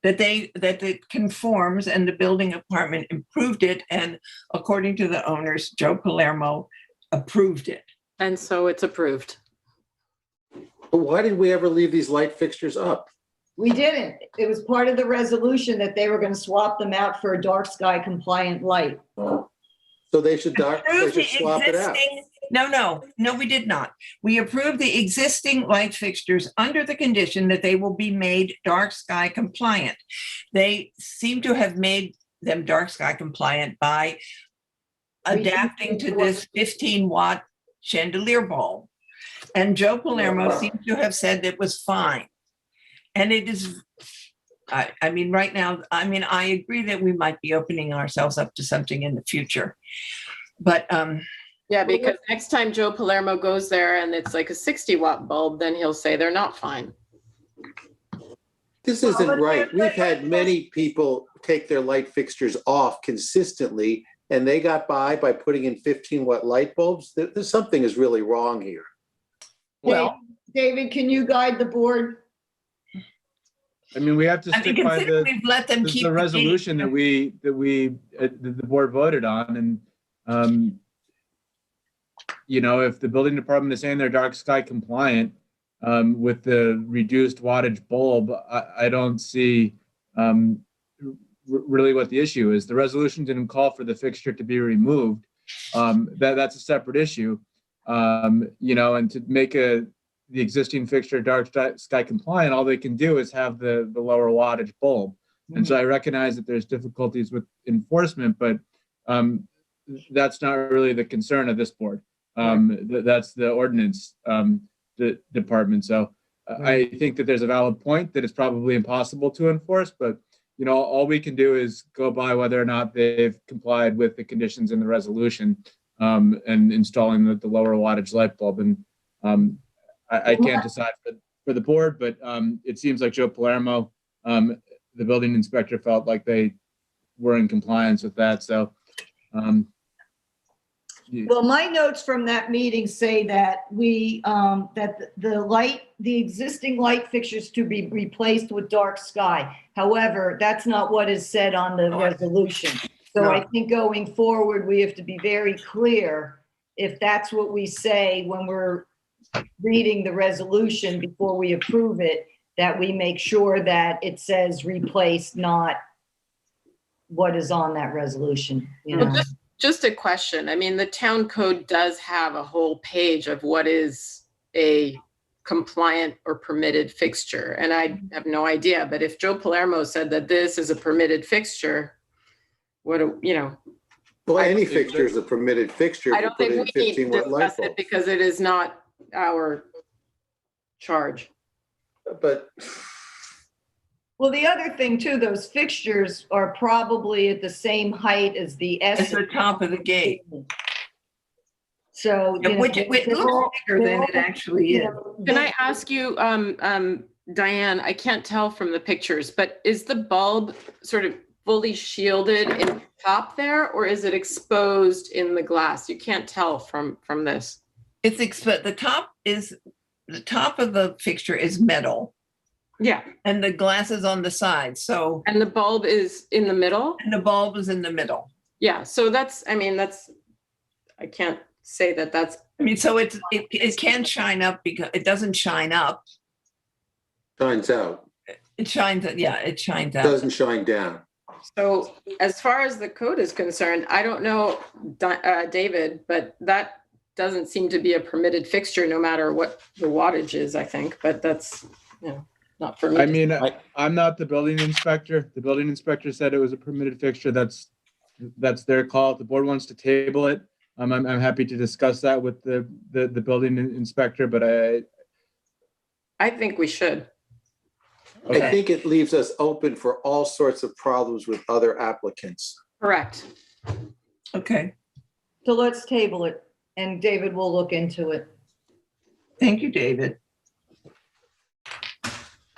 that it conforms, and the building department improved it, and according to the owners, Joe Palermo approved it. And so it's approved. But why did we ever leave these light fixtures up? We didn't. It was part of the resolution that they were going to swap them out for a dark sky compliant light. So they should swap it out. No, we did not. We approved the existing light fixtures under the condition that they will be made dark sky compliant. They seem to have made them dark sky compliant by adapting to this 15-watt chandelier bulb. And Joe Palermo seems to have said that was fine. And it is, I mean, right now, I mean, I agree that we might be opening ourselves up to something in the future. But yeah, because next time Joe Palermo goes there and it's like a 60-watt bulb, then he'll say they're not fine. This isn't right. We've had many people take their light fixtures off consistently, and they got by putting in 15-watt light bulbs. There's something is really wrong here. Well, David, can you guide the board? I mean, we have to stick by we've let them keep the resolution that the board voted on, and you know, if the building department is saying they're dark sky compliant with the reduced wattage bulb, I don't see really what the issue is. The resolution didn't call for the fixture to be removed. That's a separate issue. You know, and to make the existing fixture dark sky compliant, all they can do is have the lower wattage bulb. And so I recognize that there's difficulties with enforcement, but that's not really the concern of this board. That's the ordinance department. So I think that there's a valid point that it's probably impossible to enforce, but you know, all we can do is go by whether or not they've complied with the conditions in the resolution and installing the lower wattage light bulb. And I can't decide for the board, but it seems like Joe Palermo, the building inspector, felt like they were in compliance with that. So, well, my notes from that meeting say that that the existing light fixtures to be replaced with dark sky. However, that's not what is said on the resolution. So I think going forward, we have to be very clear if that's what we say when we're reading the resolution before we approve it, that we make sure that it says replace, not what is on that resolution. You know? Well, just a question. I mean, the town code does have a whole page of what is a compliant or permitted fixture. And I have no idea, but if Joe Palermo said that this is a permitted fixture, you know. Well, any fixture is a permitted fixture. I don't think we need to discuss it because it is not our charge. But well, the other thing too, those fixtures are probably at the same height as the top of the gate. So it looks bigger than it actually is. Can I ask you, Diane, I can't tell from the pictures, but is the bulb sort of fully shielded in the top there, or is it exposed in the glass? You can't tell from this. It's exposed. The top of the fixture is metal. Yeah. And the glass is on the side. So. And the bulb is in the middle? And the bulb is in the middle. Yeah. So that's, I mean, I can't say that that's. I mean, so it can shine up because it doesn't shine up. Shines out. It shines, yeah, it shines out. Doesn't shine down. So as far as the code is concerned, I don't know, David, but that doesn't seem to be a permitted fixture no matter what the wattage is, I think, but that's, you know, not for me. I mean, I'm not the building inspector. The building inspector said it was a permitted fixture. That's their call. If the board wants to table it, I'm happy to discuss that with the building inspector, but I think we should. Okay. I think it leaves us open for all sorts of problems with other applicants. Correct. Okay. So let's table it and David will look into it. Thank you, David.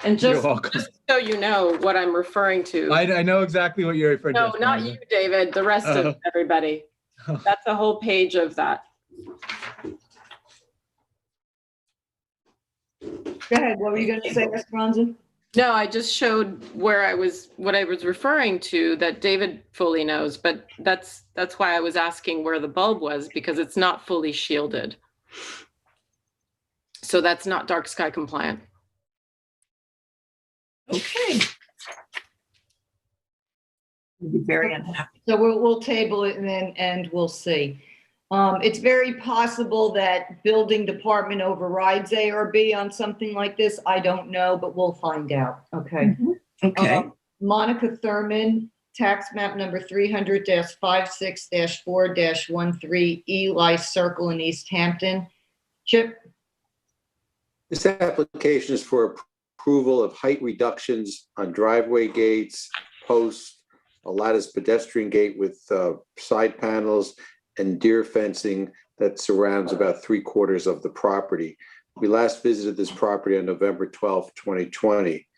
And just so you know what I'm referring to. I know exactly what you're referring to. No, not you, David, the rest of everybody. That's a whole page of that. Go ahead, what were you going to say, Mr. Ronson? No, I just showed what I was referring to that David fully knows, but that's why I was asking where the bulb was, because it's not fully shielded. So that's not dark sky compliant. Okay. I'd be very unhappy. So we'll table it and we'll see. It's very possible that building department overrides ARB on something like this. I don't know, but we'll find out. Okay. Okay. Monica Thurman, tax map number 300-56-4-13 Eli Circle in East Hampton. Chip? This application is for approval of height reductions on driveway gates, posts, a lattice pedestrian gate with side panels, and deer fencing that surrounds about 3/4 of the property. We last visited this property on November 12th, 2020.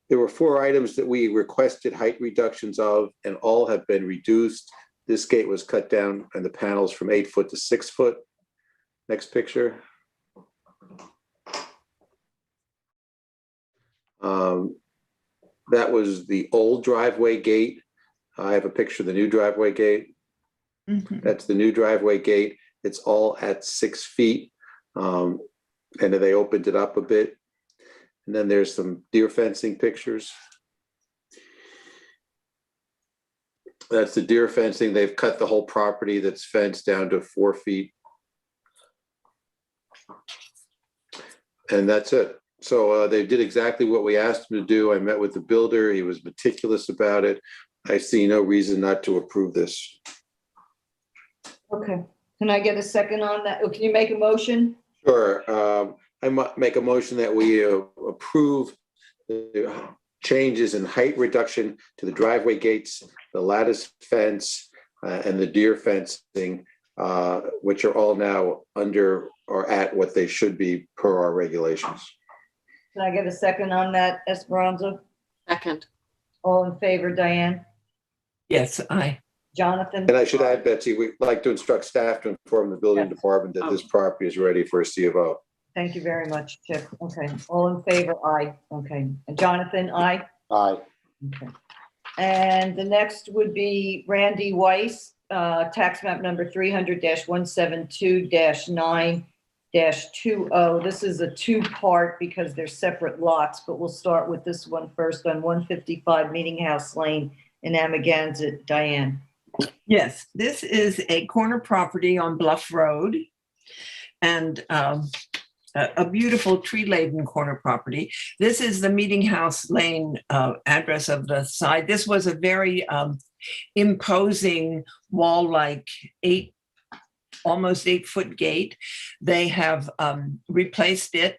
There were 4 items that we requested height reductions of, and all have been reduced. This gate was cut down and the panels from 8 foot to 6 foot. Next picture. That was the old driveway gate. I have a picture of the new driveway gate. That's the new driveway gate. It's all at 6 feet. And then they opened it up a bit. And then there's some deer fencing pictures. That's the deer fencing. They've cut the whole property that's fenced down to 4 feet. And that's it. So they did exactly what we asked them to do. I met with the builder. He was meticulous about it. I see no reason not to approve this. Okay. Can I get a second on that? Can you make a motion? Sure. I might make a motion that we approve the changes in height reduction to the driveway gates, the lattice fence, and the deer fencing, which are all now under or at what they should be per our regulations. Can I get a second on that, Esperanza? Second. All in favor, Diane? Yes, aye. Jonathan? And I should add, Betsy, we'd like to instruct staff to inform the building department that this property is ready for a C of O. Thank you very much, Chip. Okay, all in favor, aye. Okay, and Jonathan, aye? Aye. Okay. And the next would be Randy Weiss, tax map number 300-172-9-20. This is a 2-part because they're separate lots, but we'll start with this one first on 155 Meeting House Lane in Amagansett. Diane. Yes, this is a corner property on Bluff Road and a beautiful tree-laden corner property. This is the Meeting House Lane address of the side. This was a very imposing wall-like almost 8-foot gate. They have replaced it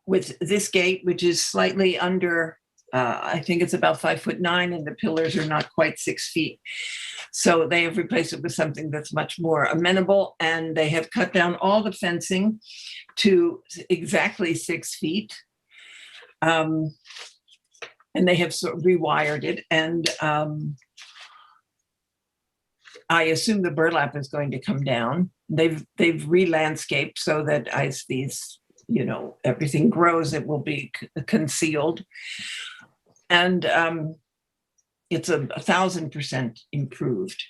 with this gate, which is slightly under, I think it's about 5'9", and the pillars are not quite 6 feet. So they have replaced it with something that's much more amenable, and they have cut down all the fencing to exactly 6 feet. And they have sort of rewired it. And I assume the burlap is going to come down. They've re-landscaped so that as these, everything grows, it will be concealed. And it's 1,000% improved.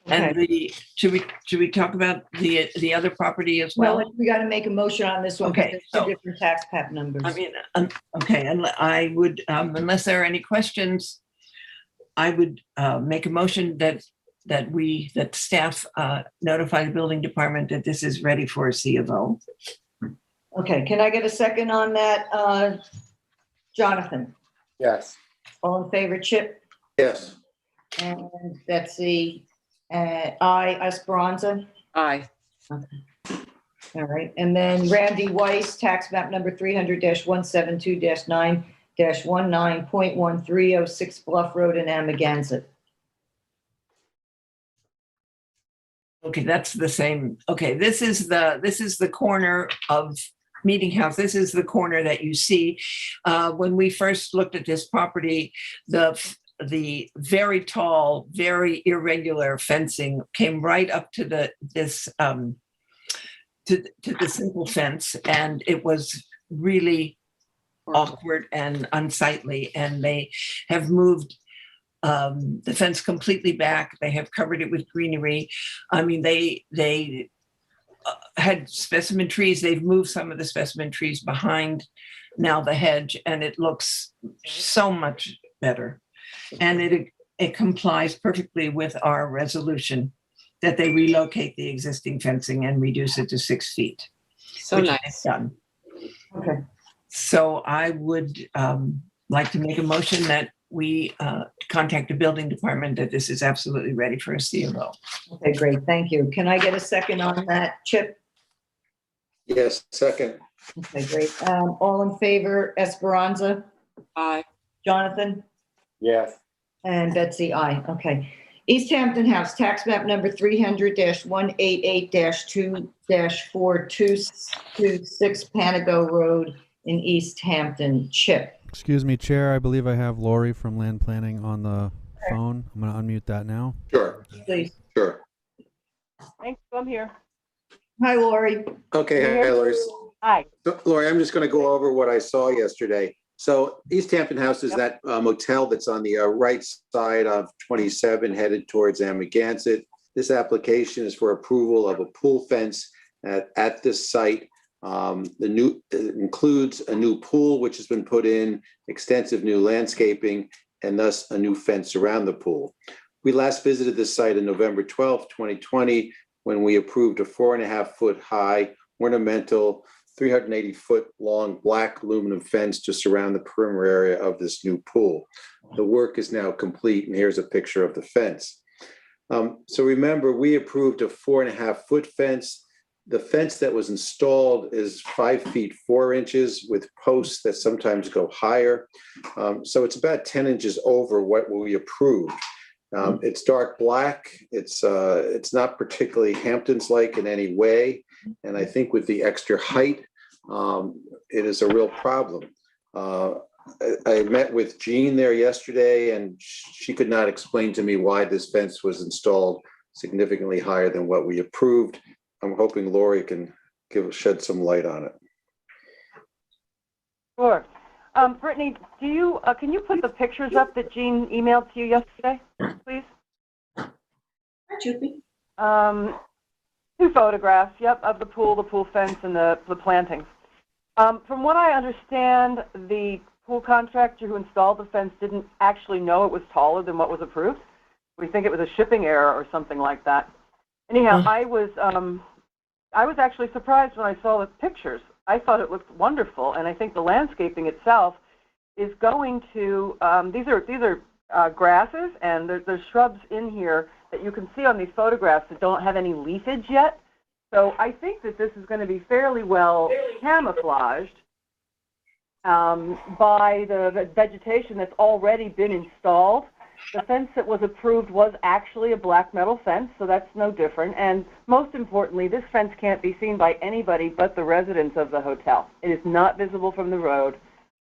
Okay. And should we talk about the other property as well? Well, we got to make a motion on this one. Okay, Because there's 2 different tax cap numbers. I mean, okay, and I would, unless there are any questions, I would make a motion that staff notify the building department that this is ready for a C of O. Okay, can I get a second on that? Jonathan? Yes. All in favor, Chip? Yes. And Betsy? Aye. Esperanza? Aye. Okay. All right, and then Randy Weiss, tax map number 300-172-9-19.1306 Bluff Road in Amagansett. Okay, that's the same. Okay, this is the corner of Meeting House. This is the corner that you see. When we first looked at this property, the very tall, very irregular fencing came right up to the simple fence, and it was really awkward and unsightly. And they have moved the fence completely back. They have covered it with greenery. I mean, they had specimen trees. They've moved some of the specimen trees behind now the hedge, and it looks so much better. And it complies perfectly with our resolution that they relocate the existing fencing and reduce it to 6 feet. So nice. Done. Okay. So I would like to make a motion that we contact the building department that this is absolutely ready for a CLO. Okay, great. Thank you. Can I get a second on that, Chip? Yes, second. Okay, great. All in favor, Esperanza? Aye. Jonathan? Yes. And Betsy, aye. Okay. East Hampton House, tax map number 300-188-2-4226 Panago Road in East Hampton. Chip. Excuse me, Chair. I believe I have Lori from Land Planning on the phone. I'm going to unmute that now. Sure. Please. Sure. Thanks, I'm here. Hi, Lori. Okay, hi, Lori. Hi. So, Lori, I'm just going to go over what I saw yesterday. So East Hampton House is that motel that's on the right side of 27 headed towards Amagansett. This application is for approval of a pool fence at this site. It includes a new pool, which has been put in, extensive new landscaping, and thus a new fence around the pool. We last visited this site on November 12th, 2020, when we approved a 4.5-foot high ornamental 380-foot long black aluminum fence to surround the perimeter area of this new pool. The work is now complete, and here's a picture of the fence. So remember, we approved a 4.5-foot fence. The fence that was installed is 5 feet 4 inches with posts that sometimes go higher. So it's about 10 inches over what we approved. It's dark black. It's not particularly Hamptons-like in any way. And I think with the extra height, it is a real problem. I met with Jean there yesterday, and she could not explain to me why this fence was installed significantly higher than what we approved. I'm hoping Lori can shed some light on it. Sure. Brittany, can you put the pictures up that Jean emailed to you yesterday, please? Hi, Julie. 2 photographs, yep, of the pool fence, and the plantings. From what I understand, the pool contractor who installed the fence didn't actually know it was taller than what was approved. We think it was a shipping error or something like that. Anyhow, I was actually surprised when I saw the pictures. I thought it looked wonderful, and I think the landscaping itself is going to. These are grasses, and there's shrubs in here that you can see on these photographs that don't have any leafage yet. So I think that this is going to be fairly well camouflaged by the vegetation that's already been installed. The fence that was approved was actually a black metal fence, so that's no different. And most importantly, this fence can't be seen by anybody but the residents of the hotel. It is not visible from the road.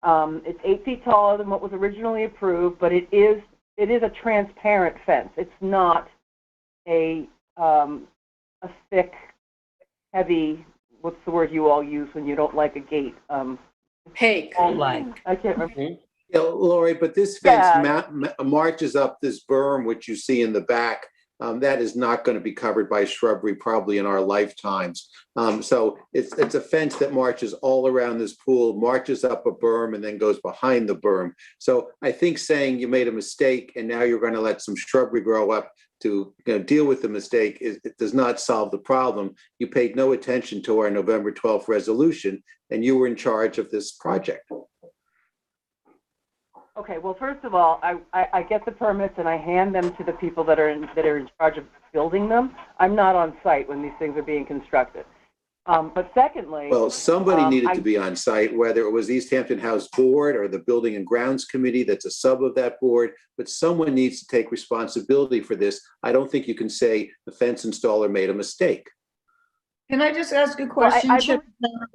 It's 8 feet taller than what was originally approved, but it is a transparent fence. It's not a thick, heavy, what's the word you all use when you don't like a gate? Opaque. I can't remember. Yeah, Lori, but this fence marches up this berm, which you see in the back. That is not going to be covered by shrubbery probably in our lifetimes. So it's a fence that marches all around this pool, marches up a berm, and then goes behind the berm. So I think saying you made a mistake and now you're going to let some shrubbery grow up to deal with the mistake, it does not solve the problem. You paid no attention to our November 12th resolution, and you were in charge of this project. Okay, well, first of all, I get the permits and I hand them to the people that are in charge of building them. I'm not on site when these things are being constructed. But secondly, well, somebody needed to be on site, whether it was East Hampton House Board or the Building and Grounds Committee that's a sub of that board, but someone needs to take responsibility for this. I don't think you can say the fence installer made a mistake. Can I just ask a question?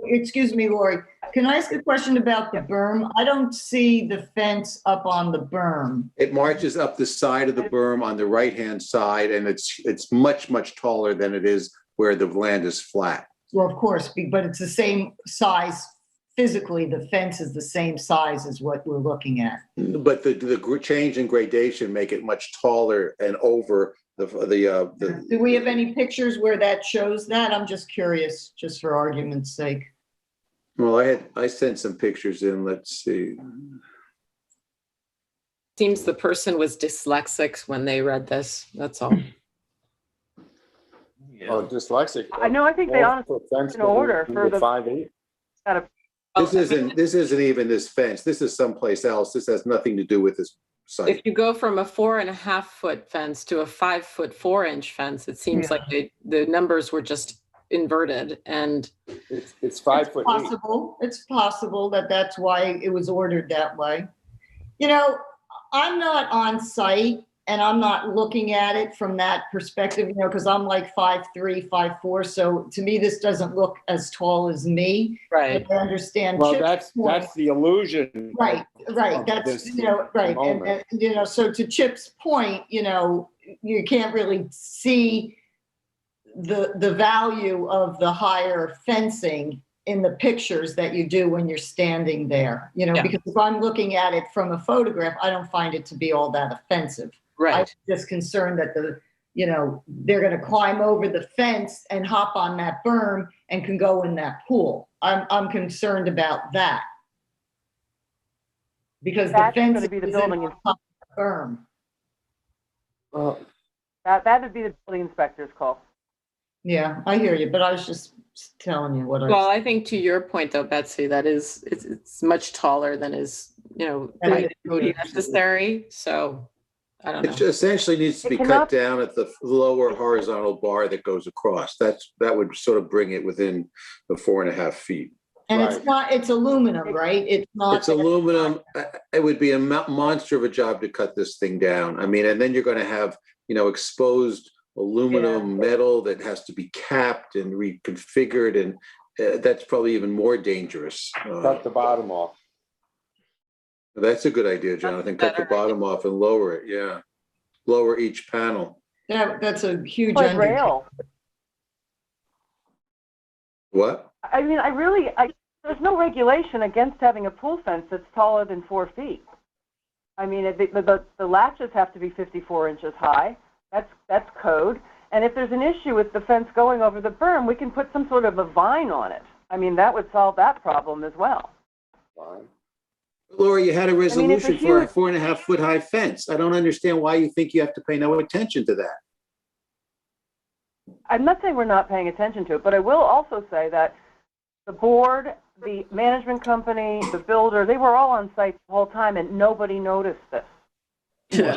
Excuse me, Lori. Can I ask a question about the berm? I don't see the fence up on the berm. It marches up the side of the berm on the right-hand side, and it's much, much taller than it is where the land is flat. Well, of course, but it's the same size. Physically, the fence is the same size as what we're looking at. But the change in gradation make it much taller and over the. Do we have any pictures where that shows that? I'm just curious, just for argument's sake. Well, I sent some pictures in. Let's see. Seems the person was dyslexic when they read this. That's all. Oh, dyslexic. I know, I think they honestly fence in order for the 5'8". This isn't even this fence. This is someplace else. This has nothing to do with this site. If you go from a 4.5-foot fence to a 5-foot 4-inch fence, it seems like the numbers were just inverted, and it's 5'8". Possible. It's possible that that's why it was ordered that way. You know, I'm not on site and I'm not looking at it from that perspective, you know, because I'm like 5'3", 5'4". So to me, this doesn't look as tall as me. Right. But I understand. Well, Chip's that's the illusion. Right. of That's, this you know, right. And, you know, so to Chip's point, you know, you can't really see the value of the higher fencing in the pictures that you do when you're standing there, you know, because if I'm looking at it from a photograph, I don't find it to be all that offensive. Right. I'm just concerned that you know, they're going to climb over the fence and hop on that berm and can go in that pool. I'm concerned about that. Because That's the fence going to be the is building on top of the berm. Well, that would be the building inspector's call. Yeah, I hear you, but I was just telling you what well, I think to your point though, Betsy, that is, it's much taller than is, you know, necessary. So I don't know. It essentially needs to be cut down at the lower horizontal bar that goes across. That would sort of bring it within the 4.5 feet. And it's not, it's aluminum, right? It's not. It's aluminum. It would be a monster of a job to cut this thing down. I mean, and then you're going to have, you know, exposed aluminum metal that has to be capped and reconfigured, and that's probably even more dangerous. Cut the bottom off. That's a good idea, Jonathan. Cut the bottom off and lower it. Yeah, lower each panel. Yeah, that's a huge rail. What? I mean, there's no regulation against having a pool fence that's taller than 4 feet. I mean, the latches have to be 54 inches high. That's code. And if there's an issue with the fence going over the berm, we can put some sort of a vine on it. I mean, that would solve that problem as well. Fine. Laura, you had a resolution for a 4.5 foot high fence. I don't understand why you think you have to pay no attention to that. I'm not saying we're not paying attention to it, but I will also say that the board, the management company, the builder, they were all on site the whole time and nobody noticed this.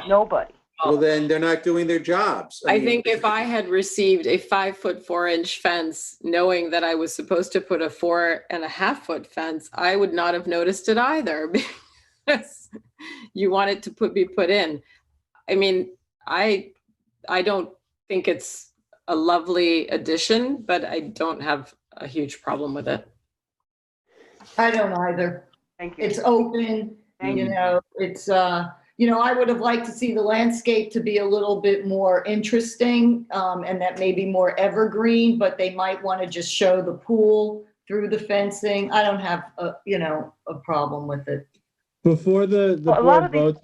Nobody. Well, then they're not doing their jobs. I think if I had received a 5-foot 4-inch fence, knowing that I was supposed to put a 4.5-foot fence, I would not have noticed it either because you want it to be put in. I mean, I don't think it's a lovely addition, but I don't have a huge problem with it. I don't either. Thank you. It's open, you know, it's, you know, I would have liked to see the landscape to be a little bit more interesting, and that maybe more evergreen, but they might want to just show the pool through the fencing. I don't have you know, a problem with it. Before the board votes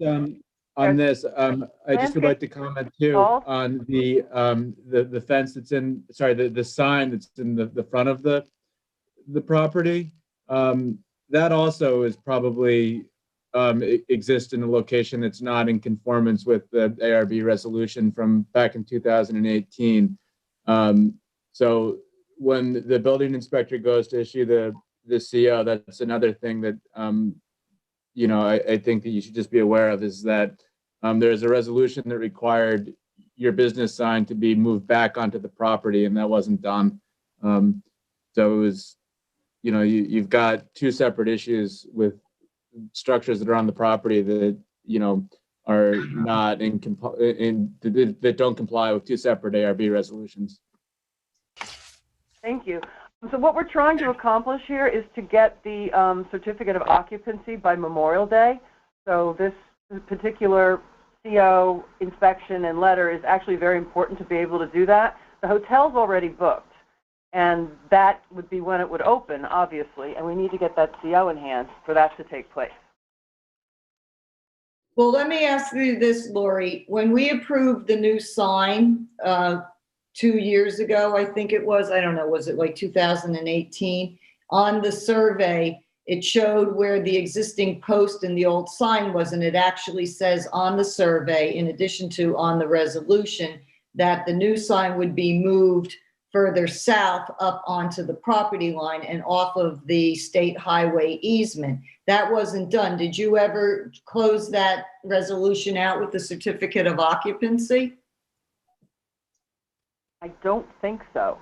on this, I just would like to comment too on the fence that's in, sorry, the sign that's in the front of the property. That also is probably exist in a location that's not in conformance with the ARB resolution from back in 2018. So when the building inspector goes to issue the CO, that's another thing that you know, I think that you should just be aware of, is that there's a resolution that required your business sign to be moved back onto the property, and that wasn't done. So it was, you know, you've got two separate issues with structures that are on the property that, you know, are not that don't comply with two separate ARB resolutions. Thank you. So what we're trying to accomplish here is to get the certificate of occupancy by Memorial Day. So this particular CO inspection and letter is actually very important to be able to do that. The hotel's already booked, and that would be when it would open, obviously, and we need to get that CO in hand for that to take place. Well, let me ask you this, Lori. When we approved the new sign 2 years ago, I think it was, I don't know, was it like 2018? On the survey, it showed where the existing post and the old sign was, and it actually says on the survey, in addition to on the resolution, that the new sign would be moved further south up onto the property line and off of the state highway easement. That wasn't done. Did you ever close that resolution out with the certificate of occupancy? I don't think so.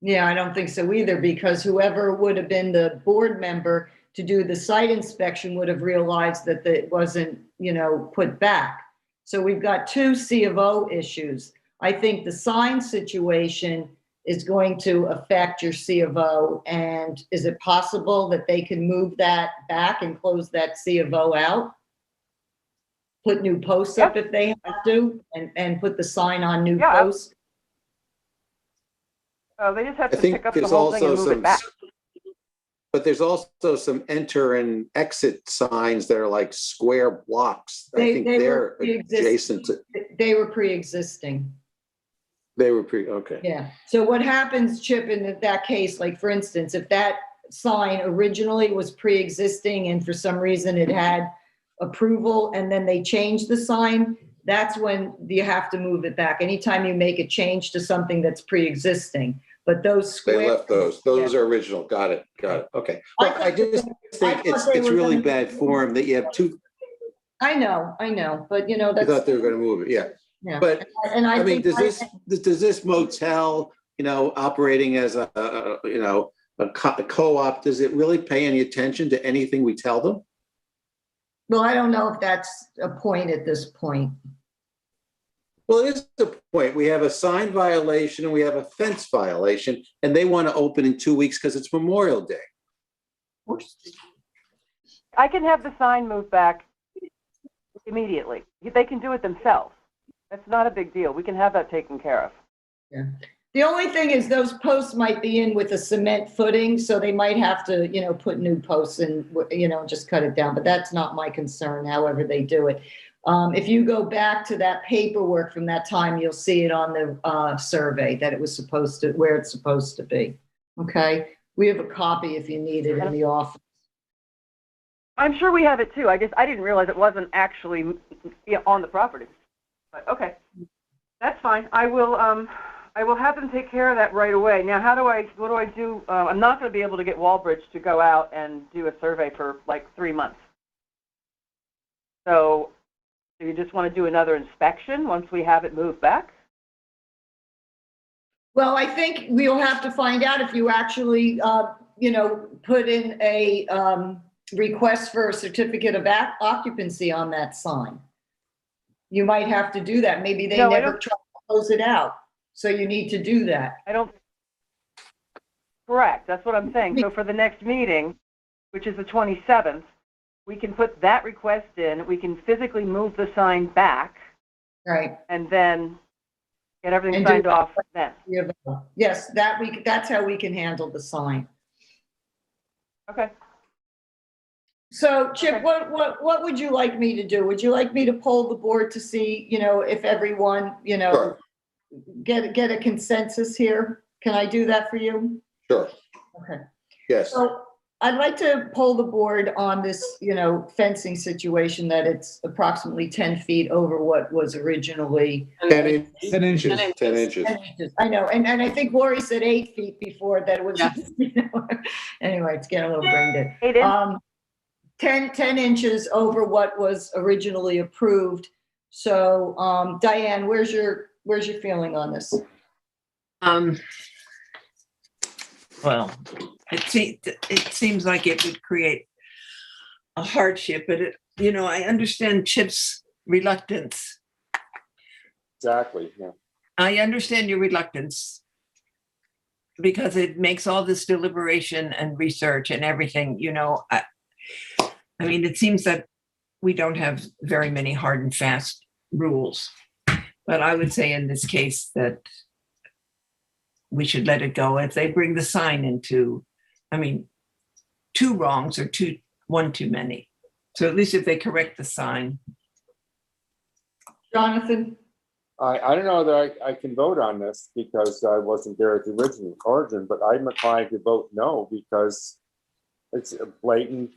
Yeah, I don't think so either, because whoever would have been the board member to do the site inspection would have realized that it wasn't, put back. So we've got two C of O issues. I think the sign situation is going to affect your C of O. And is it possible that they can move that back and close that C of O out? Put new posts up if they have to, and put the sign on new posts? They just have I to think pick up the there's whole thing and also move it some, back. but there's also some enter and exit signs that are like square blocks. I think they're adjacent to. They were pre-existing. They were okay. Yeah. So what happens, Chip, in that case, like for instance, if that sign originally was pre-existing and for some reason it had approval and then they changed the sign, that's when you have to move it back. Anytime you make a change to something that's pre-existing. But those square. They left those. Those are original. Got it. Okay. Well, I just think it's really bad form that you have two. I know. But that's. I thought they were going to move it. Yeah. Yeah. But and I mean, does this motel, operating as a co-op, does it really pay any attention to anything we tell them? Well, I don't know if that's a point at this point. Well, it is the point. We have a sign violation and we have a fence violation, and they want to open in 2 weeks because it's Memorial Day. I can have the sign moved back immediately. They can do it themselves. That's not a big deal. We can have that taken care of. Yeah. The only thing is those posts might be in with a cement footing, so they might have to, put new posts in, just cut it down. But that's not my concern, however they do it. If you go back to that paperwork from that time, you'll see it on the survey that it was where it's supposed to be. Okay. We have a copy if you need it in the office. I'm sure we have it too. I didn't realize it wasn't actually on the property. But okay, that's fine. I will have them take care of that right away. Now, what do I do? I'm not going to be able to get Walbridge to go out and do a survey for like 3 months. So do you just want to do another inspection once we have it moved back? Well, I think we'll have to find out if you actually, put in a request for a certificate of occupancy on that sign. You might have to do that. Maybe they never try to close it out. So you need to do that. Correct. That's what I'm saying. So for the next meeting, which is the 27th, we can put that request in. We can physically move the sign back. Right. And then get everything signed off then. Yes, that's how we can handle the sign. Okay. So Chip, what would you like me to do? Would you like me to poll the board to see, if everyone, Sure. get a consensus here? Can I do that for you? Sure. Okay. Yes. So I'd like to poll the board on this, fencing situation that it's approximately 10 feet over what was originally. 10 inches. 10 inches. I know. And I think Lori said 8 feet before that it was, anyway, it's getting a little brain dead. 8 inches. 10 inches over what was originally approved. So, Diane, where's your feeling on this? Well, it seems like it would create a hardship, but I understand Chip's reluctance. Exactly. Yeah. I understand your reluctance because it makes all this deliberation and research and everything, I mean, it seems that we don't have very many hard and fast rules, but I would say in this case that we should let it go. If they bring the sign into, 2 wrongs or one too many. So at least if they correct the sign. Jonathan? I don't know that I can vote on this because I wasn't there at the original origin, but I'm inclined to vote no because it's a blatant,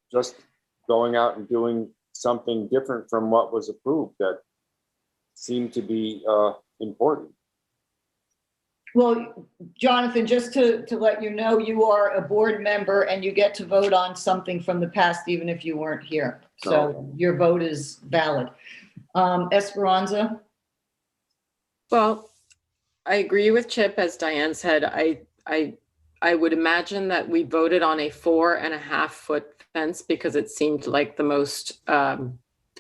just going out and doing something different from what was approved that seemed to be important. Well, Jonathan, just to let you know, you are a board member and you get to vote on something from the past, even if you weren't here. So your vote is valid. Esperanza? Well, I agree with Chip, as Diane said. I would imagine that we voted on a 4.5 foot fence because it seemed like the most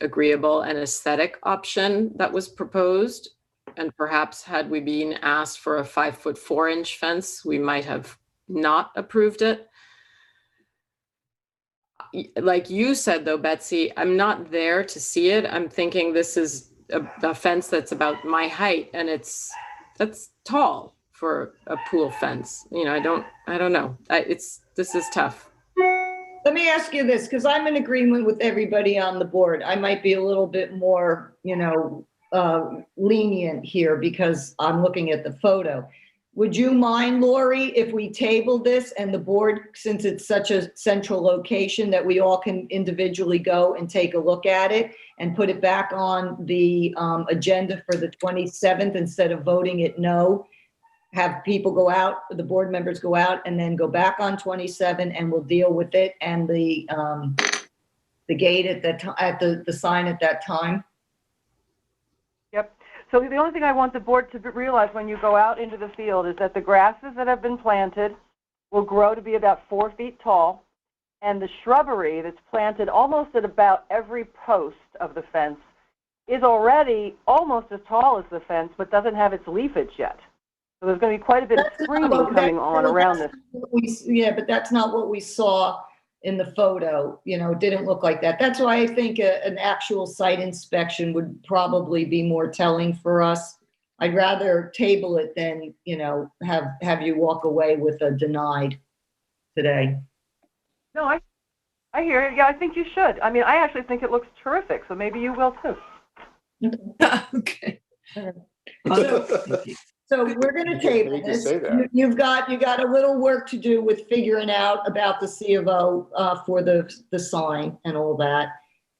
agreeable and aesthetic option that was proposed. And perhaps had we been asked for a 5'4" fence, we might have not approved it. Like you said, though, Betsy, I'm not there to see it. I'm thinking this is a fence that's about my height, and that's tall for a pool fence. You know, I don't know. This is tough. Let me ask you this, because I'm in agreement with everybody on the board. I might be a little bit more, lenient here because I'm looking at the photo. Would you mind, Lori, if we table this and the board, since it's such a central location, that we all can individually go and take a look at it and put it back on the agenda for the 27th instead of voting it no? Have people go out, the board members go out and then go back on 27 and we'll deal with it and the gate at the sign at that time? Yep. So the only thing I want the board to realize when you go out into the field is that the grasses that have been planted will grow to be about 4 feet tall, and the shrubbery that's planted almost at about every post of the fence is already almost as tall as the fence, but doesn't have its leafage yet. So there's going to be quite a bit of screening coming on around this. Yeah, but that's not what we saw in the photo. It didn't look like that. That's why I think an actual site inspection would probably be more telling for us. I'd rather table it than, have you walk away with a denied today. No, I hear you. Yeah, I think you should. I mean, I actually think it looks terrific, so maybe you will too. Okay. So we're going to table this. You've got a little work to do with figuring out about the C of O for the sign and all that.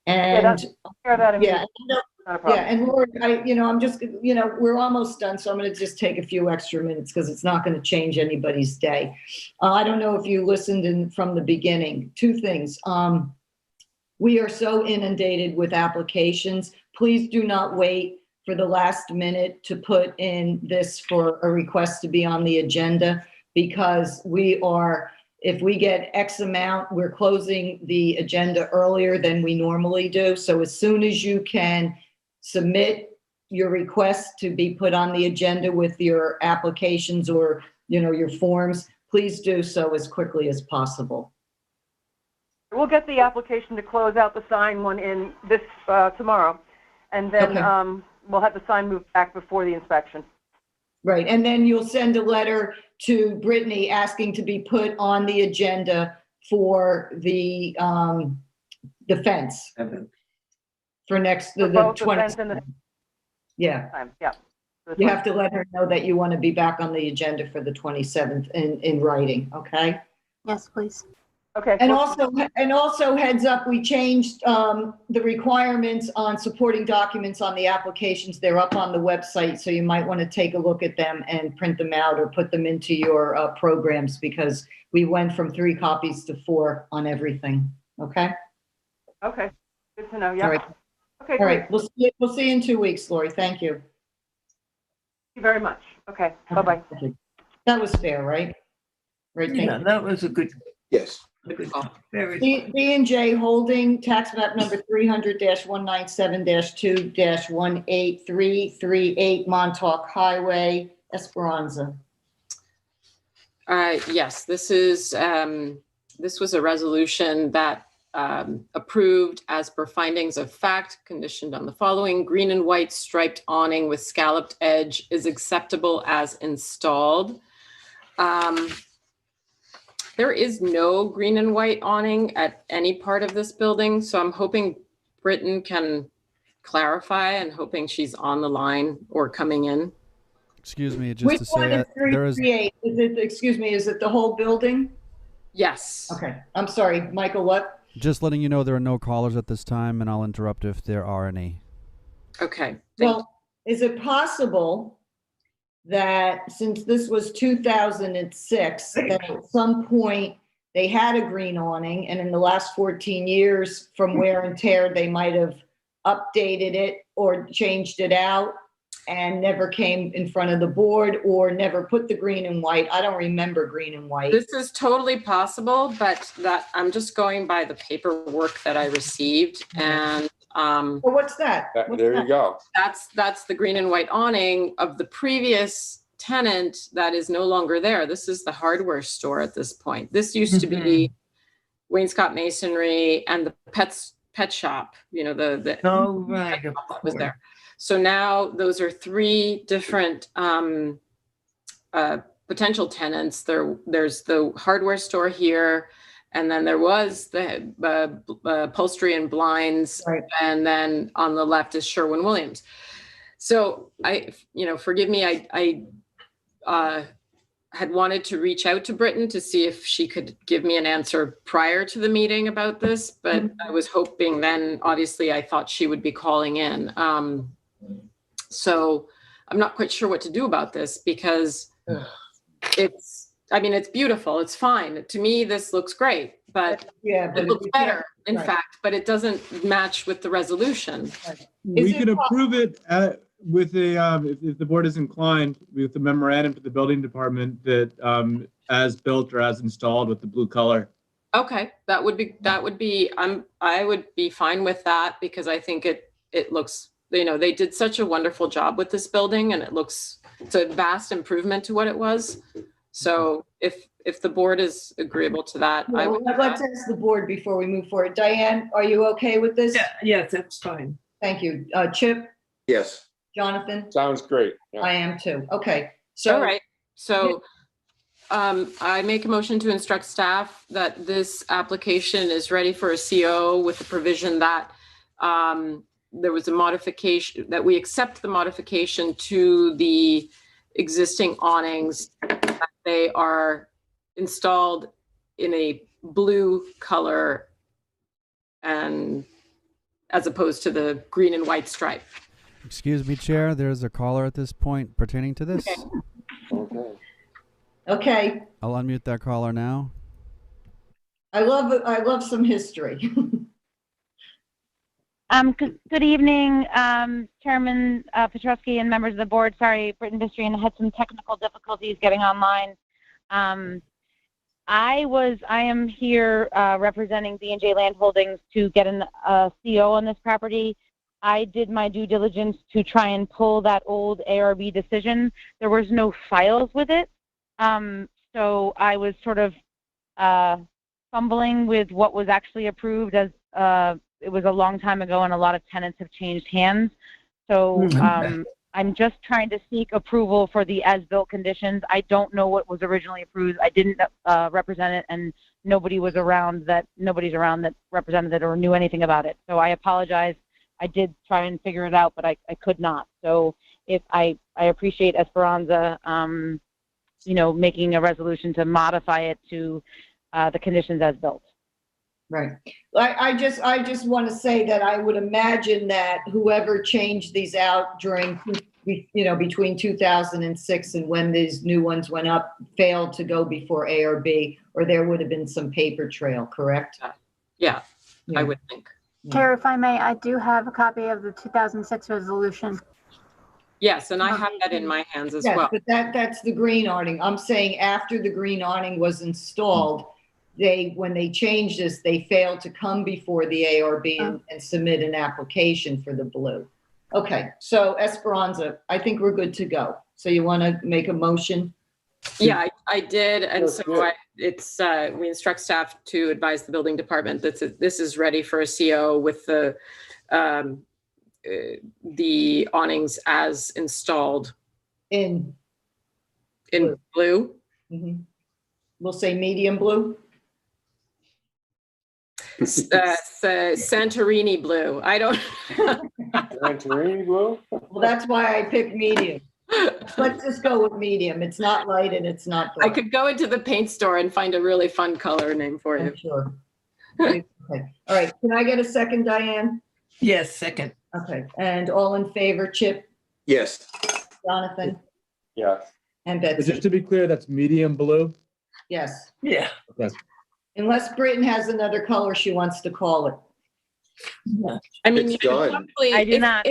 And and Lord, I'm just, we're almost done, so I'm going to just take a few extra minutes because it's not going to change anybody's day. I don't know if you listened from the beginning. Two things. We are so inundated with applications. Please do not wait for the last minute to put in this for a request to be on the agenda, because if we get X amount, we're closing the agenda earlier than we normally do. So as soon as you can submit your request to be put on the agenda with your applications or, your forms, please do so as quickly as possible. We'll get the application to close out the sign one in this tomorrow. And then we'll have the sign moved back before the inspection. Right, and then you'll send a letter to Brittany asking to be put on the agenda for the fence. For next, the 20th. Yeah. Yeah. You have to let her know that you want to be back on the agenda for the 27th in writing, okay? Yes, please. Okay. And also heads up, we changed the requirements on supporting documents on the applications. They're up on the website, so you might want to take a look at them and print them out or put them into your programs, because we went from 3 copies to 4 on everything. Okay? Okay. Good to know. Yeah. All right. Okay. All right. We'll see you in 2 weeks, Lori. Thank you. Thank you very much. Okay. Bye-bye. That was fair, right? Right. Yeah, that was a good. Yes. B&J Holding, tax map number 300-197-2-18338 Montauk Highway, Esperanza. Yes, this was a resolution that approved as per findings of fact, conditioned on the following: green and white striped awning with scalloped edge is acceptable as installed. There is no green and white awning at any part of this building, so I'm hoping Britton can clarify, and hoping she's on the line or coming in. Excuse me, just Which to one say is 338? Is it the whole building? Yes. Okay, I'm sorry, Michael, what? Just letting you know there are no callers at this time, and I'll interrupt if there are any. Okay. Well, is it possible that since this was 2006, that at some point they had a green awning, and in the last 14 years, from wear and tear, they might have updated it or changed it out and never came in front of the board or never put the green and white. I don't remember green and white. This is totally possible, but that I'm just going by the paperwork that I received, and Well, what's that? What's There that? you go. that's the green and white awning of the previous tenant that is no longer there. This is the hardware store at this point. This used to be Wainscott Masonry and the pet shop, you know, the Oh, right. Of was course. there. So now those are three different potential tenants. There's the hardware store here, and then there was the upholstery and blinds, Right. and then on the left is Sherwin-Williams. So forgive me, I had wanted to reach out to Britton to see if she could give me an answer prior to the meeting about this, but I was hoping then, obviously, I thought she would be calling in. So I'm not quite sure what to do about this, because it's beautiful. It's fine. To me, this looks great, but Yeah, it looks better, in right. fact, but it doesn't match with the resolution. We could approve it with if the board is inclined, with the memorandum to the building department that as built or as installed with the blue color. Okay, that would be, I would be fine with that, because I think it looks, they did such a wonderful job with this building, and it's a vast improvement to what it was. So if the board is agreeable to that, I would. Let's ask the board before we move forward. Diane, are you okay with this? Yeah, yes, that's fine. Thank you. Chip, Yes. Jonathan? Sounds great. Yeah. I am too. Okay. So, All right, so I make a motion to instruct staff that this application is ready for a CO with the provision that there was a modification, that we accept the modification to the existing awnings, that they are installed in a blue color, and as opposed to the green and white stripe. Excuse me, Chair, there's a caller at this point pertaining to this. okay. I'll unmute that caller now. I love some history. Good evening, Chairman Petrowski and members of the board. Sorry, Britton Bistrian, I had some technical difficulties getting online. I am here representing B&J Land Holdings to get a CO on this property. I did my due diligence to try and pull that old ARB decision. There was no files with it. So I was sort of fumbling with what was actually approved, as it was a long time ago and a lot of tenants have changed hands. So I'm just trying to seek approval for the as-built conditions. I don't know what was originally approved. I didn't represent it, and nobody's around that represented it or knew anything about it. So I apologize. I did try and figure it out, but I could not. So if I appreciate Esperanza, making a resolution to modify it to the conditions as built. Right. I just want to say that I would imagine that whoever changed these out during, between 2006 and when these new ones went up, failed to go before ARB, or there would have been some paper trail, correct? Yeah, I would think. Chair, if I may, I do have a copy of the 2006 resolution. Yes, and I have that in my hands as Yes, well. but that's the green awning. I'm saying after the green awning was installed, when they changed this, they failed to come before the ARB and submit an application for the blue. Okay, so Esperanza, I think we're good to go. So you want to make a motion? Yeah, I did, and so we instruct staff to advise the building department that this is ready for a CO with the awnings as installed in blue. Mm-hmm. We'll say medium blue. Santorini blue. I don't. Santorini blue? Well, that's why I picked medium. Let's just go with medium. It's not light and it's not dark. I could go into the paint store and find a really fun color name for you. Sure. Okay. All right. Can I get a second, Diane? Yes, second. Okay. And all in favor, Chip? Yes. Jonathan? Yes. And But Betsy. just to be clear, that's medium blue? Yes. Yeah. Okay. Unless Britton has another color she wants to call it. I mean, It's you could done. probably, I do not.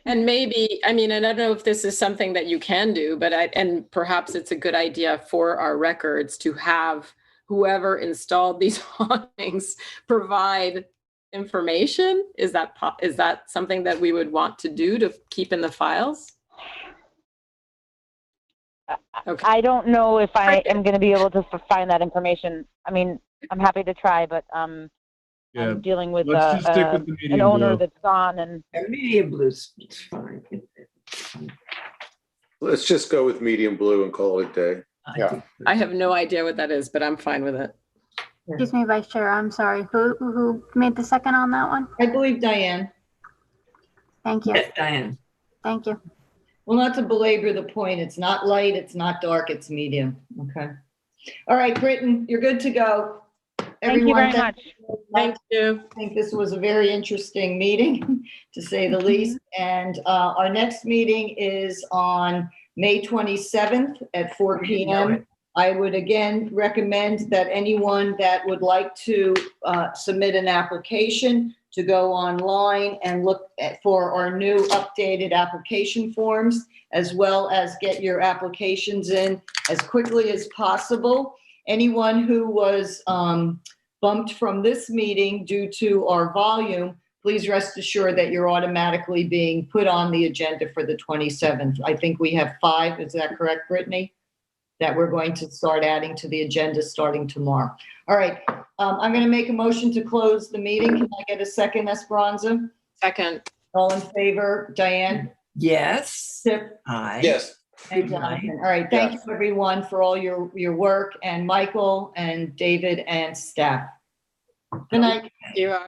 and maybe, I mean, and I don't know if this is something that you can do, but and perhaps it's a good idea for our records to have whoever installed these awnings provide information. Is that something that we would want to do to keep in the files? Okay. I don't know if I am going to be able to find that information. I mean, I'm happy to try, but Yeah, I'm dealing with, let's just stick with the an medium owner blue. that's gone, and Medium blue's fine. Let's just go with medium blue and call it a day. Yeah. I have no idea what that is, but I'm fine with it. Excuse me, Vice Chair, I'm sorry. Who made the second on that one? I believe Diane. Thank you. Yes, Diane. Thank you. Well, not to belabor the point, it's not light, it's not dark, it's medium. Okay. All right, Britton, you're good to go. thank you very much. Thank you. I think this was a very interesting meeting, to say the least. And our next meeting is on May 27th at 4 p.m. I would again recommend that anyone that would like to submit an application to go online and look for our new updated application forms, as well as get your applications in as quickly as possible. Anyone who was bumped from this meeting due to our volume, please rest assured that you're automatically being put on the agenda for the 27th. I think we have 5, is that correct, Brittany? That we're going to start adding to the agenda starting tomorrow. All right, I'm going to make a motion to close the meeting. Can I get a second, Esperanza? Second. All in favor, Diane? Yes. Tip? Aye. Yes. And Jonathan. All right, thank you everyone for all your work, and Michael and David and staff. Good night. You are.